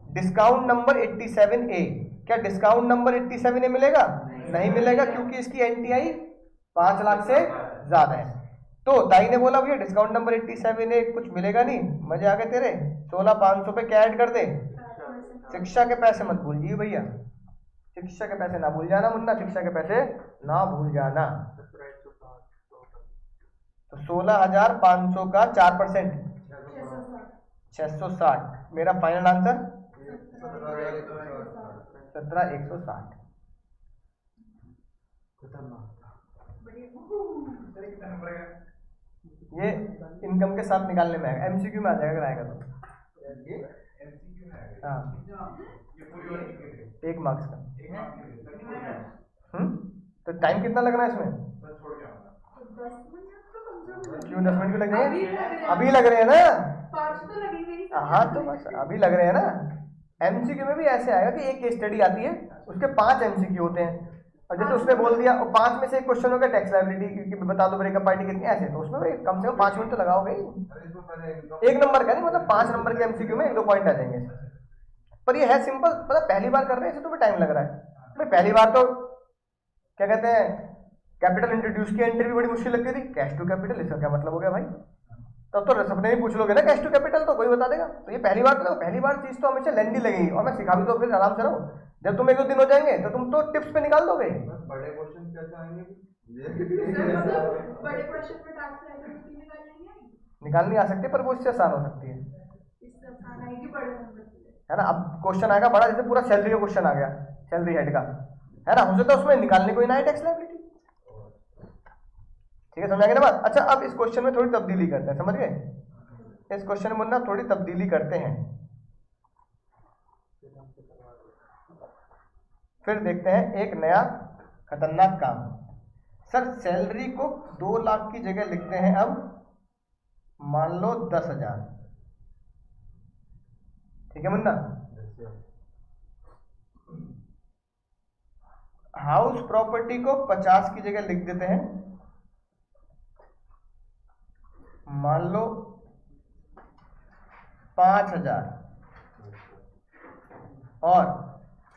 डिस्काउंट नंबर 87A। क्या डिस्काउंट नंबर 87A मिलेगा, नहीं मिलेगा, क्योंकि इसकी एनटीआई 5 लाख से ज्यादा है। तो ताई ने बोला भैया डिस्काउंट नंबर 87A कुछ मिलेगा नहीं, मजे आ गए तेरे, 16,500 पे क्या ऐड कर दे, शिक्षा के पैसे मत भूल जी भैया, शिक्षा के पैसे ना भूल जाना मुन्ना, शिक्षा के पैसे ना भूल जाना। तो 16,500 का 4% 660, मेरा फाइनल आंसर 17,160। ये इनकम के साथ निकालने में आएगा, एमसीक्यू में आ जाएगा अगर आएगा तो। हाँ 1 मार्क्स का। तो टाइम कितना लगना है इसमें, क्यों 10 मिनट भी लग जाएंगे, अभी लग रहे हैं ना, 5 तो लगेंगे। हाँ तो बस अभी लग रहे हैं ना। एमसीक्यू में भी ऐसे आएगा कि एक केस स्टडी आती है, उसके 5 एमसीक्यू होते हैं, और जैसे उसने बोल दिया और 5 में से एक क्वेश्चन होगा टैक्स लायबिलिटी की बता दो ब्रेकअप पार्टी कितनी, ऐसे तो उसमें भाई कम से कम 5 मिनट तो लगाओगे ही। 1 नंबर का नहीं, मतलब 5 नंबर के एमसीक्यू में 1-2 पॉइंट आ जाएंगे। पर ये है सिंपल, मतलब पहली बार कर रहे हैं इसे तो भी टाइम लग रहा है भाई। पहली बार तो क्या कहते हैं कैपिटल इंट्रोड्यूस की एंट्री भी बड़ी मुश्किल लगती थी, कैश टू कैपिटल इसका क्या मतलब हो गया भाई, तब तो सबने ही पूछ लोगे ना कैश टू कैपिटल, तो कोई बता देगा। तो ये पहली बार तो पहली बार चीज तो हमेशा लेंदी लगेगी, और मैं सिखा भी तो फिर आराम से रहो। जब तुम 1-2 दिन हो जाएंगे तो तुम तो टिप्स पे निकाल दोगे। बड़े क्वेश्चन कैसे आएंगे, बड़े क्वेश्चन में टैक्स लायबिलिटी निकाल नहीं आ सकती, पर वो इससे आसान हो सकती है, इससे आसान आएगी बड़े नंबर के लिए, है ना। अब क्वेश्चन आएगा बड़ा, जैसे पूरा सैलरी का क्वेश्चन आ गया, सैलरी हेड का, है ना, हो सकता है उसमें निकालने कोई ना है टैक्स लायबिलिटी। ठीक है, समझ गए ना बात। अच्छा अब इस क्वेश्चन में थोड़ी तब्दीली करते हैं, समझ गए, इस क्वेश्चन में ना थोड़ी तब्दीली करते हैं, फिर देखते हैं एक नया खतरनाक काम। सर सैलरी को 2 लाख की जगह लिखते हैं, अब मान लो 10,000, ठीक है मुन्ना। हाउस प्रॉपर्टी को 50 की जगह लिख देते हैं, मान लो 5,000, और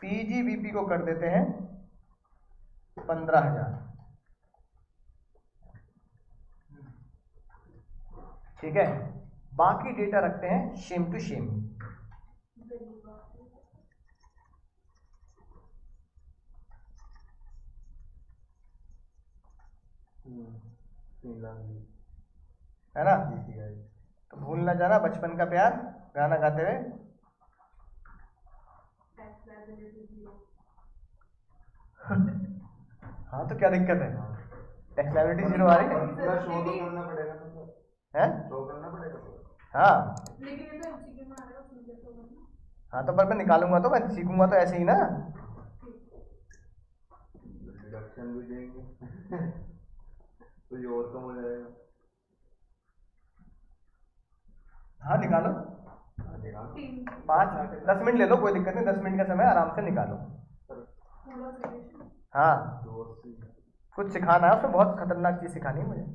पीजीबीपी को कर देते हैं 15,000, ठीक है। बाकी डेटा रखते हैं सेम टू सेम। है ना, तो भूल ना जाना बचपन का प्यार गाना गाते हुए। हाँ तो क्या दिक्कत है, टैक्स लायबिलिटी 0 आ रही है, पूरा शो तो करना पड़ेगा ना, है शो करना पड़ेगा। हाँ लेकिन ये तो एमसीक्यू में आ रहा है, उसमें जैसे होगा ना। हाँ, तो पर मैं निकालूंगा तो मैं सीखूंगा तो ऐसे ही ना। डिडक्शन भी देंगे तो ये और कम हो जाएगा। हाँ निकालो, 5-10 मिनट ले लो, कोई दिक्कत नहीं, 10 मिनट का समय आराम से निकालो। पूरा सॉल्यूशन हाँ कुछ सिखाना है, उसमें बहुत खतरनाक चीज सिखानी है मुझे। मैं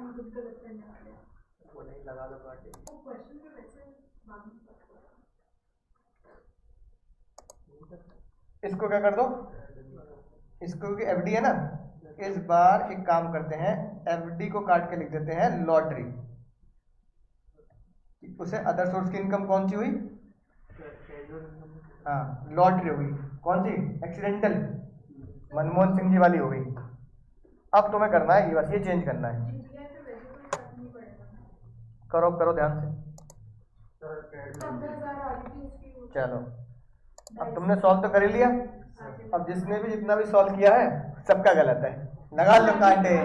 खुद को लगता है वो नहीं लगा दो काटे वो क्वेश्चन में वैसे बाद में इसको क्या कर दो, इसको की एफडी है ना, इस बार एक काम करते हैं, एफडी को काट के लिख देते हैं लॉटरी। उसे अदर सोर्स की इनकम कौन सी हुई, हाँ लॉटरी हो गई, कौन सी एक्सीडेंटल, मनमोहन सिंह जी वाली हो गई। अब तुम्हें करना है ये, बस ये चेंज करना है, करो करो ध्यान से। चलो अब तुमने सॉल्व तो कर ही लिया, अब जिसने भी जितना भी सॉल्व किया है सबका गलत है, लगा लो कांटे,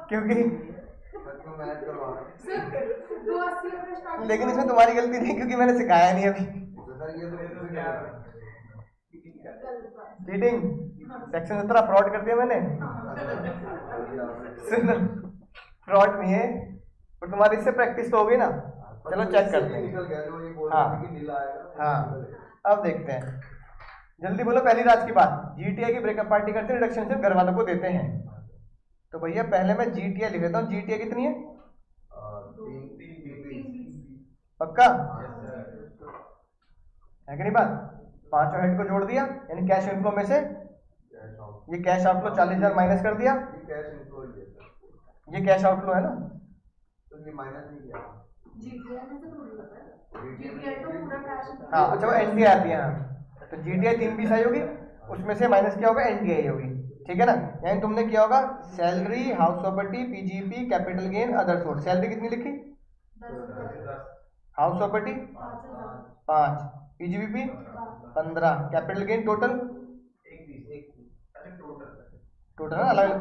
क्योंकि इसमें मैं ऐड करवा रहा हूँ। सर 280 रुपए स्टार्ट। लेकिन इसमें तुम्हारी गलती नहीं, क्योंकि मैंने सिखाया नहीं अभी। तो सर ये तो क्या है? चीटिंग, सेक्शन 17 फ्रॉड कर दिया मैंने। सुनो, फ्रॉड नहीं है, पर तुम्हारी इससे प्रैक्टिस तो होगी ना। चलो चेक करते हैं। निकल गया जो ये बोल हाँ। रहा है कि नीला आएगा। हाँ, अब देखते हैं, जल्दी बोलो पहली रात की बात। जीटीए की ब्रेकअप पार्टी करते हैं, रिडक्शन सिर्फ घर वालों को देते हैं। तो भैया पहले मैं जीटीए लिख देता हूँ। जीटीए कितनी है? 3 पक्का है कि नहीं बात? पांचों हेड को जोड़ दिया, यानी कैश इनफ्लो में से ये कैश आउटफ्लो 40,000 माइनस कर दिया। कैश इनफ्लो ही है सर। ये कैश आउटफ्लो है ना, तो ये माइनस नहीं किया। जीटीआई में से थोड़ी होता है। जीटीआई तो पूरा कैश। हाँ अच्छा, वो एनटीआई आती है। हाँ, तो जीटीआई 3 आई होगी, उसमें से माइनस क्या होगा? एनटीआई होगी, ठीक है ना। यानी तुमने किया होगा salary, house property, PGP, capital gain, other source. Salary कितनी लिखी? 10,000। House property 5, PGBP 15, capital gain total total ना, अलग अलग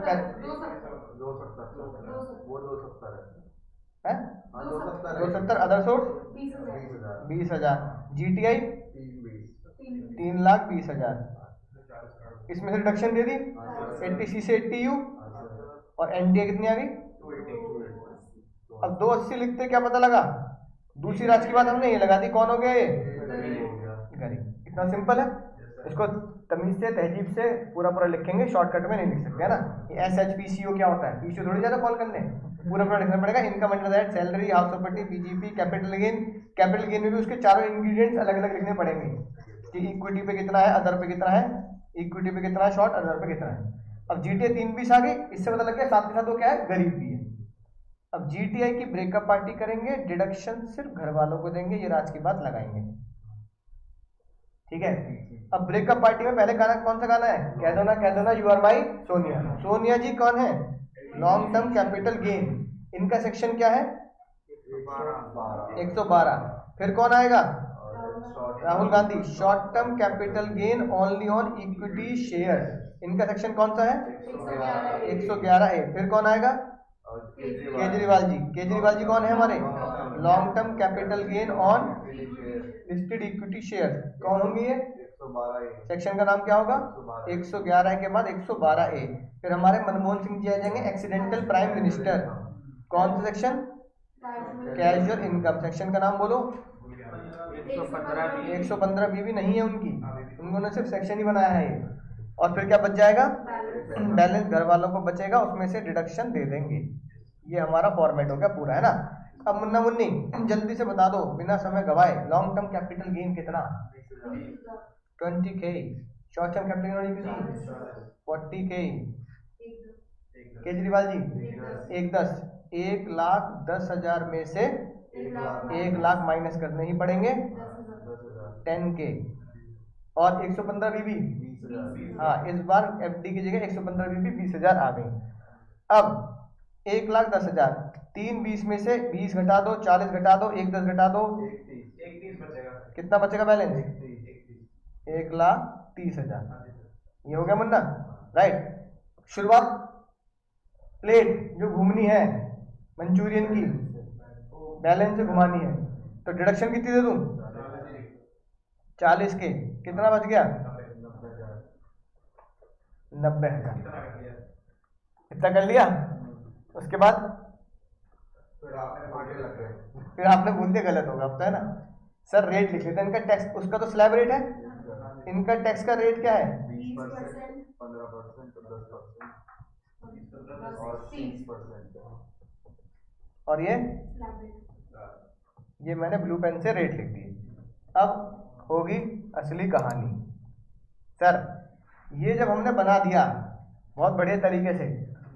270 वो 270 है, हाँ 270 270, अदर सोर्स 20,000। 20,000, जीटीआई 3,20,000। इसमें से रिडक्शन दे दी 80C से 80U, और एनडीए कितनी आ गई? अब 280 लिखते क्या पता लगा? दूसरी राशि की बात हमने ये लगा दी, कौन हो गया ये? गरीब। इतना सिंपल है। इसको तमीज से, तहजीब से पूरा पूरा लिखेंगे, शॉर्टकट में नहीं लिख सकते, है ना। ये SHPCO क्या होता है? पीसीओ थोड़ी ज्यादा कॉल करने, पूरा पूरा लिखना पड़ेगा। Income under that, salary, house property, PGP, capital gain. Capital gain में भी उसके चारों इंग्रेडिएंट्स अलग अलग लिखने पड़ेंगे कि इक्विटी पे कितना है, अदर पे कितना है, इक्विटी पे कितना है शॉर्ट, अदर पे कितना है। अब जीटीए 320 आ गई, इससे पता लग गया साथ के साथ वो क्या है? गरीब भी है। अब जीटीआई की ब्रेकअप पार्टी करेंगे, डिडक्शन सिर्फ घर वालों को देंगे, ये राज की बात लगाएंगे, ठीक है। अब ब्रेकअप पार्टी में पहले गाना कौन सा गाना है? कह दो ना you are my Sonia. Sonia ji कौन है? Long term capital gain. इनका सेक्शन क्या है? 112। फिर कौन आएगा? Rahul Gandhi, short term capital gain only on equity share. इनका सेक्शन कौन सा है? 111A। फिर कौन आएगा? केजरीवाल जी। केजरीवाल जी कौन है हमारे? Long term capital gain on listed equity share. कौन होंगे ये? 112A। सेक्शन का नाम क्या होगा? 111 के बाद 112A। फिर हमारे मनमोहन सिंह जी आ जाएंगे, एक्सीडेंटल प्राइम मिनिस्टर। कौन सा सेक्शन? Casual income. सेक्शन का नाम बोलो। 115B भी नहीं है उनकी, उन्होंने सिर्फ सेक्शन ही बनाया है ये। और फिर क्या बच जाएगा? बैलेंस घर वालों को बचेगा, उसमें से डिडक्शन दे देंगे। ये हमारा फॉर्मेट हो गया पूरा, है ना। अब मुन्ना मुन्नी जल्दी से बता दो बिना समय गवाए, लॉन्ग टर्म कैपिटल गेन कितना? 20K। Short term capital gain कितनी? 40K। केजरीवाल जी 110। 1,10,000 में से 1 लाख माइनस करने ही पड़ेंगे, 10K। और 115 बीबी, हाँ इस बार FD की जगह 115 बीबी 20,000 आ गई। अब 1,10,000, 3 20 में से 20 घटा दो, 40 घटा दो, 1 10 घटा दो, 130 बचेगा। कितना बचेगा बैलेंस? 1,30,000। ये हो गया मुन्ना, राइट। शुरुआत प्लेट जो घूमनी है मंचूरियन की, बैलेंस से घुमानी है, तो डिडक्शन कितनी दे दूं? 40K। कितना बच गया? 90,000। इतना कर लिया। उसके बाद फिर आपने बोल दिया गलत होगा, अब तो है ना। सर रेट लिख लेते हैं इनका, टैक्स उसका तो स्लैब रेट है, इनका टैक्स का रेट क्या है? 20%, 15%, 10% और 30%। और ये मैंने ब्लू पेन से रेट लिख दिए। अब होगी असली कहानी। सर ये जब हमने बना दिया बहुत बढ़िया तरीके से,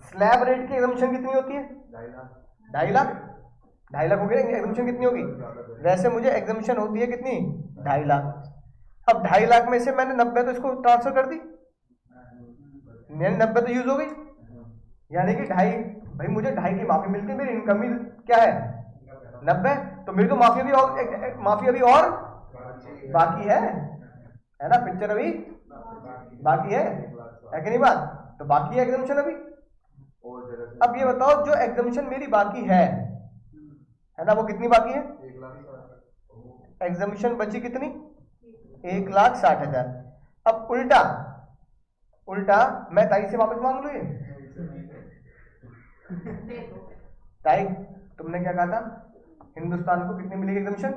स्लैब रेट की एग्जम्पशन कितनी होती है? 2.5 लाख। 2.5 लाख हो गया, एग्जम्पशन कितनी होगी? वैसे मुझे एग्जम्पशन होती है कितनी? 2.5 लाख। अब 2.5 लाख में से मैंने 90 तो इसको ट्रांसफर कर दी, मेरी 90 तो यूज हो गई, यानी कि 2.5, भाई मुझे 2.5 की माफी मिलती है, मेरी इनकम ही क्या है? 90। तो मेरी तो माफी अभी और बाकी है ना, पिक्चर अभी बाकी है कि नहीं बात? तो बाकी है एग्जम्पशन अभी, और जगह से अब ये बताओ जो एग्जामिशन मेरी बाकी है ना, वो कितनी बाकी है? 1,60,000। एग्जामिशन बची कितनी? 1,60,000। अब उल्टा मैं ताई से वापस मांग लूं ये? ताई तुमने क्या कहा था, हिंदुस्तान को कितनी मिलेगी एग्जामिशन?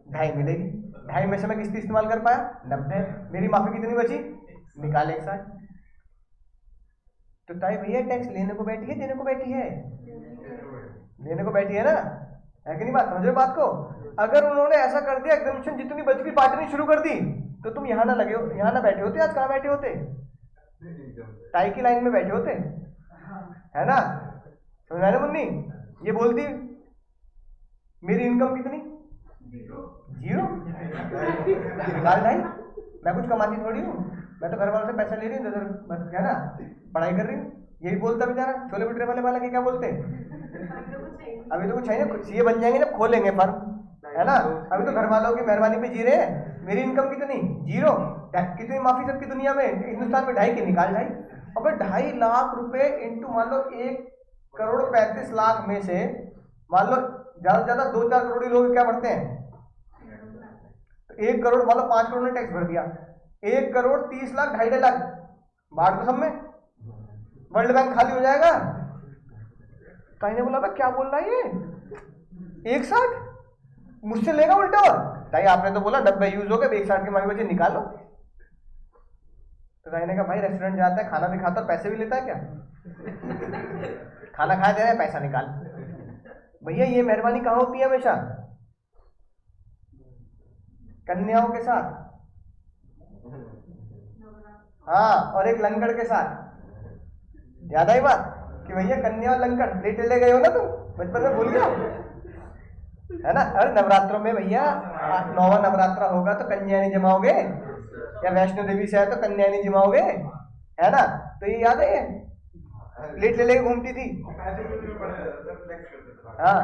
2.5 मिलेगी। 2.5 में से मैं किसकी इस्तेमाल कर पाया? 90। मेरी माफी कितनी बची? निकाल 160। तो ताई भैया टैक्स लेने को बैठी है देने को बैठी है? लेने को बैठी है ना, है कि नहीं बात? समझो बात को। अगर उन्होंने ऐसा कर दिया एग्जामिशन जितनी बच गई बांटनी शुरू कर दी, तो तुम यहाँ ना लगे हो, यहाँ ना बैठे होते, आज कहाँ बैठे होते? टाई की लाइन में बैठे होते, है ना? समझा ना मुन्नी? ये बोलती मेरी इनकम कितनी? 0। निकाल 2.5। मैं कुछ कमाती थोड़ी हूँ, मैं तो घर वालों से पैसा ले रही हूँ, बस क्या ना पढ़ाई कर रही हूँ। यही बोलता बेचारा छोले भटूरे वाला के क्या बोलते हैं? अभी तो कुछ है ना, सीए बन जाएंगे जब खोलेंगे फर्म, है ना? अभी तो घर वालों की मेहरबानी पे जी रहे हैं। मेरी इनकम कितनी? 0। कितनी माफी सबकी दुनिया में, हिंदुस्तान में 2.5 के निकाल 2.5। अब 2.5 लाख रुपए इंटू मान लो 1,35,00,000 में से मान लो ज्यादा से ज्यादा 2-4 करोड़ लोग क्या बढ़ते हैं? तो 1 करोड़ मान लो 5 करोड़ ने टैक्स भर दिया, 1 करोड़ 30 लाख 2.5 लाख बांट दो सब में, वर्ल्ड बैंक खाली हो जाएगा। ताई ने बोला क्या बोल रहा है ये? 160 मुझसे लेगा उल्टा? ताई आपने तो बोला 90 यूज हो गए, 160 की मांगी बची निकालो। तो ताई ने कहा भाई रेस्टोरेंट जाता है, खाना भी खाता है, पैसे भी लेता है क्या? खाना खाया दे रहा है, पैसा निकाल। भैया ये मेहरबानी कहाँ होती है? हमेशा कन्याओं के साथ, हाँ, और एक लंगड़ के साथ। याद आई बात कि भैया कन्या और लंगड़ लेटे ले गए हो ना तुम, बचपन में भूल गए, है ना? अरे नवरात्रों में भैया 9वां नवरात्रा होगा तो कन्या नहीं जमाओगे, या वैष्णो देवी से आए तो कन्या नहीं जमाओगे, है ना? तो ये याद है, लेट ले लेके घूमती थी, हाँ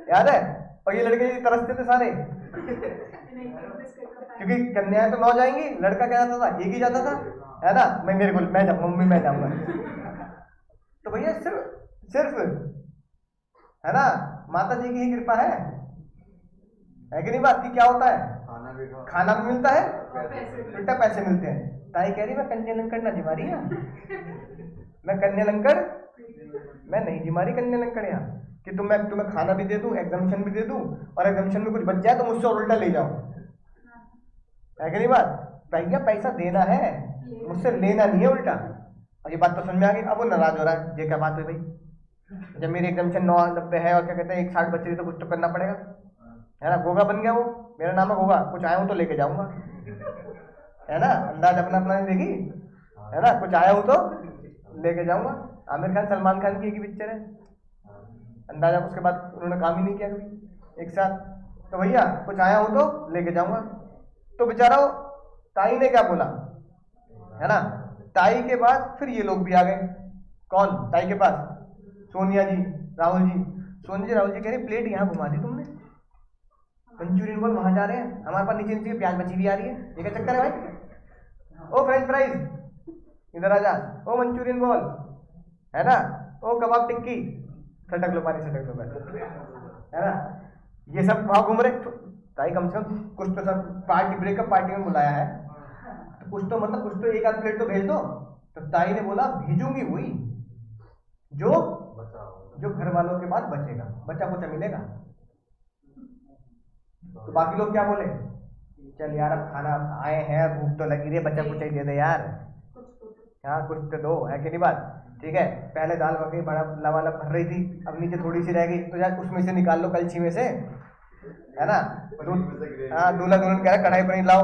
याद है? और ये लड़के तरसते थे सारे, क्योंकि कन्याएं तो 9 जाएंगी, लड़का क्या जाता था? एक ही जाता था, है ना? मैं जाऊंगा, मम्मी मैं जाऊंगा। तो भैया सिर्फ है ना, माता जी की ही कृपा है कि नहीं बात? की क्या होता है? खाना भी मिलता है, उल्टा पैसे मिलते हैं। ताई कह रही मैं कन्या लंकड़ ना जिमा रही है, मैं कन्या लंकड़ मैं नहीं जिमा रही कन्या लंकड़ यहाँ, कि तुम्हें खाना भी दे दूं, एग्जामिशन भी दे दूं, और एग्जामिशन में कुछ बच जाए तो मुझसे और उल्टा ले जाओ, है कि नहीं बात? भैया पैसा देना है, मुझसे लेना नहीं है उल्टा। और ये बात तो समझ में आ गई। अब वो नाराज हो रहा है, ये क्या बात हुई भाई? जब मेरी एग्जामिशन 9-90 है और क्या कहते हैं 160 बच रही तो कुछ तो करना पड़ेगा, है ना? गोगा बन गया वो, मेरा नाम है गोगा, कुछ आया हूँ तो लेके जाऊंगा, है ना? अंदाज अपना अपना देगी, है ना? कुछ आया हूँ तो लेके जाऊंगा। आमिर खान सलमान खान की एक ही पिक्चर है, अंदाजा। उसके बाद उन्होंने काम ही नहीं किया कभी एक साथ। तो भैया कुछ आया हूँ तो लेके जाऊंगा। तो बेचारा ताई ने क्या बोला, है ना? ताई के बाद फिर ये लोग भी आ गए। कौन ताई के पास? सोनिया जी, राहुल जी। सोनिया जी राहुल जी कह रहे प्लेट यहाँ घुमा दी तुमने, मंचूरियन बॉल वहां जा रहे हैं, हमारे पास नीचे नीचे प्याज बची भी आ रही है, ये क्या चक्कर है भाई? ओ फ्रेंच फ्राइज इधर आ जा, ओ मंचूरियन बॉल, है ना? ओ कबाब टिक्की, सटक लो पानी, सटक लो पानी, है ना? ये सब वहां घूम रहे। तो ताई कम से कम कुछ तो सब पार्टी, ब्रेकअप पार्टी में बुलाया है तो कुछ तो मतलब कुछ तो एक आध प्लेट तो भेज दो। तो ताई ने बोला भेजूंगी वही जो घर वालों के बाद बचेगा, बचा कुचा मिलेगा। तो बाकी लोग क्या बोले, चल यार अब खाना आए हैं, भूख तो लगी रही है, बचा कुचा ही दे दे यार, हाँ कुछ तो दो, है कि नहीं बात? ठीक है, पहले दाल बकरी बड़ा लवालब भर रही थी, अब नीचे थोड़ी सी रह गई तो यार उसमें से निकाल लो कलछी में से, है ना? हाँ, दूल्हा दुल्हन कह रहा कढ़ाई पनीर लाओ,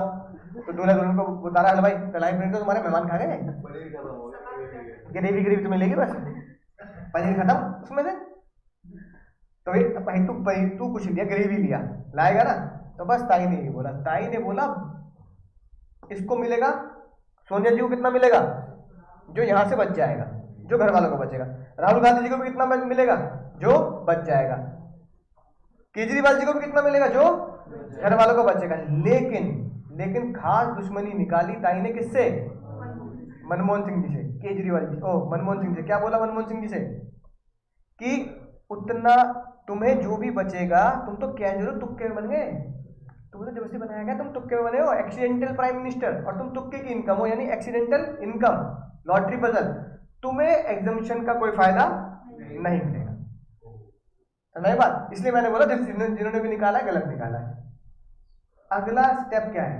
तो दूल्हा दुल्हन को बता रहा भाई कढ़ाई पनीर तो तुम्हारे मेहमान खा गए, ग्रेवी तो मिलेगी बस, पनीर खत्म उसमें से। तो तू कुछ लिया, ग्रेवी लिया, लाएगा ना? तो बस ताई ने बोला इसको मिलेगा, सोनिया जी को कितना मिलेगा? जो यहाँ से बच जाएगा, जो घर वालों को बचेगा। राहुल गांधी जी को भी कितना मिलेगा? जो बच जाएगा। केजरीवाल जी को भी कितना मिलेगा? जो घर वालों को बचेगा। लेकिन खास दुश्मनी निकाली ताई ने किससे? मनमोहन सिंह जी से। केजरीवाल जी, ओ मनमोहन सिंह जी, क्या बोला मनमोहन सिंह जी से कि उतना तुम्हें जो भी बचेगा, तुम तो क्या जरूर तुक्के में बन गए, तुम्हें तो जबरदस्ती बनाया गया, तुम तुक्के में बने हो, एक्सीडेंटल प्राइम मिनिस्टर, और तुम तुक्के की इनकम हो, यानी एक्सीडेंटल इनकम, लॉटरी पजल, तुम्हें एग्जामिशन का कोई फायदा नहीं मिलेगा। नहीं बात, इसलिए मैंने बोला जिन्होंने भी निकाला है गलत निकाला है। अगला स्टेप क्या है,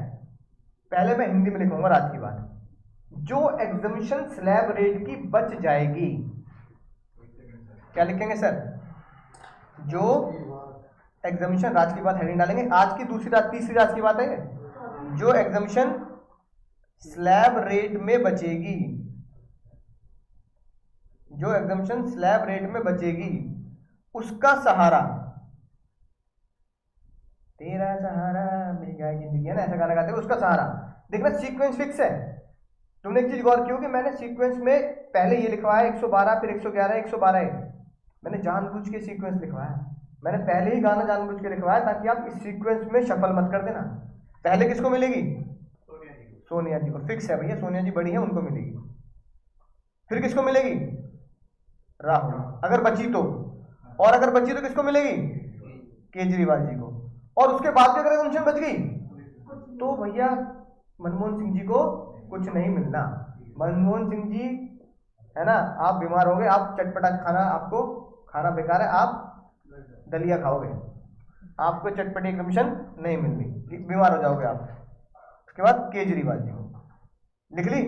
पहले मैं हिंदी में लिखूंगा रात की बात, जो एग्जामिशन स्लैब रेट की बच जाएगी, क्या लिखेंगे सर, जो एग्जामिशन, राज की बात हेडिंग डालेंगे, आज की दूसरी रात तीसरी रात की बात है, जो एग्जामिशन स्लैब रेट में बचेगी, जो एग्जामिशन स्लैब रेट में बचेगी उसका सहारा, तेरा सहारा मेरी गाय जिंदगी, है ना, ऐसा गाना गाते हैं, उसका सहारा। देखना सीक्वेंस फिक्स है। तुमने एक चीज गौर की होगी, मैंने सीक्वेंस में पहले ये लिखवाया 112, फिर 111, 112, मैंने जानबूझ के सीक्वेंस लिखवाया, मैंने पहले ही गाना जानबूझ के लिखवाया ताकि आप इस सीक्वेंस में शफल मत कर देना। पहले किसको मिलेगी, सोनिया जी को, फिक्स है भैया, सोनिया जी बड़ी है उनको मिलेगी। फिर किसको मिलेगी, राहुल, अगर बची तो, और अगर बची तो किसको मिलेगी, केजरीवाल जी को, और उसके बाद भी अगर एग्जामिशन बच गई तो भैया मनमोहन सिंह जी को कुछ नहीं मिलना। मनमोहन सिंह जी, है ना, आप बीमार हो गए, आप चटपटा खाना, आपको खाना बेकार है, आप दलिया खाओगे, आपको चटपटी एग्जामिशन नहीं मिलनी, बीमार हो जाओगे आप। उसके बाद केजरीवाल जी को लिख ली,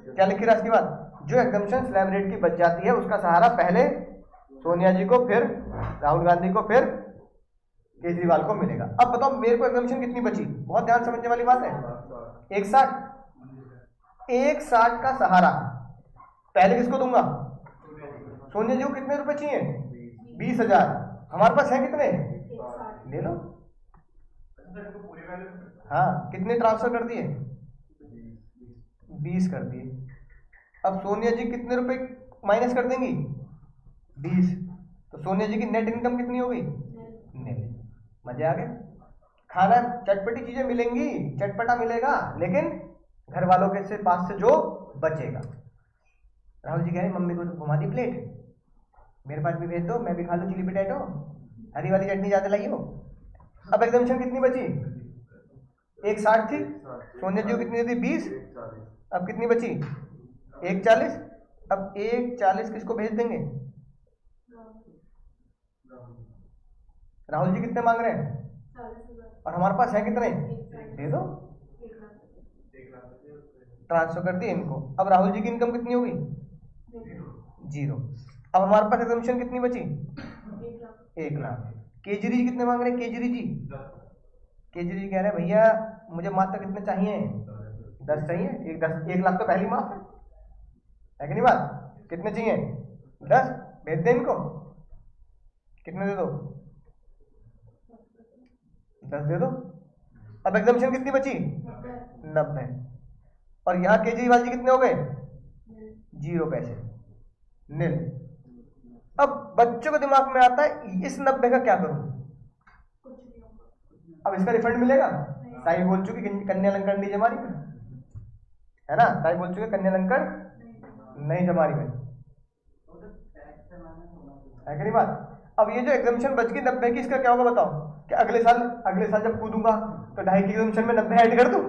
क्या लिखी रहा इसके बाद, जो एग्जामिशन स्लैब रेट की बच जाती है उसका सहारा पहले सोनिया जी को, फिर राहुल गांधी को, फिर केजरीवाल को मिलेगा। अब बताओ मेरे को एग्जामिशन कितनी बची, बहुत ध्यान समझने वाली बात है, 160 का सहारा पहले किसको दूंगा, सोनिया जी को कितने रुपए चाहिए, 20,000, हमारे पास है कितने, ले लो, हाँ कितने ट्रांसफर कर दिए, 20 कर दिए। अब सोनिया जी कितने रुपए माइनस कर देंगी, 20, तो सोनिया जी की नेट इनकम कितनी हो गई, नहीं, मजे आ गए। खाना चटपटी चीजें मिलेंगी, चटपटा मिलेगा, लेकिन घर वालों के से पास से जो बचेगा। राहुल जी कह रहे मम्मी को तो घुमा दी प्लेट, मेरे पास भी भेज दो, मैं भी खा लूं चिली पोटैटो, हरी वाली चटनी ज्यादा लाइयो। अब एग्जामिशन कितनी बची, 160 थी, सोनिया जी को कितनी थी, 20, अब कितनी बची, 140। अब 140 किसको भेज देंगे, राहुल जी कितने मांग रहे हैं, और हमारे पास है कितने, दे दो, ट्रांसफर कर दिए इनको। अब राहुल जी की इनकम कितनी होगी, 0। अब हमारे पास एग्जामिशन कितनी बची, 1 लाख। केजरी जी कितने मांग रहे हैं, केजरी जी कह रहे हैं भैया मुझे मात्र कितने चाहिए, 10 चाहिए, 1 लाख तो पहली माफ है कि नहीं बात, कितने चाहिए, 10, भेज दे इनको, कितने दे दो, 10 दे दो। अब एग्जामिशन कितनी बची, 90, और यहाँ केजरीवाल जी कितने हो गए, 0 पैसे, नील। अब बच्चों के दिमाग में आता है इस 90 का क्या करूं, अब इसका रिफंड मिलेगा, ताई बोल चुकी कन्या लंकन नहीं जमा रही है ना, ताई बोल चुके कन्या लंकन नहीं जमा रही है कि नहीं बात। अब ये जो एग्जामिशन बच गई 90 की, इसका क्या होगा बताओ, कि अगले साल जब कूदूंगा तो 2.5 की एग्जामिशन में 90 ऐड कर दूं,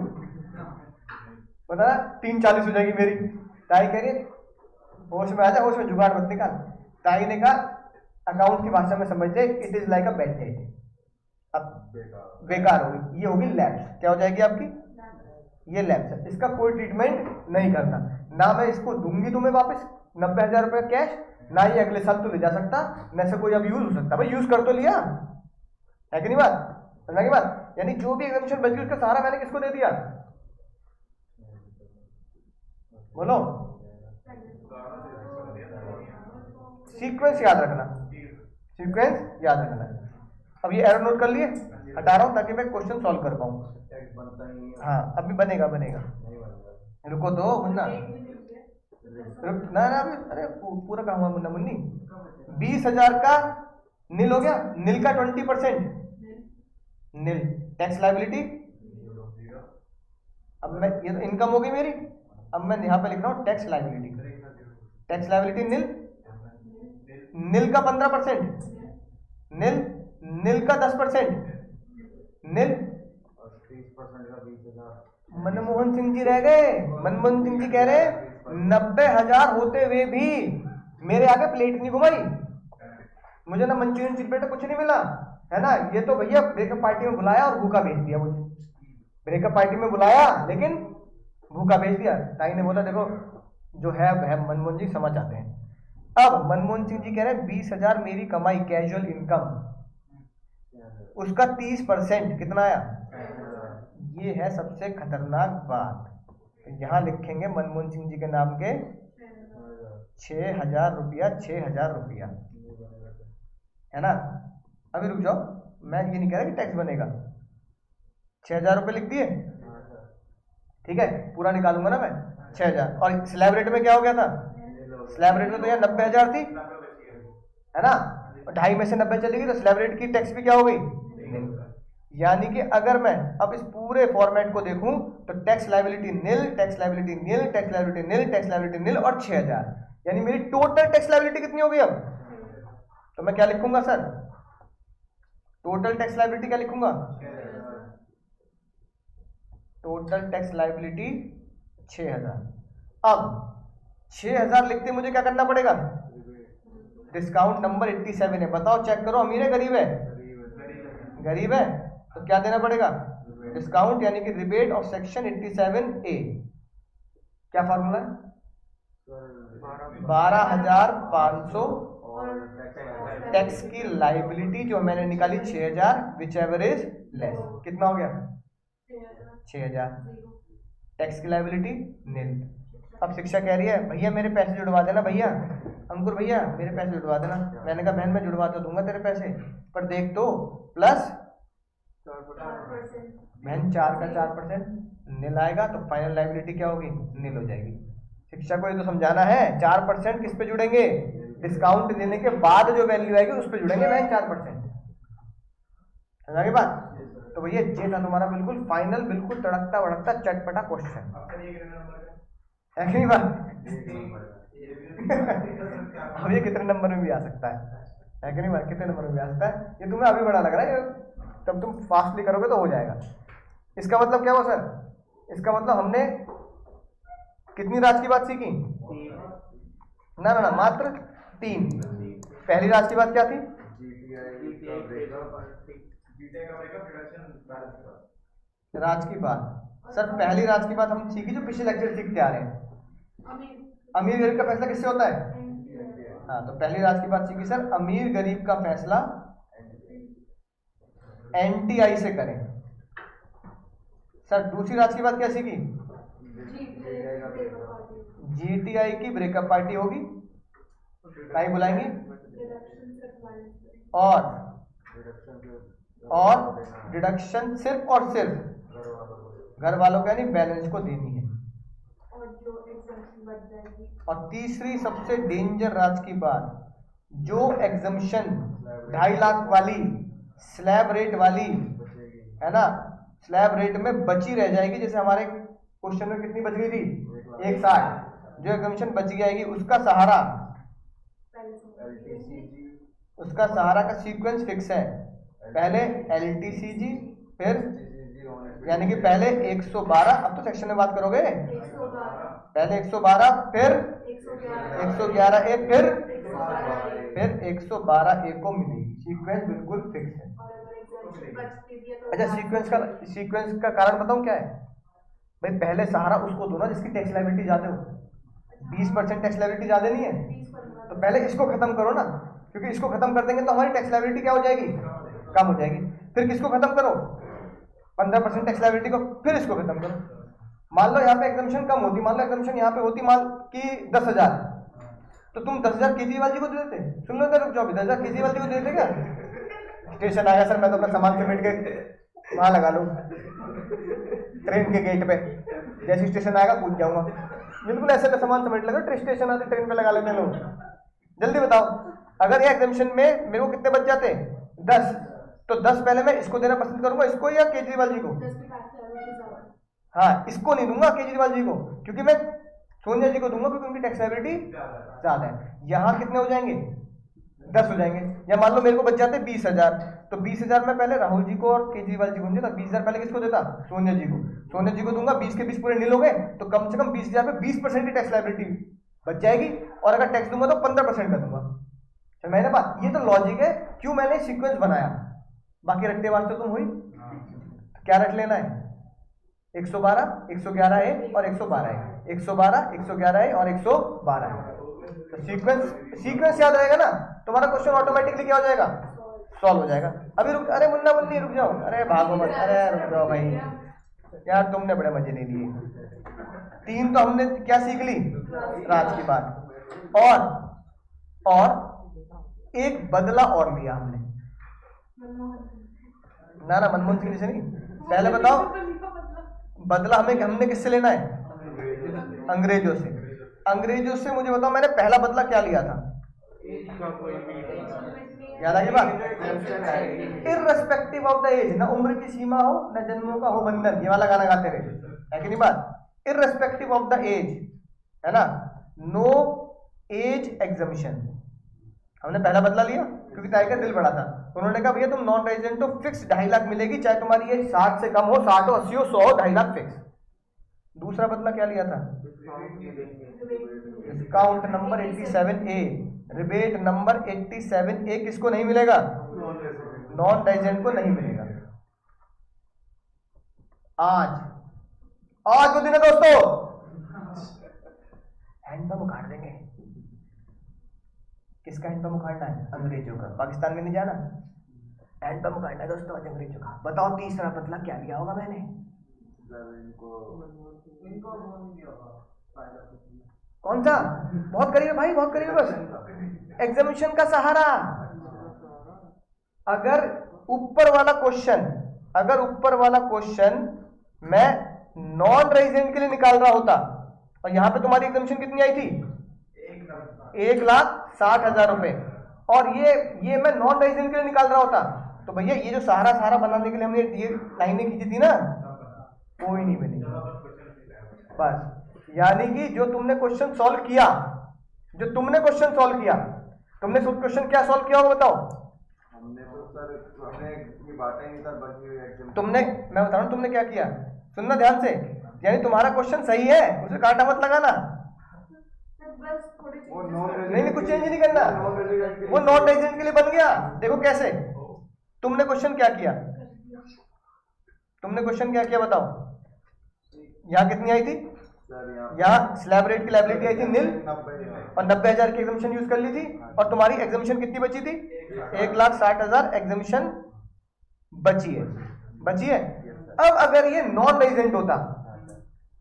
बता ना 340 हो जाएगी मेरी। ताई कह रही होश में आ जा, होश में जुगाड़ मत निकाल। ताई ने कहा अकाउंट की भाषा में समझ ले, it is like a bad debt, अब बेकार होगी, ये होगी लैप्स, क्या हो जाएगी आपकी, ये लैप्स है, इसका कोई ट्रीटमेंट नहीं करना, ना मैं इसको दूंगी तुम्हें वापस 90,000 रुपये कैश, ना ये अगले साल तो ले जा सकता, न से कोई अब यूज हो सकता, भाई यूज कर तो लिया है कि नहीं बात, समझना की बात। यानी जो भी एग्जामिशन बच गई उसका सहारा मैंने किसको दे दिया, बोलो, सीक्वेंस याद रखना, सीक्वेंस याद रखना। अब ये एरर नोट कर लिए, हटा रहा हूं ताकि मैं क्वेश्चन सॉल्व कर पाऊं। हाँ अभी बनेगा, रुको दो मुन्ना, ना अभी, अरे पूरा काम हुआ मुन्ना मुन्नी। 20,000 का नील हो गया, नील का 20%, नील टैक्स लाइबिलिटी। अब मैं ये तो इनकम हो गई मेरी, अब मैं यहाँ पे लिख रहा हूँ टैक्स लाइबिलिटी, टैक्स लायबिलिटी नील, नील का 15%, नील, नील का 10%, नील। 30% का 20,000। मनमोहन सिंह जी रह गए। मनमोहन सिंह जी कह रहे 90,000 होते हुए भी मेरे आगे प्लेट नहीं घुमाई, मुझे ना मंचूरियन चिल प्लेट कुछ नहीं मिला, है ना। ये तो भैया ब्रेकअप पार्टी में बुलाया और भूखा भेज दिया मुझे। ब्रेकअप पार्टी में बुलाया लेकिन भूखा भेज दिया। ताई ने बोला देखो जो है वह मनमोहन जी समझ आते हैं। अब मनमोहन सिंह जी कह रहे हैं 20,000 मेरी कमाई कैजुअल इनकम, उसका 30% कितना आया? ये है सबसे खतरनाक बात। यहां लिखेंगे मनमोहन सिंह जी के नाम के 6,000 रुपया, 6,000 रुपया, है ना। अभी रुक जाओ, मैं ये नहीं कह रहा कि टैक्स बनेगा। 6,000 रुपये लिख दिए, ठीक है, पूरा निकालूंगा ना मैं 6,000। और स्लैब रेट में क्या हो गया था? स्लैब रेट में तो यार 90,000 थी, है ना। 2.5 में से 90 चलेगी तो स्लैब रेट की टैक्स भी क्या हो गई? यानी कि अगर मैं अब इस पूरे फॉर्मेट को देखूं तो टैक्स लायबिलिटी नील, टैक्स लायबिलिटी नील, टैक्स लायबिलिटी नील, टैक्स लायबिलिटी नील और 6,000, यानी मेरी टोटल टैक्स लायबिलिटी कितनी होगी अब? तो मैं क्या लिखूंगा सर? टोटल टैक्स लायबिलिटी क्या लिखूंगा? Total tax liability 6,000। अब 6,000 लिखते मुझे क्या करना पड़ेगा? डिस्काउंट नंबर 87 है। बताओ चेक करो, अमीर है गरीब है? गरीब है, तो क्या देना पड़ेगा? डिस्काउंट, यानी कि रिबेट ऑफ सेक्शन 87A। क्या फॉर्मूला है? 12,500 टैक्स की लाइबिलिटी जो मैंने निकाली 6,000, विच एवर इज लेस। कितना हो गया? 6,000 टैक्स की लाइबिलिटी नील। अब शिक्षा कह रही है भैया मेरे पैसे जुड़वा देना, भैया अंकुर भैया मेरे पैसे जुड़वा देना। मैंने कहा बहन मैं जुड़वा तो दूंगा तेरे पैसे, पर देख तो प्लस बहन 4 का 4% नील आएगा तो फाइनल लाइबिलिटी क्या होगी? नील हो जाएगी। शिक्षा को ये तो समझाना है 4% किस पे जुड़ेंगे? डिस्काउंट देने के बाद जो वैल्यू आएगी उस पे जुड़ेंगे बहन 4%। समझ गई बात? तो भैया ये था तुम्हारा बिल्कुल फाइनल, बिल्कुल तड़कता भड़कता चटपटा क्वेश्चन, है कि नहीं बात? अब ये कितने नंबर में भी आ सकता है कि नहीं बात? कितने नंबर में भी आ सकता है? ये तुम्हें अभी बड़ा लग रहा है, तब तुम फास्टली करोगे तो हो जाएगा। इसका मतलब क्या हुआ सर? इसका मतलब हमने कितनी राज की बात सीखी? ना ना ना, मात्र 3। पहली राज की बात क्या थी? राज की बात सर, पहली राज की बात हम सीखी जो पिछले लेक्चर सीखते आ रहे हैं। अमीर गरीब का फैसला किससे होता है? हाँ, तो पहली राज की बात सीखी सर, अमीर गरीब का फैसला एनटीआई से करें। सर दूसरी राज की बात क्या सीखी? जीटीआई की ब्रेकअप पार्टी होगी, काई बुलाएंगे, और डिडक्शन सिर्फ और सिर्फ घर वालों का यानी बैलेंस को देनी है। और तीसरी सबसे डेंजर राज की बात, जो एग्जम्पशन 2.5 लाख वाली स्लैब रेट वाली है ना, स्लैब रेट में बची रह जाएगी। जैसे हमारे क्वेश्चन में कितनी बच गई थी? 160। जो एग्जम्पशन बच जाएगी उसका सहारा, उसका सहारा का सीक्वेंस फिक्स है। पहले LTCG, फिर यानी कि पहले 112, अब तो सेक्शन में बात करोगे, पहले 112, फिर 111A, फिर 112A को मिलेगी। सीक्वेंस बिल्कुल फिक्स है। अच्छा, सीक्वेंस का कारण बताऊं क्या है भाई? पहले सहारा उसको दो ना जिसकी टैक्स लायबिलिटी ज्यादा हो। 20% टैक्स लायबिलिटी ज्यादा नहीं है, तो पहले इसको खत्म करो ना, क्योंकि इसको खत्म कर देंगे तो हमारी टैक्स लायबिलिटी क्या हो जाएगी? कम हो जाएगी। फिर किसको खत्म करो? 15% टैक्स लायबिलिटी को, फिर इसको खत्म करो। मान लो यहाँ पे एग्जम्पशन कम होती, मान लो एग्जम्पशन यहाँ पे होती मान कि 10,000, तो तुम 10,000 केजरीवाल जी को दे देते। सुन लो, रुक जाओ, 10,000 केजरीवाल जी को दे देते क्या? स्टेशन आएगा सर, मैं तो अपना सामान समेट के वहां लगा लूँ ट्रेन के गेट पे, जैसे स्टेशन आएगा कूद जाऊंगा। बिल्कुल ऐसे का सामान समेट लगा, ट्रेन स्टेशन आते ट्रेन पे लगा लेते लोग। जल्दी बताओ, अगर ये एग्जम्पशन में मेरे को कितने बच जाते? 10, तो 10 पहले मैं इसको देना पसंद करूंगा, इसको या केजरीवाल जी को? हाँ, इसको नहीं दूंगा केजरीवाल जी को, क्योंकि मैं सोनिया जी को दूंगा क्योंकि उनकी टैक्स लायबिलिटी ज्यादा है। यहाँ कितने हो जाएंगे 10 हो जाएंगे। या मान लो मेरे को बच जाते 20,000, तो 20,000 में पहले राहुल जी को और केजरीवाल जी को देता। 20,000 पहले किसको देता? सोनिया जी को। सोनिया जी को दूंगा, 20 के 20 पूरे नील हो गए, तो कम से कम 20,000 में 20% की टैक्स लायबिलिटी बच जाएगी। और अगर टैक्स दूंगा तो 15% का दूंगा। चल मैंने बात, ये तो लॉजिक है क्यों मैंने सीक्वेंस बनाया। बाकी रट्टेबाज तो तुम हुई, क्या रट लेना है? 112, 111 ए और 112 ए, 112, 111 ए और 112 ए। तो सीक्वेंस याद रहेगा ना, तुम्हारा क्वेश्चन ऑटोमेटिकली क्या हो जाएगा? सॉल्व हो जाएगा। अभी रुक, अरे मुन्ना मुन्नी रुक जाओ, अरे भागो मत, अरे रुक जाओ भाई यार, तुमने बड़े मजे नहीं लिए। 3 तो हमने क्या सीख ली? राज की बात। और एक बदला और लिया हमने। ना मनमोहन सिंह जी से नहीं, पहले बताओ बदला हमने किससे लेना है? अंग्रेजों से। अंग्रेजों से मुझे बताओ मैंने पहला बदला क्या लिया था? याद आ गई बात? इररेस्पेक्टिव ऑफ द एज, ना उम्र की सीमा हो ना जन्मों का हो बंधन, ये वाला गाना गाते रहे, है कि नहीं बात? इररेस्पेक्टिव ऑफ द एज, है ना, नो एज एग्जम्पशन। हमने पहला बदला लिया क्योंकि ताई का दिल बड़ा था। उन्होंने कहा भैया तुम नॉन रेजिडेंट हो, फिक्स 2.5 लाख मिलेगी, चाहे तुम्हारी एज 60 से कम हो, 60 हो, 80 हो, 100 हो, 2.5 लाख फिक्स। दूसरा बदला क्या लिया था? Discount number 87A, rebate number 87A किसको नहीं मिलेगा? नॉन रेजिडेंट को नहीं मिलेगा। आज वो दिन है दोस्तों, हैंडपंप उखाड़ देंगे। किसका हैंडपंप उखाड़ना है? अंग्रेजों का। पाकिस्तान में नहीं जाना, हैंडपंप उखाड़ना है दोस्तों आज अंग्रेजों का। बताओ तीसरा बदला क्या लिया होगा मैंने? कौन सा? बहुत करीब है भाई, बहुत करीब है बस। एग्जामिनेशन का सहारा। अगर ऊपर वाला क्वेश्चन मैं नॉन रेजिडेंट के लिए निकाल रहा होता, और यहां पे तुम्हारी एग्जामिनेशन कितनी आई थी? 1,60,000 रुपए, और ये मैं नॉन रेजिडेंट के लिए निकाल रहा होता, तो भैया ये जो सहारा बनाने के लिए हमने ये लाइनें खींची थी ना, कोई नहीं बनी बस। यानी कि जो तुमने क्वेश्चन सॉल्व किया, तुमने क्वेश्चन क्या सॉल्व किया होगा बताओ? हमने तो सर हमने ये बातें नहीं सर बनी हुई एग्जाम। तुमने, मैं बता रहा हूं तुमने क्या किया, सुनना ध्यान से। यानी तुम्हारा क्वेश्चन सही है, उसे कांटा मत लगाना। नहीं कुछ चेंज नहीं करना, वो नॉन रेजिडेंट के लिए बन गया। देखो कैसे, तुमने क्वेश्चन क्या किया बताओ? यहाँ कितनी आई थी? यहाँ स्लैब रेट की लायबिलिटी आई थी नील, और 90,000 की एग्जामिशन यूज कर ली थी, और तुम्हारी एग्जामिशन कितनी बची थी? 1,60,000 एग्जामिशन बची है। अब अगर ये नॉन रेजिडेंट होता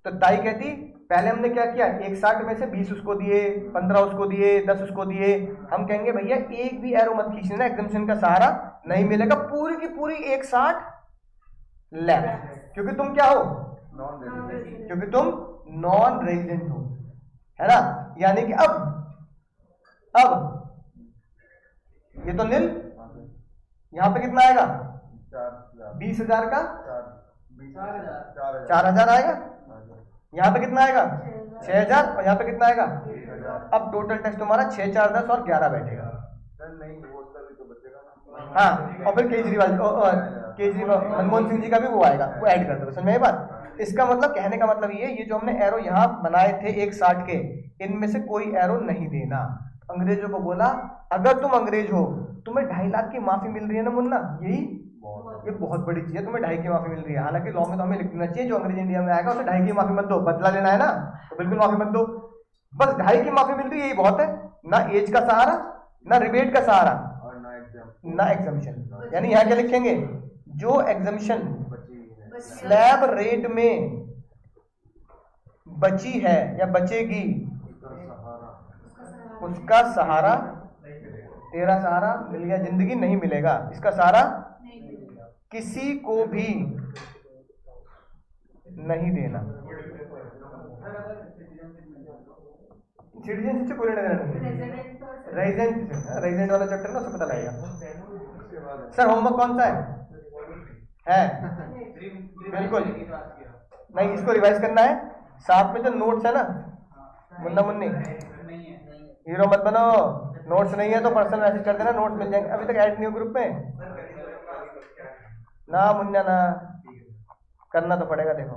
तो ताई कहती पहले हमने क्या किया, 160 में से 20 उसको दिए, 15 उसको दिए, 10 उसको दिए। हम कहेंगे भैया एक भी एरो मत खींचना, एग्जामिशन का सहारा नहीं मिलेगा, पूरी की पूरी 160 लेफ्ट, क्योंकि तुम क्या हो? क्योंकि तुम नॉन रेजिडेंट हो, है ना। यानी कि अब ये तो नील, यहां पे कितना आएगा? 20,000 का 4,000 आएगा। यहाँ पे कितना आएगा? 6,000, और यहाँ पे कितना आएगा? अब टोटल टैक्स तुम्हारा 6, 4, 10 और 11 बैठेगा। हाँ, और फिर केजरीवाल मनमोहन सिंह जी का भी वो आएगा, वो ऐड कर दो। समझ में ये बात? इसका मतलब, कहने का मतलब ये जो हमने एरो यहाँ बनाए थे 160 के, इनमें से कोई एरो नहीं देना। अंग्रेजों को बोला अगर तुम अंग्रेज हो, तुम्हें 2.5 लाख की माफी मिल रही है ना मुन्ना, ये बहुत बड़ी चीज है, तुम्हें 2.5 की माफी मिल रही है। हालांकि लॉ में तो हमें लिख देना चाहिए जो अंग्रेज इंडिया में आएगा उसे 2.5 की माफी मत दो, बदला लेना है ना तो बिल्कुल माफी मत दो, बस 2.5 की माफी मिल रही है, यही बहुत है। ना एज का सहारा, ना रिबेट का सहारा, और ना एग्जामिशन। यानी यहाँ क्या लिखेंगे? जो एग्जामिशन स्लैब रेट में बची है या बचेगी, उसका सहारा, तेरा सहारा मिल गया, जिंदगी नहीं मिलेगा। इसका सहारा किसी को भी नहीं देना। सिटीजनशिप से कोई लेना देना नहीं, रेजिडेंट वाला चैप्टर ना उससे पता लगेगा। सर होमवर्क कौन सा है? बिल्कुल नहीं, इसको रिवाइज करना है। साथ में जो नोट्स है ना, मुन्ना मुन्नी हीरो मत बनो। नोट्स नहीं है तो पर्सनल मैसेज कर देना, नोट्स मिल जाएंगे। अभी तक ऐड नहीं हो ग्रुप में ना मुन्ना ना, करना तो पड़ेगा। देखो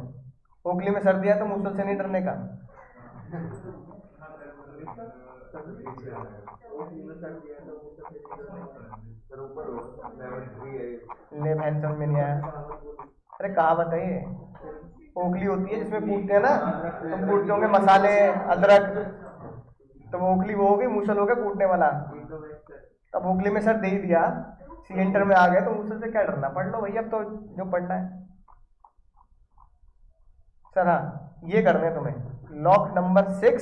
ओखली में सर्दी है तो मुसल से नहीं डरने का। ले बहन समझ में नहीं आया। अरे कहावत है ये, ओखली होती है जिसमें कूटते हैं ना, तुम कूटते होंगे मसाले अदरक, तो वो ओखली वो होगी, मूसल हो गया कूटने वाला। तब ओखली में सर दे ही दिया, सी एंटर में आ गए तो मूसल से क्या डरना, पढ़ लो भैया अब तो जो पढ़ना है। सर हाँ ये करने तुम्हें लॉक नंबर 6,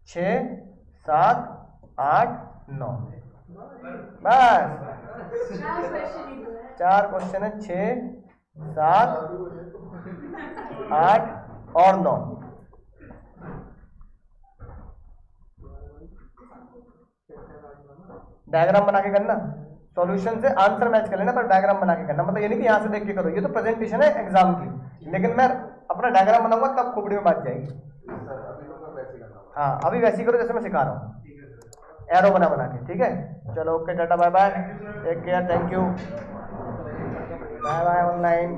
6, 7, 8, 9 बस 4 क्वेश्चन है। 6, 7, 8 और 9। डायग्राम बना के करना, सॉल्यूशन से आंसर मैच कर लेना, पर डायग्राम बना के करना। मतलब ये नहीं कि यहाँ से देख के करो, ये तो प्रेजेंटेशन है एग्जाम की, लेकिन मैं अपना डायग्राम बनाऊंगा तब खोपड़ी में बात जाएगी। हाँ अभी वैसे करो जैसे मैं सिखा रहा हूँ, एरो बना बना के। ठीक है चलो okay, tata bye bye, take care, thank you, bye bye online.